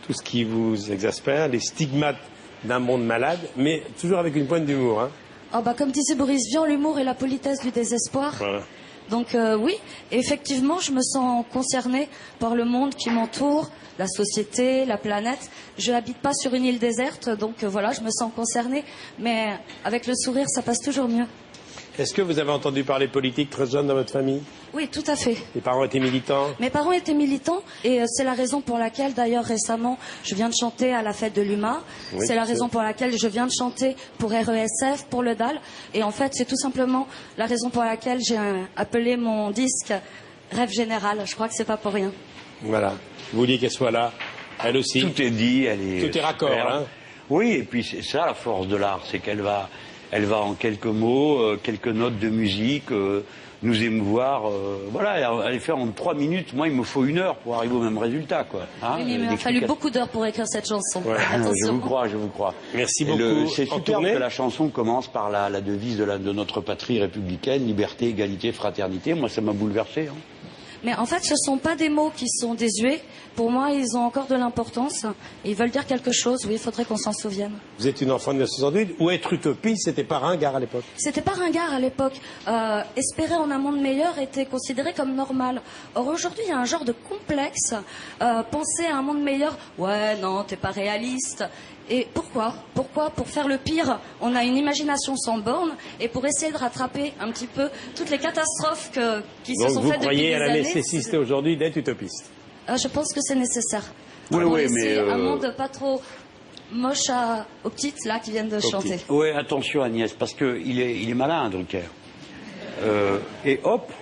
tout ce qui vous exaspère, les stigmates d'un monde malade, mais toujours avec une pointe d'humour. Hein. Oh, bah, comme disait Boris Vian, l'humour est la politesse du désespoir. Voilà. Donc oui, effectivement, je me sens concernée par le monde qui m'entoure, la société, la planète. Je n'habite pas sur une île déserte, donc voilà, je me sens concernée. Mais avec le sourire, ça passe toujours mieux. Est-ce que vous avez entendu parler politique très jeune dans votre famille? Oui, tout à fait. Les parents étaient militants? Mes parents étaient militants et c'est la raison pour laquelle, d'ailleurs, récemment, je viens de chanter à la fête de l'UMA. Oui, c'est la c'est- raison pour laquelle je viens de chanter pour RESF, pour le DAL. Et en fait, c'est tout simplement la raison pour laquelle j'ai appelé mon disque Rêve Général. Je crois que c'est pas pour rien. Voilà. Vous vouliez qu'elle soit là, elle aussi. Tout est dit, elle est... Tout est raccord, hein. Oui, et puis c'est ça la force de l'art, c'est qu'elle va en quelques mots, quelques notes de musique, nous émouvoir. Voilà, elle est fait en 3 minutes. Moi, il me faut 1 heure pour arriver au même résultat, quoi. Hein, Oui, mais il m'a fallu beaucoup d'heures pour écrire cette chanson. Ouais, je Attention. vous crois, je vous crois. Merci Et beaucoup. c'est En super tournée que la chanson commence par la devise de notre patrie républicaine, liberté, égalité, fraternité. Moi, ça m'a bouleversé. Hein. Mais en fait, ce ne sont pas des mots qui sont désuets. Pour moi, ils ont encore de l'importance. Ils veulent dire quelque chose. Oui, il faudrait qu'on s'en souvienne. Vous êtes une enfant de 1968, ou être utopiste, c'était pas ringard à l'époque? C'était pas ringard à l'époque. Espérer en un monde meilleur était considéré comme normal. Or aujourd'hui, il y a un genre de complexe. Penser à un monde meilleur, ouais, non, t'es pas réaliste. Et pourquoi? Pourquoi? Pour faire le pire, on a une imagination sans borne, et pour essayer de rattraper un petit peu toutes les catastrophes qui se Donc sont vous faites depuis croyez des à la années. nécessité aujourd'hui d'être utopiste? Je pense que c'est nécessaire. Oui, Pour oui, laisser mais, un monde pas trop moche aux petites là qui viennent de chanter. Oui, attention Agnès, parce qu'il est malin, Drucker. Et hop,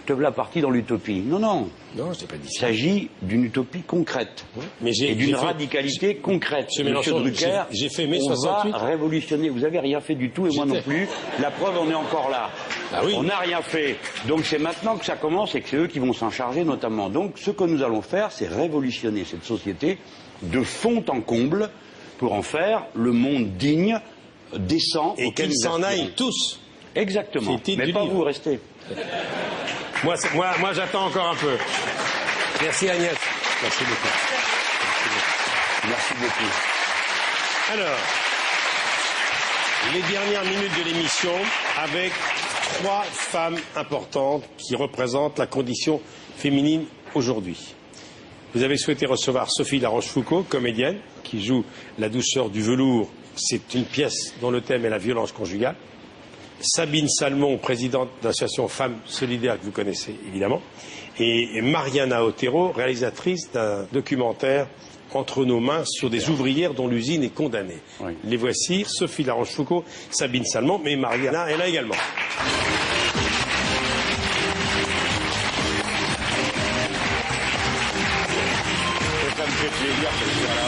te voilà parti dans l'utopie. Non, non. Non, je t'ai pas dit Il s'agit d'une utopie concrète. Mais et d'une radicalité concrète. Monsieur Mélenchon, Drucker, j'ai fait mai on 68. va révolutionner. Vous avez rien fait du tout et moi non plus. La preuve, on est encore là. Ah oui. On n'a rien fait. Donc c'est maintenant que ça commence et que c'est eux qui vont s'en charger notamment. Donc ce que nous allons faire, c'est révolutionner cette société de fond en comble pour en faire le monde digne, décent. Et auquel qu'ils nous s'en aspirons. aillent tous. Exactement. C'est le titre Mais du pas livre. vous, restez. Moi, j'attends encore un peu. Merci Agnès. Merci beaucoup. Merci beaucoup. Alors, les dernières minutes de l'émission avec 3 femmes importantes qui représentent la condition féminine aujourd'hui. Vous avez souhaité recevoir Sophie Larochefoucauld, comédienne, qui joue La douceur du velours. C'est une pièce dont le thème est la violence conjugale. Sabine Salmon, présidente de l'association Femmes Solidaires, que vous connaissez évidemment, et Mariana Otero, réalisatrice d'un documentaire Entre nos mains sur des ouvrières dont l'usine est condamnée. Oui. Les voici, Sophie Larochefoucauld, Sabine Salmon, mais Mariana est là également. Ça me fait plaisir que tu sois là.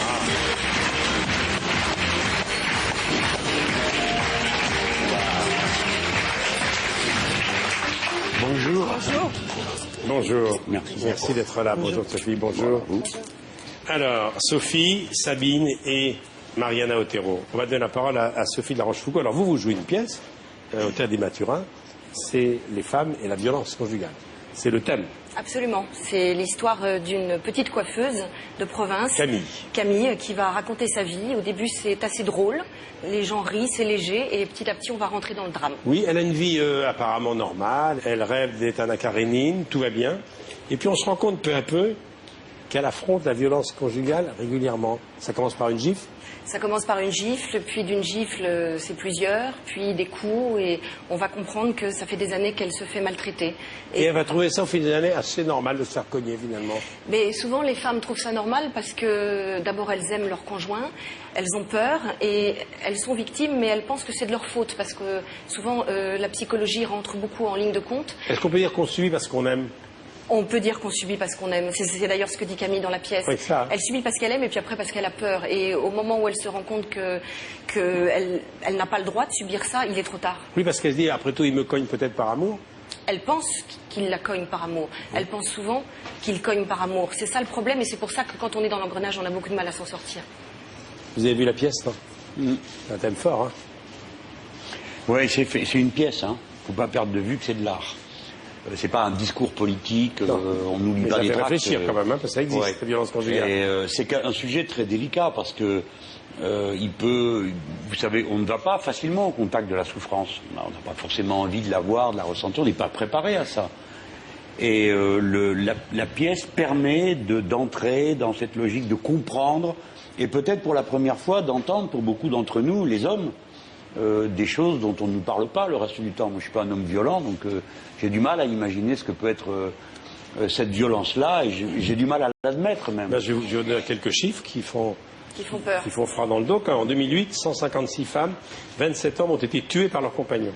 Bonjour. Bonjour. Merci. Merci d'être là. Bonjour Sophie, bonjour. Alors, Sophie, Sabine et Mariana Otero. On va donner la parole à Sophie de la Rochefoucauld. Alors vous jouez une pièce au Théâtre des Mathurins, c'est les femmes et la violence conjugale. C'est le thème. Absolument. C'est l'histoire d'une petite coiffeuse de province. Camille, qui va raconter sa vie. Au début, c'est assez drôle. Les gens rient, c'est léger. Et petit à petit, on va rentrer dans le drame. Oui, elle a une vie apparemment normale. Elle rêve d'être Anna Karénine, tout va bien. Et puis on se rend compte peu à peu qu'elle affronte la violence conjugale régulièrement. Ça commence par une gifle. Ça commence par une gifle, puis d'une gifle, c'est plusieurs, puis des coups, et on va comprendre que ça fait des années qu'elle se fait maltraiter. Et elle va trouver ça au fil des années assez normal de se faire cogner finalement. Mais souvent les femmes trouvent ça normal parce que d'abord elles aiment leur conjoint, elles ont peur et elles sont victimes, mais elles pensent que c'est de leur faute parce que souvent la psychologie rentre beaucoup en ligne de compte. Est-ce qu'on peut dire qu'on subit parce qu'on aime? On peut dire qu'on subit parce qu'on aime. C'est d'ailleurs ce que dit Camille dans la pièce. Oui, ça. Elle subit parce qu'elle aime et puis après parce qu'elle a peur. Et au moment où elle se rend compte qu'elle n'a pas le droit de subir ça, il est trop tard. Oui, parce qu'elle se dit, après tout, il me cogne peut-être par amour. Elle pense qu'il la cogne par amour. Elle pense souvent qu'il cogne par amour. C'est ça le problème et c'est pour ça que quand on est dans l'engrenage, on a beaucoup de mal à s'en sortir. Vous avez vu la pièce, non? C'est un thème fort, hein? Oui, c'est une pièce, hein. Faut pas perdre de vue que c'est de l'art. C'est pas un discours politique, on n'oublie pas les tracts. Ça fait réfléchir quand même, hein, parce que ça existe, la violence conjugale. Et c'est un sujet très délicat parce que il peut, vous savez, on ne va pas facilement au contact de la souffrance. On n'a pas forcément envie de la voir, de la ressentir, on n'est pas préparé à ça. Et la pièce permet d'entrer dans cette logique, de comprendre, et peut-être pour la première fois d'entendre pour beaucoup d'entre nous, les hommes, des choses dont on ne nous parle pas le reste du temps. Moi, je ne suis pas un homme violent, donc j'ai du mal à imaginer ce que peut être cette violence-là, et j'ai du mal à l'admettre même. Ben, je vais vous donner quelques chiffres qui font peur. Qui font froid dans le dos. En 2008, 156 femmes, 27 hommes ont été tués par leurs compagnons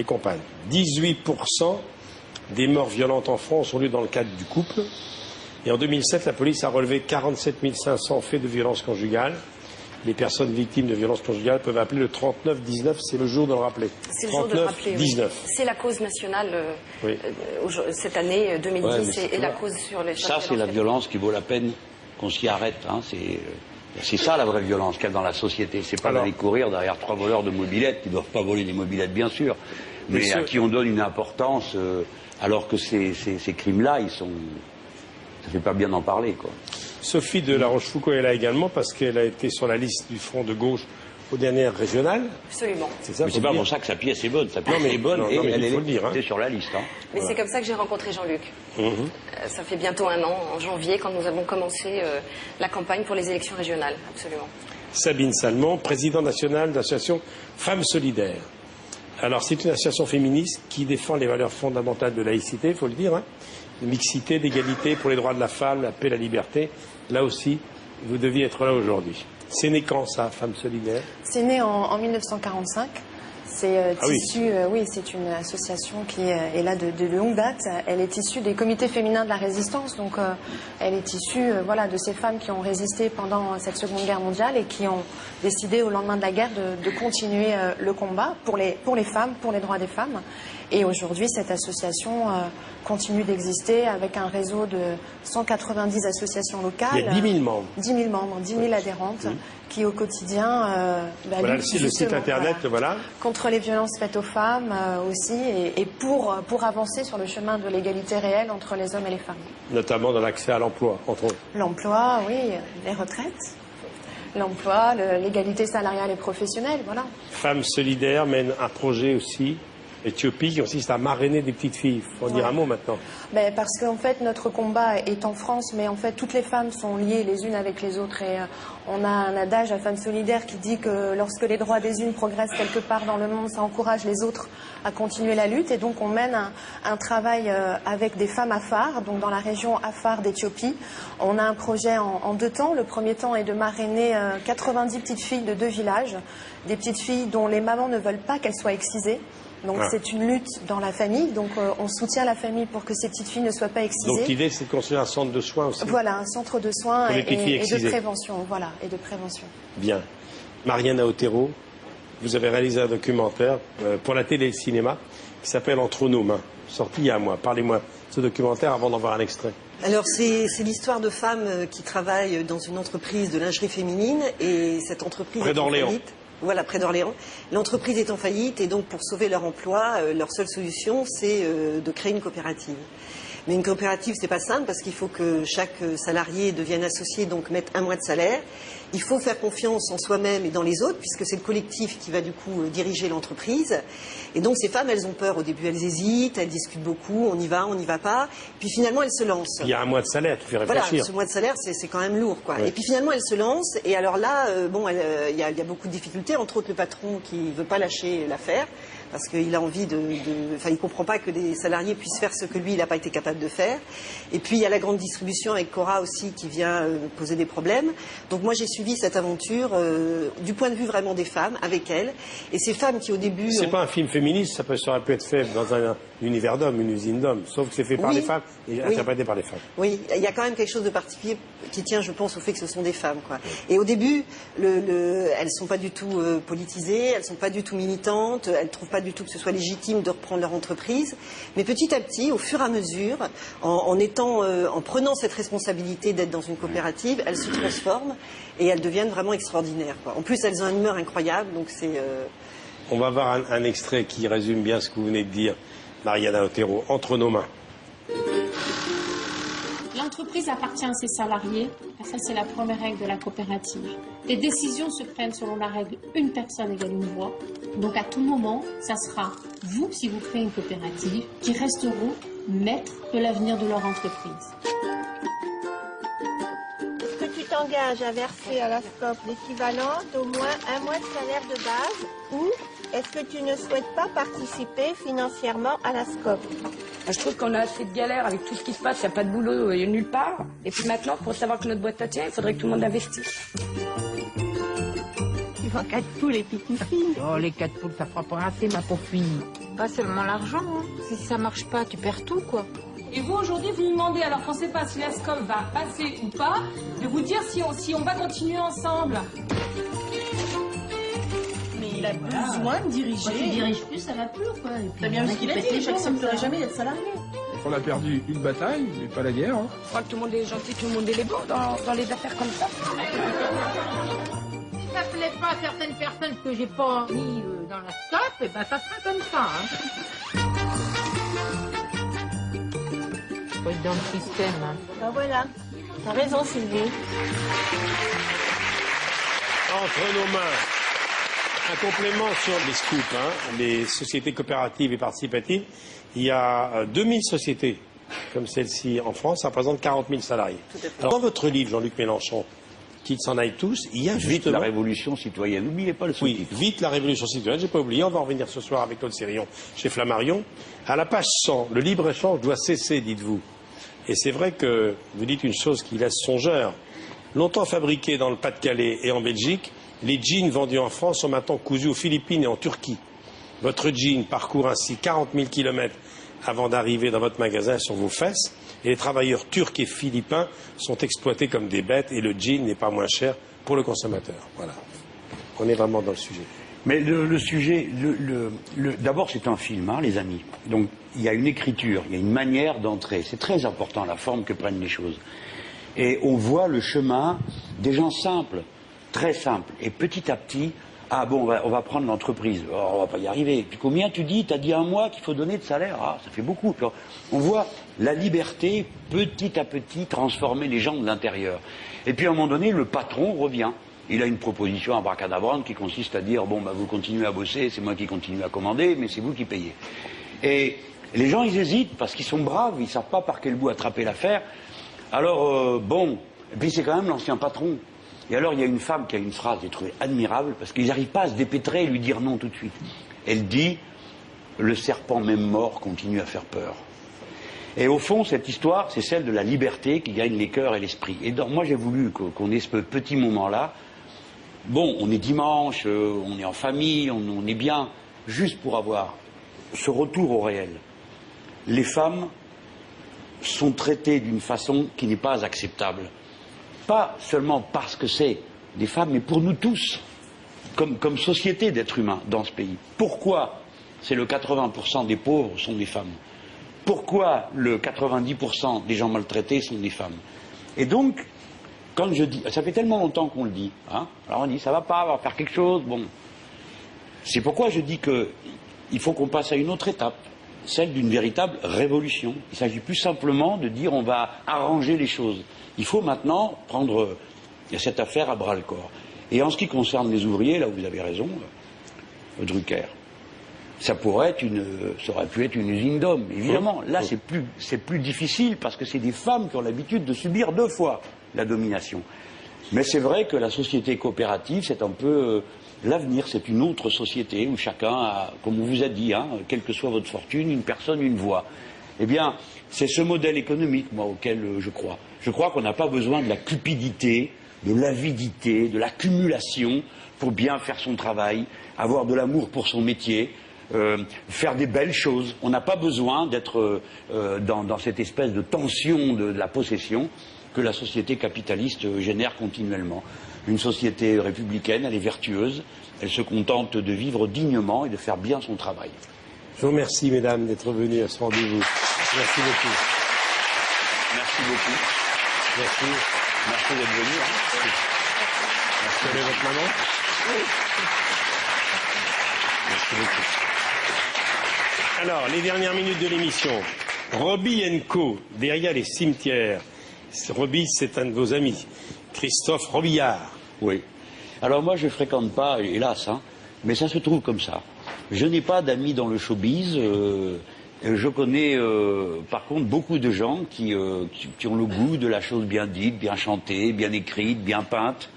et compagnes. 18% des morts violentes en France ont lieu dans le cadre du couple. Et en 2007, la police a relevé 47 500 faits de violence conjugale. Les personnes victimes de violences conjugales peuvent appeler le 3919, c'est le jour de le rappeler. C'est le jour de le rappeler, 19. Oui. C'est la cause nationale cette année 2010 et la cause sur les... Ça, c'est la violence qui vaut la peine qu'on s'y arrête. Hein. C'est ça la vraie violence qu'il y a dans la société. C'est pas d'aller courir derrière 3 voleurs de mobylettes qui ne doivent pas voler des mobylettes, bien sûr, mais à qui on donne une importance alors que ces crimes-là, ça ne fait pas bien d'en parler, quoi. Sophie de La Rochefoucauld est là également parce qu'elle a été sur la liste du Front de gauche aux dernières régionales. Absolument. C'est ça. Mais c'est pas pour ça que sa pièce est bonne. Sa pièce est bonne et elle est sur la liste. Hein. Mais c'est comme ça que j'ai rencontré Jean-Luc. Ça fait bientôt 1 an, en janvier, quand nous avons commencé la campagne pour les élections régionales. Absolument. Sabine Salmon, présidente nationale de l'association Femmes Solidaires. Alors, c'est une association féministe qui défend les valeurs fondamentales de laïcité, il faut le dire, hein, de mixité, d'égalité pour les droits de la femme, la paix, la liberté. Là aussi, vous deviez être là aujourd'hui. C'est né quand, ça, Femmes Solidaires? C'est né en 1945. C'est issu, oui, c'est une association qui est là de longue date. Elle est issue des comités féminins de la résistance. Donc, elle est issue de ces femmes qui ont résisté pendant cette Seconde Guerre mondiale et qui ont décidé au lendemain de la guerre de continuer le combat pour les femmes, pour les droits des femmes. Et aujourd'hui, cette association continue d'exister avec un réseau de 190 associations locales. Il y a 10 000 membres. 10 000 membres, 10 000 adhérentes qui au quotidien voilà le site internet, voilà. Contre les violences faites aux femmes aussi et pour avancer sur le chemin de l'égalité réelle entre les hommes et les femmes. Notamment dans l'accès à l'emploi, entre autres. L'emploi, oui, les retraites. L'emploi, l'égalité salariale et professionnelle, voilà. Femmes Solidaires mène un projet aussi, Éthiopie, qui consiste à marrainer des petites filles. Il faut en dire un mot maintenant. Ben, parce qu'en fait, notre combat est en France, mais en fait, toutes les femmes sont liées les unes avec les autres. Et on a un adage à Femmes Solidaires qui dit que lorsque les droits des unes progressent quelque part dans le monde, ça encourage les autres à continuer la lutte. Et donc, on mène un travail avec des femmes Afar, donc dans la région Afar d'Éthiopie. On a un projet en 2 temps. Le premier temps est de marrainer 90 petites filles de 2 villages, des petites filles dont les mamans ne veulent pas qu'elles soient excisées. Donc c'est une lutte dans la famille, donc on soutient la famille pour que ces petites filles ne soient pas excisées. Donc l'idée c'est de construire un centre de soins aussi. Voilà, un centre de soins et de prévention, voilà, et de prévention. Bien. Mariana Otero, vous avez réalisé un documentaire pour la télé et le cinéma qui s'appelle Entre nos mains, sorti il y a un mois. Parlez-moi de ce documentaire avant d'en voir un extrait. Alors c'est l'histoire de femmes qui travaillent dans une entreprise de lingerie féminine et cette entreprise près d'Orléans. Voilà, près d'Orléans. L'entreprise est en faillite et donc pour sauver leur emploi, leur seule solution c'est de créer une coopérative. Mais une coopérative, c'est pas simple parce qu'il faut que chaque salarié devienne associé, donc mette 1 mois de salaire. Il faut faire confiance en soi-même et dans les autres, puisque c'est le collectif qui va du coup diriger l'entreprise. Et donc ces femmes, elles ont peur au début, elles hésitent, elles discutent beaucoup, on y va pas. Puis finalement, elles se lancent. Il y a 1 mois de salaire qui fait réfléchir. Voilà, ce mois de salaire, c'est quand même lourd, quoi. Ouais. Et puis finalement, elles se lancent. Et alors là, il y a beaucoup de difficultés, entre autres le patron qui veut pas lâcher l'affaire. Parce qu'il a envie enfin, il comprend pas que les salariés puissent faire ce que lui, il n'a pas été capable de faire. Et puis, il y a la grande distribution avec Cora aussi qui vient poser des problèmes. Donc, moi, j'ai suivi cette aventure du point de vue vraiment des femmes, avec elles. Et ces femmes qui, au début... C'est pas un film féministe, ça aurait pu être fait dans un univers d'hommes, une usine d'hommes. Sauf que c'est fait par les femmes et interprété par les femmes. Oui, il y a quand même quelque chose de particulier qui tient, je pense, au fait que ce sont des femmes, quoi. Et au début, elles sont pas du tout politisées, elles sont pas du tout militantes, elles trouvent pas du tout que ce soit légitime de reprendre leur entreprise. Mais petit à petit, au fur et à mesure, en prenant cette responsabilité d'être dans une coopérative, elles se transforment et elles deviennent vraiment extraordinaires, quoi. En plus, elles ont une humeur incroyable, donc c'est... On va voir un extrait qui résume bien ce que vous venez de dire, Mariana Otero, Entre nos mains. L'entreprise appartient à ses salariés. Ça, c'est la première règle de la coopérative. Les décisions se prennent selon la règle une personne égale une voix. Donc, à tout moment, ça sera vous, si vous créez une coopérative, qui resteront maîtres de l'avenir de leur entreprise. Est-ce que tu t'engages à verser à la SCOP l'équivalent d'au moins 1 mois de salaire de base ou est-ce que tu ne souhaites pas participer financièrement à la SCOP? Je trouve qu'on a assez de galères avec tout ce qui se passe, il n'y a pas de boulot nulle part. Et puis maintenant, pour savoir que notre boîte tient, il faudrait que tout le monde investisse. Tu vends 4 poules et puis tu files. Oh, les 4 poules, ça fera pas assez, ma pauvre fille. Pas seulement l'argent, hein. Si ça marche pas, tu perds tout, quoi. Et vous, aujourd'hui, vous nous demandez, alors qu'on ne sait pas si la SCOP va passer ou pas, de vous dire si on va continuer ensemble. Mais il a besoin de diriger. Quand tu diriges plus, ça va plus, quoi. T'as bien vu ce qu'il a dit, j'accepterai jamais d'être salarié. On a perdu une bataille, mais pas la guerre. Hein. Je crois que tout le monde est gentil, tout le monde est beau dans les affaires comme ça. Si ça plaît pas à certaines personnes que j'ai pas mis dans la SCOP, et ben ça sera comme ça. Hein. Faut être dans le système. Hein. Ben voilà, t'as raison Sylvie. Entre nos mains, un complément sur les scoops, hein, les sociétés coopératives et participatives. Il y a 2000 sociétés comme celle-ci en France, ça représente 40 000 salariés. Alors, dans votre livre, Jean-Luc Mélenchon, qu'ils s'en aillent tous, il y a Vite justement... la révolution citoyenne, n'oubliez pas le sous-titre. Oui, vite la révolution citoyenne, j'ai pas oublié, on va en revenir ce soir avec Claude Sérillon chez Flammarion. À la page 100, le libre-échange doit cesser, dites-vous. Et c'est vrai que vous dites une chose qui laisse songeur. Longtemps fabriqués dans le Pas-de-Calais et en Belgique, les jeans vendus en France sont maintenant cousus aux Philippines et en Turquie. Votre jean parcourt ainsi 40 000 kilomètres avant d'arriver dans votre magasin sur vos fesses. Et les travailleurs turcs et philippins sont exploités comme des bêtes et le jean n'est pas moins cher pour le consommateur. Voilà. On est vraiment dans le sujet. Mais le sujet, d'abord c'est un film, hein, les amis. Donc il y a une écriture, il y a une manière d'entrer. C'est très important la forme que prennent les choses. Et on voit le chemin des gens simples, très simples. Et petit à petit, ah bon, on va prendre l'entreprise. Oh, on va pas y arriver. Puis combien tu dis? T'as dit 1 mois qu'il faut donner de salaire. Ah, ça fait beaucoup. Puis on voit la liberté petit à petit transformer les gens de l'intérieur. Et puis à un moment donné, le patron revient. Il a une proposition abracadabrante qui consiste à dire bon, bah, vous continuez à bosser, c'est moi qui continue à commander, mais c'est vous qui payez. Et les gens, ils hésitent parce qu'ils sont braves, ils savent pas par quel bout attraper l'affaire. Alors bon, et puis c'est quand même l'ancien patron. Et alors il y a une femme qui a une phrase, j'ai trouvé admirable, parce qu'ils n'arrivent pas à se dépêtrer et lui dire non tout de suite. Elle dit le serpent même mort continue à faire peur. Et au fond, cette histoire, c'est celle de la liberté qui gagne les cœurs et l'esprit. Et donc, moi, j'ai voulu qu'on ait ce petit moment-là. Bon, on est dimanche, on est en famille, on est bien, juste pour avoir ce retour au réel. Les femmes sont traitées d'une façon qui n'est pas acceptable. Pas seulement parce que c'est des femmes, mais pour nous tous, comme société d'êtres humains dans ce pays. Pourquoi c'est le 80% des pauvres sont des femmes? Pourquoi le 90% des gens maltraités sont des femmes? Et donc, quand je dis, ça fait tellement longtemps qu'on le dit, hein, alors on dit ça va pas, on va faire quelque chose, bon. C'est pourquoi je dis qu'il faut qu'on passe à une autre étape. celle d'une véritable révolution. Il ne s'agit plus simplement de dire on va arranger les choses. Il faut maintenant prendre cette affaire à bras-le-corps. Et en ce qui concerne les ouvriers, là où vous avez raison, Drucker, ça aurait pu être une usine d'hommes, évidemment. Là, c'est plus difficile parce que c'est des femmes qui ont l'habitude de subir 2 fois la domination. Mais c'est vrai que la société coopérative, c'est un peu l'avenir. C'est une autre société où chacun a, comme on vous a dit, hein, quelle que soit votre fortune, une personne, une voix. Eh bien, c'est ce modèle économique, moi, auquel je crois. Je crois qu'on n'a pas besoin de la cupidité, de l'avidité, de l'accumulation pour bien faire son travail, avoir de l'amour pour son métier, faire des belles choses. On n'a pas besoin d'être dans cette espèce de tension de la possession que la société capitaliste génère continuellement. Une société républicaine, elle est vertueuse, elle se contente de vivre dignement et de faire bien son travail. Je vous remercie, mesdames, d'être venues à ce rendez-vous. Merci beaucoup. Merci beaucoup. Merci. Merci d'être venu. Merci. Vous avez votre maman? Oui. Merci beaucoup. Alors, les dernières minutes de l'émission. Roby & Co, derrière les cimetières. Roby, c'est un de vos amis. Christophe Robillard. Oui. Alors moi, je ne fréquente pas, hélas, hein, mais ça se trouve comme ça. Je n'ai pas d'amis dans le showbiz. Je connais, par contre, beaucoup de gens qui ont le goût de la chose bien dite, bien chantée, bien écrite, bien peinte.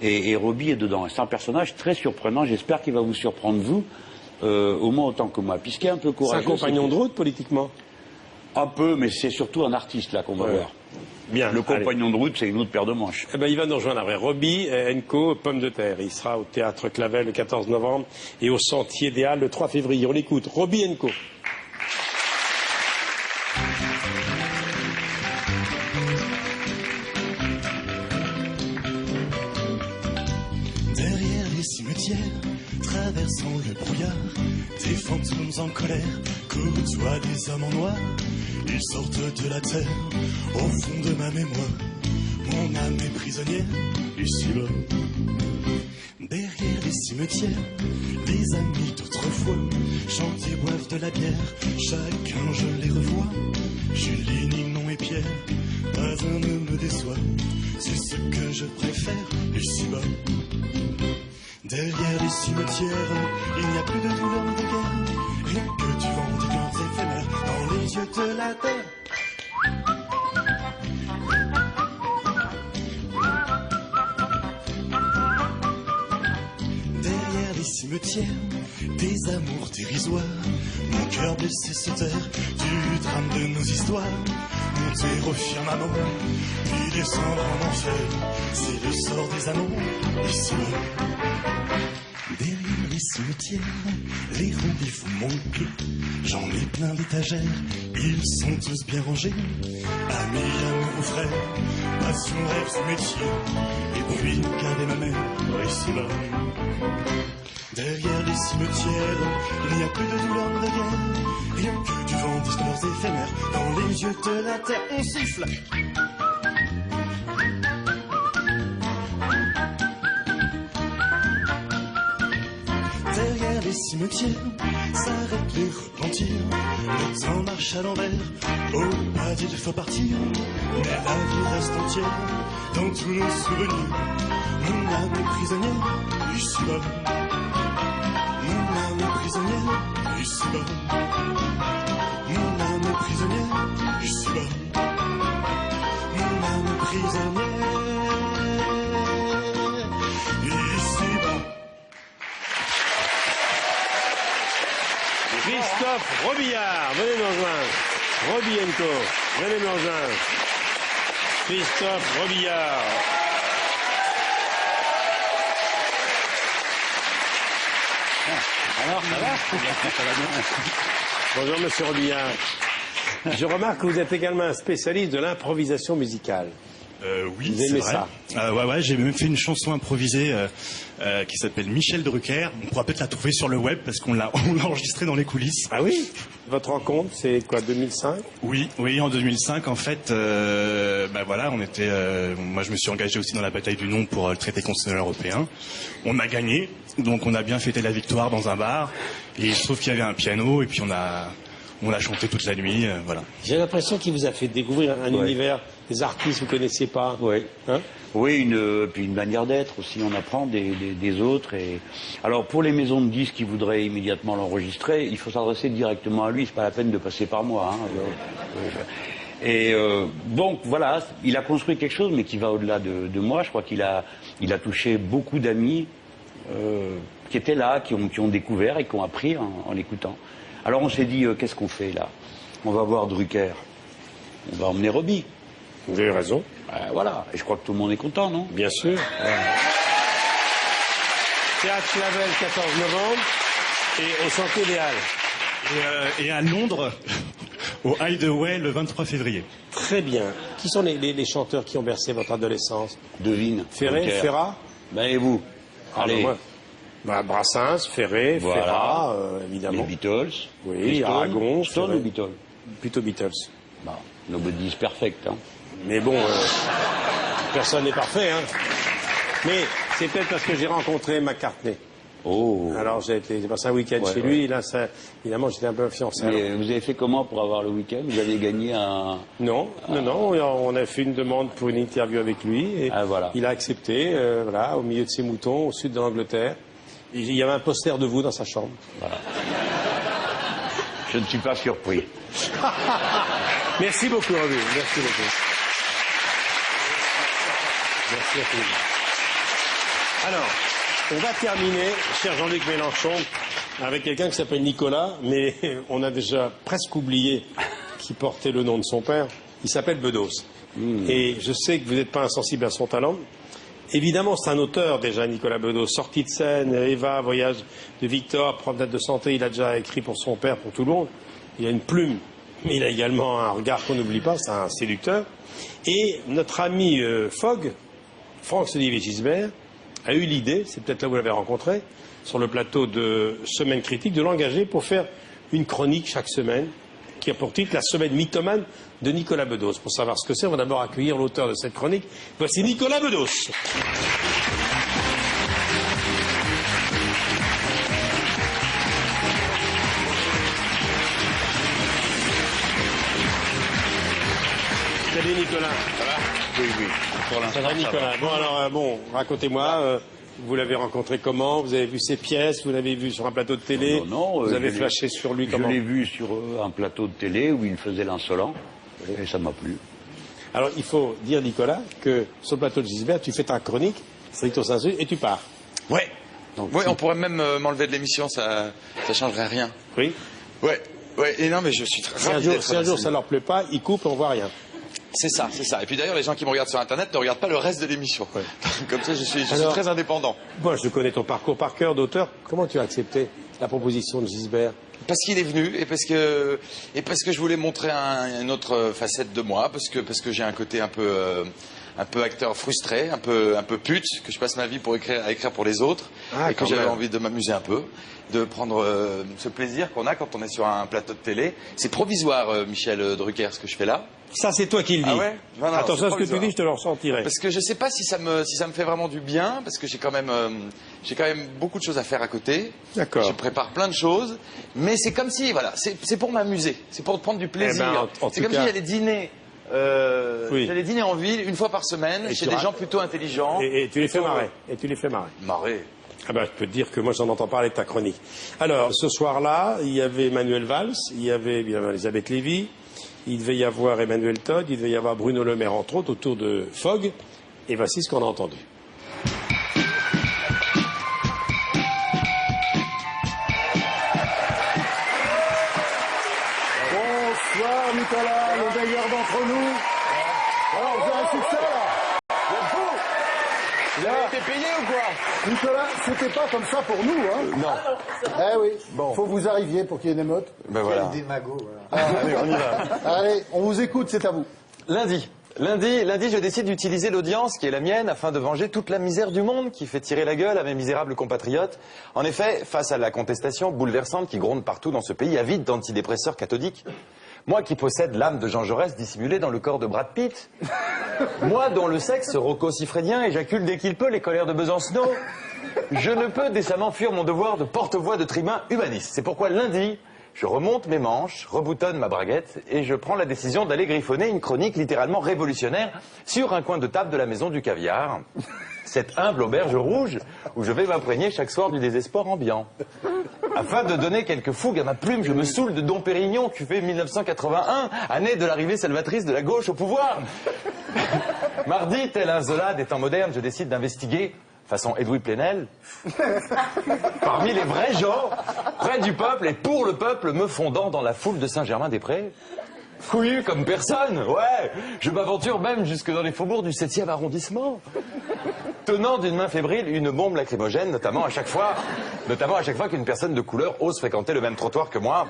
Et Roby est dedans. C'est un personnage très surprenant. J'espère qu'il va vous surprendre, vous, au moins autant que moi. Puisqu'il est un peu courageux. C'est un compagnon de route, politiquement? Un peu, mais c'est surtout un artiste, là, qu'on va voir. Bien. Le compagnon de route, c'est une autre paire de manches. Eh ben, il va nous rejoindre après. Roby & Co, Pommes de terre. Il sera au Théâtre Clavel le 14 novembre et au Sentier des Halles le 3 février. On l'écoute. Roby & Co. Derrière les cimetières, traversant le brouillard, des fantômes en colère côtoient des hommes en noir. Ils sortent de la terre, au fond de ma mémoire. Mon âme est prisonnière, ici-bas. Derrière les cimetières, les amis d'autrefois chantent et boivent de la bière. Chacun je les revois. Julie, Ninon et Pierre, pas un ne me déçoit. C'est ce que je préfère, ici-bas. Derrière les cimetières, il n'y a plus de douleur ni de guerre. Rien que du vent, des gloires éphémères dans les yeux de la terre. Derrière les cimetières, des amours dérisoires. Mon cœur blessé se terre du drame de nos histoires. Monter au firmament, puis descendre en enfer. C'est le sort des amours, ici. Derrière les cimetières, les rendez-vous manqués. J'en ai plein d'étagères, ils sont tous bien rangés. Amis, amoureux, frères, passion, rêve, ce métier. Et puis, garder ma mère, ici-bas. Derrière les cimetières, il n'y a plus de douleur ni de guerre. Rien que du vent, des douleurs éphémères. Dans les yeux de la terre, on siffle. Derrière les cimetières, s'arrêtent les repentirs. Le temps marche à l'envers, au pas il faut partir. Mais la vie reste entière, dans tous nos souvenirs. Mon âme est prisonnière, ici-bas. Mon âme est prisonnière, ici-bas. Mon âme est prisonnière, ici-bas. Mon âme est prisonnière, ici-bas. Christophe Robillard, venez nous rejoindre. Roby & Co, venez nous rejoindre. Christophe Robillard. Alors, ça va? Bonjour, monsieur Robillard. Je remarque que vous êtes également un spécialiste de l'improvisation musicale. Oui, vous aimez ça ouais, j'ai même fait une chanson improvisée qui s'appelle Michel Drucker. On pourra peut-être la trouver sur le web parce qu'on l'a enregistrée dans les coulisses. Ah oui? Votre rencontre, c'est quoi, 2005? Oui, en 2005, en fait, voilà, on était. Moi, je me suis engagé aussi dans la bataille du non pour le traité constitutionnel européen. On a gagné, donc on a bien fêté la victoire dans un bar. Et il se trouve qu'il y avait un piano, et puis on On a chanté toute la nuit, voilà. J'ai l'impression qu'il vous a fait découvrir un univers, des artistes que vous ne connaissiez pas. Oui. Hein? Oui, puis une manière d'être aussi, on apprend des autres. Et... Alors pour les maisons de disques qui voudraient immédiatement l'enregistrer, il faut s'adresser directement à lui, c'est pas la peine de passer par moi. Hein. Donc voilà, il a construit quelque chose, mais qui va au-delà de moi. Je crois qu'il a touché beaucoup d'amis qui étaient là, qui ont découvert et qui ont appris en l'écoutant. Alors on s'est dit, qu'est-ce qu'on fait là? On va voir Drucker, on va emmener Robbie. Vous avez raison. Voilà, et je crois que tout le monde est content, non? Bien sûr. Théâtre Clavel, 14 novembre, et au Santé des Halles. Et à Londres, au Hideaway, le 23 février. Très bien. Qui sont les chanteurs qui ont bercé votre adolescence? Devine. Ferré, Ferrat? Ben et vous? Allez. Brassens, Ferré, voilà. Ferrat, évidemment. Les Beatles. Oui, Aragon. Stone ou Beatles? Plutôt Beatles. Bon, nobody is perfect, hein. Mais bon, personne n'est parfait, hein. Mais c'est peut-être parce que j'ai rencontré McCartney. Oh. Alors j'ai passé un week-end chez lui, et là, évidemment, j'étais un peu influencé. Mais vous avez fait comment pour avoir le week-end? Vous avez gagné un... Non, on a fait une demande pour une interview avec lui, et voilà. Il a accepté, voilà, au milieu de ses moutons, au sud de l'Angleterre. Il y avait un poster de vous dans sa chambre. Voilà. Je ne suis pas surpris. Merci beaucoup, Robbie. Merci beaucoup. Merci à tous. Alors, on va terminer, cher Jean-Luc Mélenchon, avec quelqu'un qui s'appelle Nicolas, mais on a déjà presque oublié qui portait le nom de son père. Il s'appelle Bedos. Et je sais que vous n'êtes pas insensible à son talent. Évidemment, c'est un auteur déjà, Nicolas Bedos. Sortie de scène, Eva, Voyage de Victor, Promenade de santé. Il a déjà écrit pour son père, pour tout le monde. Il a une plume, mais il a également un regard qu'on n'oublie pas. C'est un séducteur. Et notre ami Fogg, Franck-Olivier Gisbert, a eu l'idée, c'est peut-être là où vous l'avez rencontré, sur le plateau de Semaine Critique, de l'engager pour faire une chronique chaque semaine qui a pour titre La semaine mythomane de Nicolas Bedos. Pour savoir ce que c'est, on va d'abord accueillir l'auteur de cette chronique. Voici Nicolas Bedos. Salut Nicolas. Ça va? Oui, oui. Pour l'instant, ça va Nicolas. Bon alors, racontez-moi. Vous l'avez rencontré comment? Vous avez vu ses pièces? Vous l'avez vu sur un plateau de télé? Non. Vous avez flashé sur lui comment? Je l'ai vu sur un plateau de télé où il faisait l'insolent. Et ça m'a plu. Alors, il faut dire, Nicolas, que sur le plateau de Gisbert, tu fais ta chronique, stricto sensu, et tu pars. Ouais. On pourrait même m'enlever de l'émission, ça changerait rien. Oui. Ouais. Et non, mais je suis très ravi. Si un jour ça leur plaît pas, ils coupent, on voit rien. C'est ça. Et puis d'ailleurs, les gens qui me regardent sur Internet ne regardent pas le reste de l'émission. Ouais. Comme ça, je suis très indépendant. Moi, je connais ton parcours par cœur d'auteur. Comment tu as accepté la proposition de Gisbert? Parce qu'il est venu et parce que je voulais montrer une autre facette de moi, parce que j'ai un côté un peu acteur frustré, un peu pute, que je passe ma vie à écrire pour les autres, et que j'avais envie de m'amuser un peu, de prendre ce plaisir qu'on a quand on est sur un plateau de télé. C'est provisoire, Michel Drucker, ce que je fais là. Ça, c'est toi qui le dis. Ah ouais? Non, attention à ce que tu dis, je te le ressentirai. Parce que je sais pas si ça me fait vraiment du bien, parce que j'ai quand même beaucoup de choses à faire à côté. D'accord. Je prépare plein de choses, mais c'est comme si, voilà, c'est pour m'amuser, c'est pour prendre du plaisir. C'est comme si j'allais dîner. J'allais dîner en ville une fois par semaine chez des gens plutôt intelligents. Et tu les fais marrer. Marrer. Ah ben, je peux te dire que moi j'en entends parler de ta chronique. Alors, ce soir-là, il y avait Manuel Valls, il y avait évidemment Elisabeth Lévy, il devait y avoir Emmanuel Todd, il devait y avoir Bruno Le Maire, entre autres, autour de Fogg. Et voici ce qu'on a entendu. Bonsoir Nicolas, le meilleur d'entre nous. Alors, vous avez un succès là. Vous avez été payé ou quoi? Nicolas, c'était pas comme ça pour nous, hein? Non. Eh oui, faut que vous arriviez pour qu'il y ait une émeute. Ben voilà. Des magots, voilà. Allez, on y va. Allez, on vous écoute, c'est à vous. Lundi, je décide d'utiliser l'audience qui est la mienne afin de venger toute la misère du monde qui fait tirer la gueule à mes misérables compatriotes. En effet, face à la contestation bouleversante qui gronde partout dans ce pays avide d'antidépresseurs cathodiques, moi qui possède l'âme de Jean Jaurès dissimulée dans le corps de Brad Pitt, moi dont le sexe rocco-siffrédien éjacule dès qu'il peut les colères de Besancenot, je ne peux décemment fuir mon devoir de porte-voix de tribun humaniste. C'est pourquoi lundi, Je remonte mes manches, reboutonne ma braguette et je prends la décision d'aller griffonner une chronique littéralement révolutionnaire sur un coin de table de la maison du caviar. Cette humble auberge rouge où je vais m'imprégner chaque soir du désespoir ambiant. Afin de donner quelques fougues à ma plume, je me saoule de Dom Pérignon, cuvée 1981, année de l'arrivée salvatrice de la gauche au pouvoir. Mardi, tel un Zola des temps modernes, je décide d'investiguer, façon Edoui Plenel, parmi les vrais gens, près du peuple et pour le peuple, me fondant dans la foule de Saint-Germain-des-Prés. Fouillu comme personne, ouais, je m'aventure même jusque dans les faubourgs du 7e arrondissement. Tenant d'une main fébrile une bombe lacrymogène, notamment à chaque fois qu'une personne de couleur ose fréquenter le même trottoir que moi.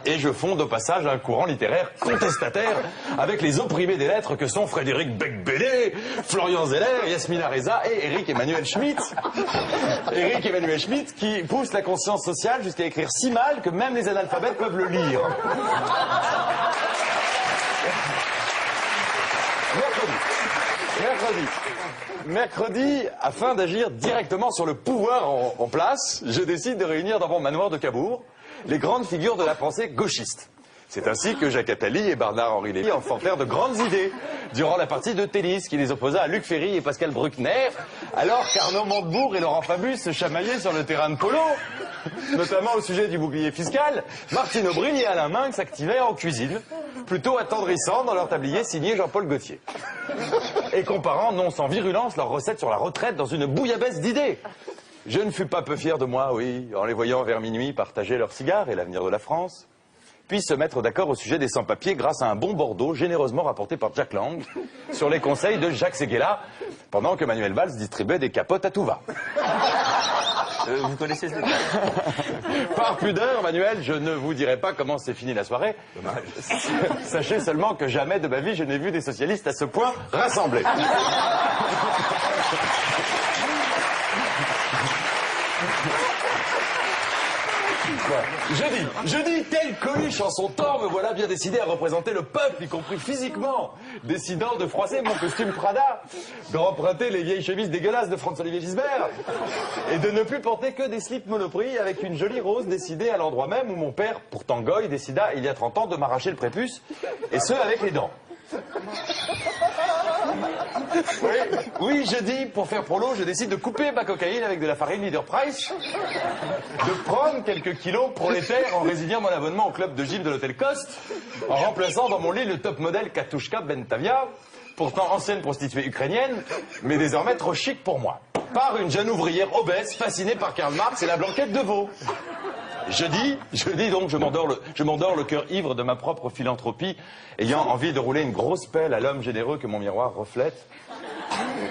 Et je fonde au passage un courant littéraire contestataire avec les opprimés des lettres que sont Frédéric Becbédé, Florian Zeller, Yasmina Reza et Éric Emmanuel Schmitt. Éric Emmanuel Schmitt qui pousse la conscience sociale jusqu'à écrire si mal que même les analphabètes peuvent le lire. Mercredi, afin d'agir directement sur le pouvoir en place, je décide de réunir dans mon manoir de Cabourg les grandes figures de la pensée gauchiste. C'est ainsi que Jacques Attali et Bernard-Henri Lévy enfantèrent de grandes idées durant la partie de tennis qui les opposa à Luc Ferry et Pascal Bruckner, alors qu'Arnaud Montebourg et Laurent Fabius se chamaillaient sur le terrain de polo, notamment au sujet du bouclier fiscal. Martine Aubry et Alain Minc s'activaient en cuisine, plutôt attendrissants dans leur tablier signé Jean-Paul Gaultier, et comparant non sans virulence leurs recettes sur la retraite dans une bouillabaisse d'idées. Je ne fus pas peu fier de moi, oui, en les voyant vers minuit partager leurs cigares et l'avenir de la France, puis se mettre d'accord au sujet des sans-papiers grâce à un bon Bordeaux généreusement rapporté par Jack Lang sur les conseils de Jacques Séguéla, pendant que Manuel Valls distribuait des capotes à tout va. Vous connaissez ce détail? Par pudeur, Manuel, je ne vous dirai pas comment s'est finie la soirée. Dommage. Sachez seulement que jamais de ma vie je n'ai vu des socialistes à ce point rassemblés. Jeudi, tel Coluche en son temps, me voilà bien décidé à représenter le peuple, y compris physiquement, décidant de froisser mon costume Prada, de remprunter les vieilles chemises dégueulasses de Franz-Olivier Gisbert, et de ne plus porter que des slips Monoprix avec une jolie rose décidée à l'endroit même où mon père, pourtant goy, décida il y a 30 ans de m'arracher le prépuce, et ce avec les dents. Oui, jeudi, pour faire prolo, je décide de couper ma cocaïne avec de la farine Leader Price, de prendre quelques kilos prolétaires en résiliant mon abonnement au club de gym de l'hôtel Coste, en remplaçant dans mon lit le top modèle Katushka Bentavia, pourtant ancienne prostituée ukrainienne, mais désormais trop chic pour moi, par une jeune ouvrière obèse fascinée par Karl Marx et la blanquette de veau. Jeudi donc, je m'endors le cœur ivre de ma propre philanthropie, ayant envie de rouler une grosse pelle à l'homme généreux que mon miroir reflète.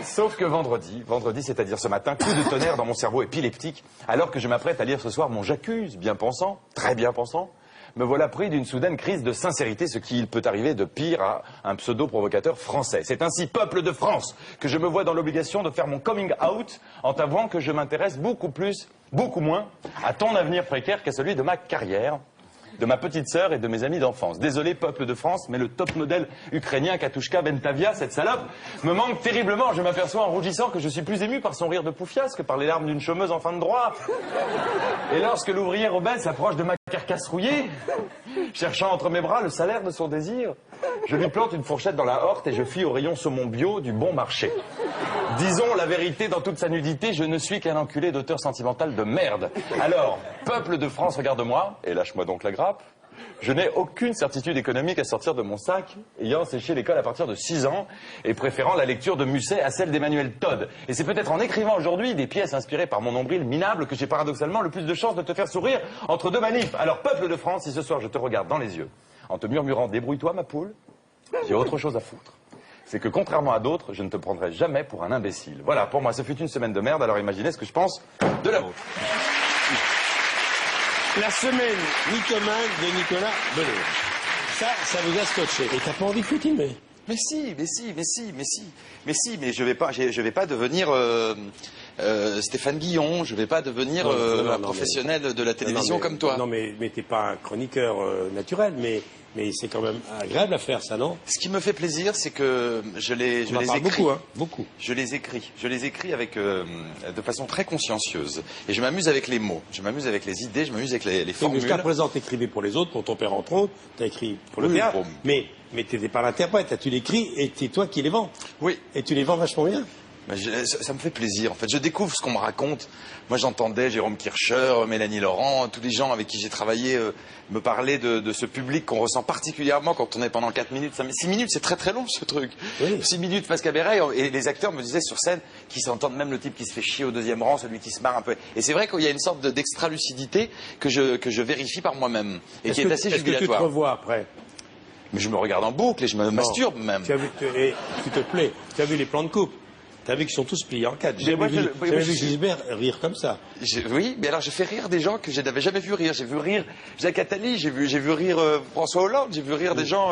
Sauf que vendredi, c'est-à-dire ce matin, coup de tonnerre dans mon cerveau épileptique, alors que je m'apprête à lire ce soir mon J'accuse, bien pensant, très bien pensant, me voilà pris d'une soudaine crise de sincérité, ce qui peut arriver de pire à un pseudo-provocateur français. C'est ainsi, peuple de France, que je me vois dans l'obligation de faire mon coming out en t'avouant que je m'intéresse beaucoup moins à ton avenir précaire qu'à celui de ma carrière, de ma petite sœur et de mes amis d'enfance. Désolé, peuple de France, mais le top modèle ukrainien Katushka Bentavia, cette salope, me manque terriblement. Je m'aperçois en rougissant que je suis plus ému par son rire de poufias que par les larmes d'une chômeuse en fin de droit. Et lorsque l'ouvrière obèse s'approche de ma carcasse rouillée, cherchant entre mes bras le salaire de son désir, je lui plante une fourchette dans la horte et je file au rayon saumon bio du bon marché. Disons la vérité dans toute sa nudité, je ne suis qu'un enculé d'auteur sentimental de merde. Alors, peuple de France, regarde-moi, et lâche-moi donc la grappe. Je n'ai aucune certitude économique à sortir de mon sac, ayant séché l'école à partir de 6 ans, et préférant la lecture de Musset à celle d'Emmanuel Todd. Et c'est peut-être en écrivant aujourd'hui des pièces inspirées par mon nombril minable que j'ai paradoxalement le plus de chances de te faire sourire entre deux manifs. Alors, peuple de France, si ce soir je te regarde dans les yeux, en te murmurant « Débrouille-toi, ma poule », j'ai autre chose à foutre. C'est que contrairement à d'autres, je ne te prendrai jamais pour un imbécile. Voilà, pour moi, ce fut une semaine de merde, alors imaginez ce que je pense de la vôtre. La semaine mythomane de Nicolas Belour. Ça vous a scotché. Et t'as pas envie de filmer? Mais si, mais je vais pas devenir Stéphane Guillon, je vais pas devenir un professionnel de la télévision comme toi. Non, mais t'es pas un chroniqueur naturel, mais c'est quand même agréable à faire, ça, non? Ce qui me fait plaisir, c'est que je les écris. Beaucoup, hein, beaucoup. Je les écris avec, de façon très consciencieuse. Et je m'amuse avec les mots, je m'amuse avec les idées, je m'amuse avec les formules. Jusqu'à présent, t'écrivais pour les autres, pour ton père entre autres, t'as écrit pour le théâtre, mais t'étais pas l'interprète, tu l'écris et c'est toi qui les vends. Oui. Et tu les vends vachement bien. Ça me fait plaisir, en fait. Je découvre ce qu'on me raconte. Moi, j'entendais Jérôme Kircher, Mélanie Laurent, tous les gens avec qui j'ai travaillé me parler de ce public qu'on ressent particulièrement quand on est pendant 4 minutes, 6 minutes, c'est très très long ce truc. Oui. 6 minutes face cabaret, et les acteurs me disaient sur scène qu'ils s'entendent, même le type qui se fait chier au deuxième rang, celui qui se marre un peu. Et c'est vrai qu'il y a une sorte d'extra-lucidité que je vérifie par moi-même, et qui est assez jubilatoire. Est-ce que tu te revois après? Mais je me regarde en boucle et je me masturbe même. Tu as vu, s'il te plaît, tu as vu les plans de coupe? T'as vu qu'ils sont tous pliés en quatre. J'ai jamais vu Gisbert rire comme ça. Oui, mais alors j'ai fait rire des gens que je n'avais jamais vu rire. J'ai vu rire Jacques Attali, j'ai vu rire François Hollande, j'ai vu rire des gens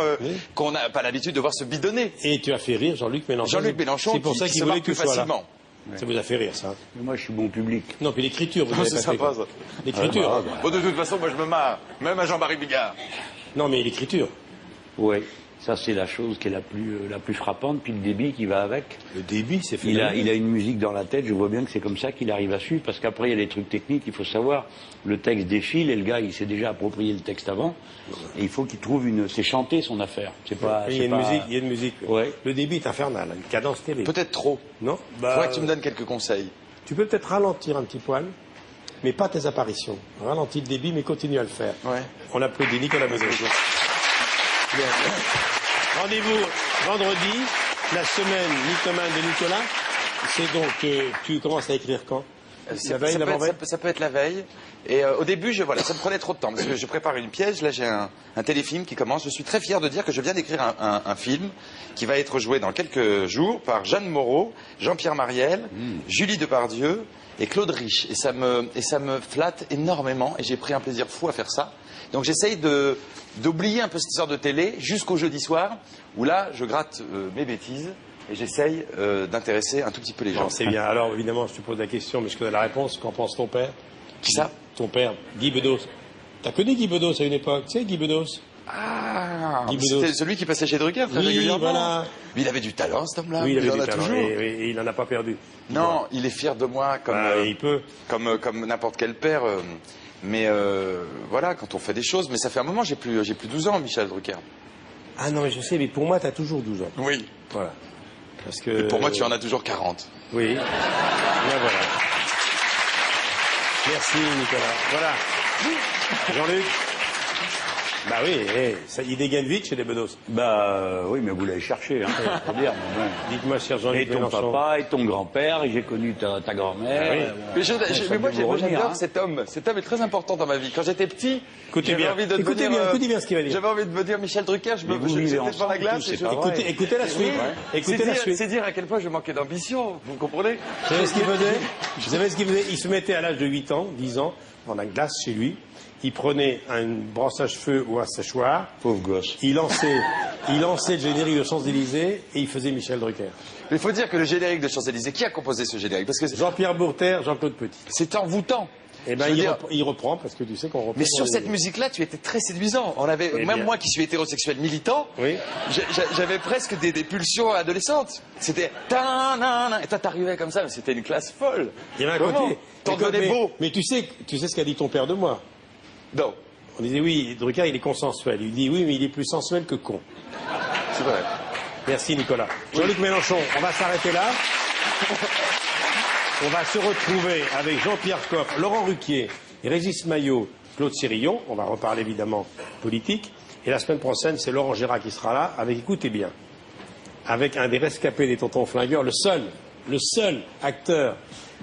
qu'on n'a pas l'habitude de voir se bidonner. Et tu as fait rire Jean-Luc Mélenchon. Jean-Luc Mélenchon, c'est pour ça qu'il voulait que tu sois là. Ouais. Ça vous a fait rire, ça? Mais moi, je suis bon public. Non, puis l'écriture, vous avez c'est pas sympa, fait. ça. L'écriture. Bon, de toute façon, moi, je me marre. Même à Jean-Marie Bigard. Non, mais l'écriture. Oui. Ça, c'est la chose qui est la plus frappante, puis le débit qui va avec. Le débit, c'est fait. Il a une musique dans la tête, je vois bien que c'est comme ça qu'il arrive à suivre, parce qu'après, il y a des trucs techniques, il faut savoir, le texte défile, et le gars, il s'est déjà approprié le texte avant, et il faut qu'il trouve c'est chanter son affaire. C'est pas... Il y a une musique. Ouais. Le débit est infernal, une cadence terrible. Peut-être trop. Non? Faudrait que tu me donnes quelques conseils. Tu peux peut-être ralentir un petit poil, mais pas tes apparitions. Ralentis le débit, mais continue à le faire. Ouais. On applaudit Nicolas Besançon. Rendez-vous vendredi, la semaine mythomane de Nicolas. C'est donc, tu commences à écrire quand? La veille, l'avant-veille? Ça peut être la veille. Et au début, ça me prenait trop de temps, parce que je prépare une pièce. Là, j'ai un téléfilm qui commence. Je suis très fier de dire que je viens d'écrire un film qui va être joué dans quelques jours par Jeanne Moreau, Jean-Pierre Mariel, Julie Depardieu et Claude Rich. Et ça me flatte énormément, et j'ai pris un plaisir fou à faire ça. Donc j'essaye d'oublier un peu cette histoire de télé jusqu'au jeudi soir, où là, je gratte mes bêtises et j'essaye d'intéresser un tout petit peu les gens. C'est bien. Alors évidemment, je te pose la question, mais je connais la réponse. Qu'en pense ton père? Qui ça? Ton père, Guy Bedos. T'as connu Guy Bedos à une époque? Tu sais, Guy Bedos? Ah, c'était celui qui passait chez Drucker très régulièrement. Voilà. Mais il avait du talent, cet homme-là. Oui, il avait du talent. Toujours. Et il n'en a pas perdu. Non, il est fier de moi comme il peut. Comme n'importe quel père. Mais voilà, quand on fait des choses. Mais ça fait un moment, j'ai plus 12 ans, Michel Drucker. Ah non, mais je sais, mais pour moi, tu as toujours 12 ans. Oui. Voilà. Parce que... Et pour moi, tu en as toujours 40. Oui. Ben voilà. Merci, Nicolas. Voilà. Jean-Luc. Bah oui, il dégaine vite chez les Bedos. Bah oui, mais vous l'avez cherché, hein, pour dire. Bon. Dites-moi, cher Jean-Luc Et ton Mélenchon. papa, et ton grand-père, et j'ai connu ta grand-mère. Oui. Mais moi, j'adore cet homme. Cet homme est très important dans ma vie. Quand j'étais petit, j'avais envie de écoutez bien ce qu'il va dire. J'avais envie de me dire Michel Drucker, j'étais devant la glace. Écoutez la suite. Écoutez la suite. C'est dire à quel point je manquais d'ambition, vous comprenez? Vous savez ce qu'il faisait? Il se mettait à l'âge de 8 ans, 10 ans, dans la glace chez lui. Il prenait une brosse à cheveux ou un séchoir. Pauvre gosse. Il lançait le générique de Champs-Élysées et il faisait Michel Drucker. Il faut dire que le générique de Champs-Élysées, qui a composé ce générique? Parce que Jean-Pierre Bourter, Jean-Claude Petit. C'est envoûtant. Eh ben, il reprend parce que tu sais qu'on reprend. Mais sur cette musique-là, tu étais très séduisant. Même moi qui suis hétérosexuel militant, j'avais presque des pulsions adolescentes. C'était et toi t'arrivais comme ça, mais c'était une classe folle. Il y avait un côté. T'en donnais beau. Mais tu sais ce qu'a dit ton père de moi? Non. On disait oui, Drucker il est consensuel. Il dit oui, mais il est plus sensuel que con. C'est vrai. Merci Nicolas. Jean-Luc Mélenchon, on va s'arrêter là. On va se retrouver avec Jean-Pierre Coff, Laurent Ruquier, Régis Maillot, Claude Sérillon. On va reparler évidemment politique. Et la semaine prochaine, c'est Laurent Gérard qui sera là avec, écoutez bien, avec un des rescapés des Tontons Flingueurs, le seul acteur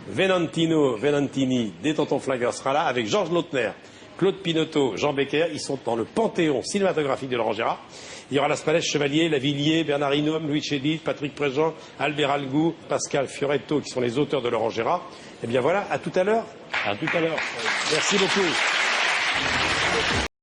Venantini des Tontons Flingueurs sera là avec Georges Lautner, Claude Pinoteau, Jean Becker. Ils sont dans le panthéon cinématographique de Laurent Gérard. Il y aura Las Palais Chevalier, Lavillier, Bernard Hinault, Louis Chédid, Patrick Préjean, Albert Algou, Pascal Fioretto, qui sont les auteurs de Laurent Gérard. Eh bien voilà, à tout à l'heure. À tout à l'heure. Merci beaucoup.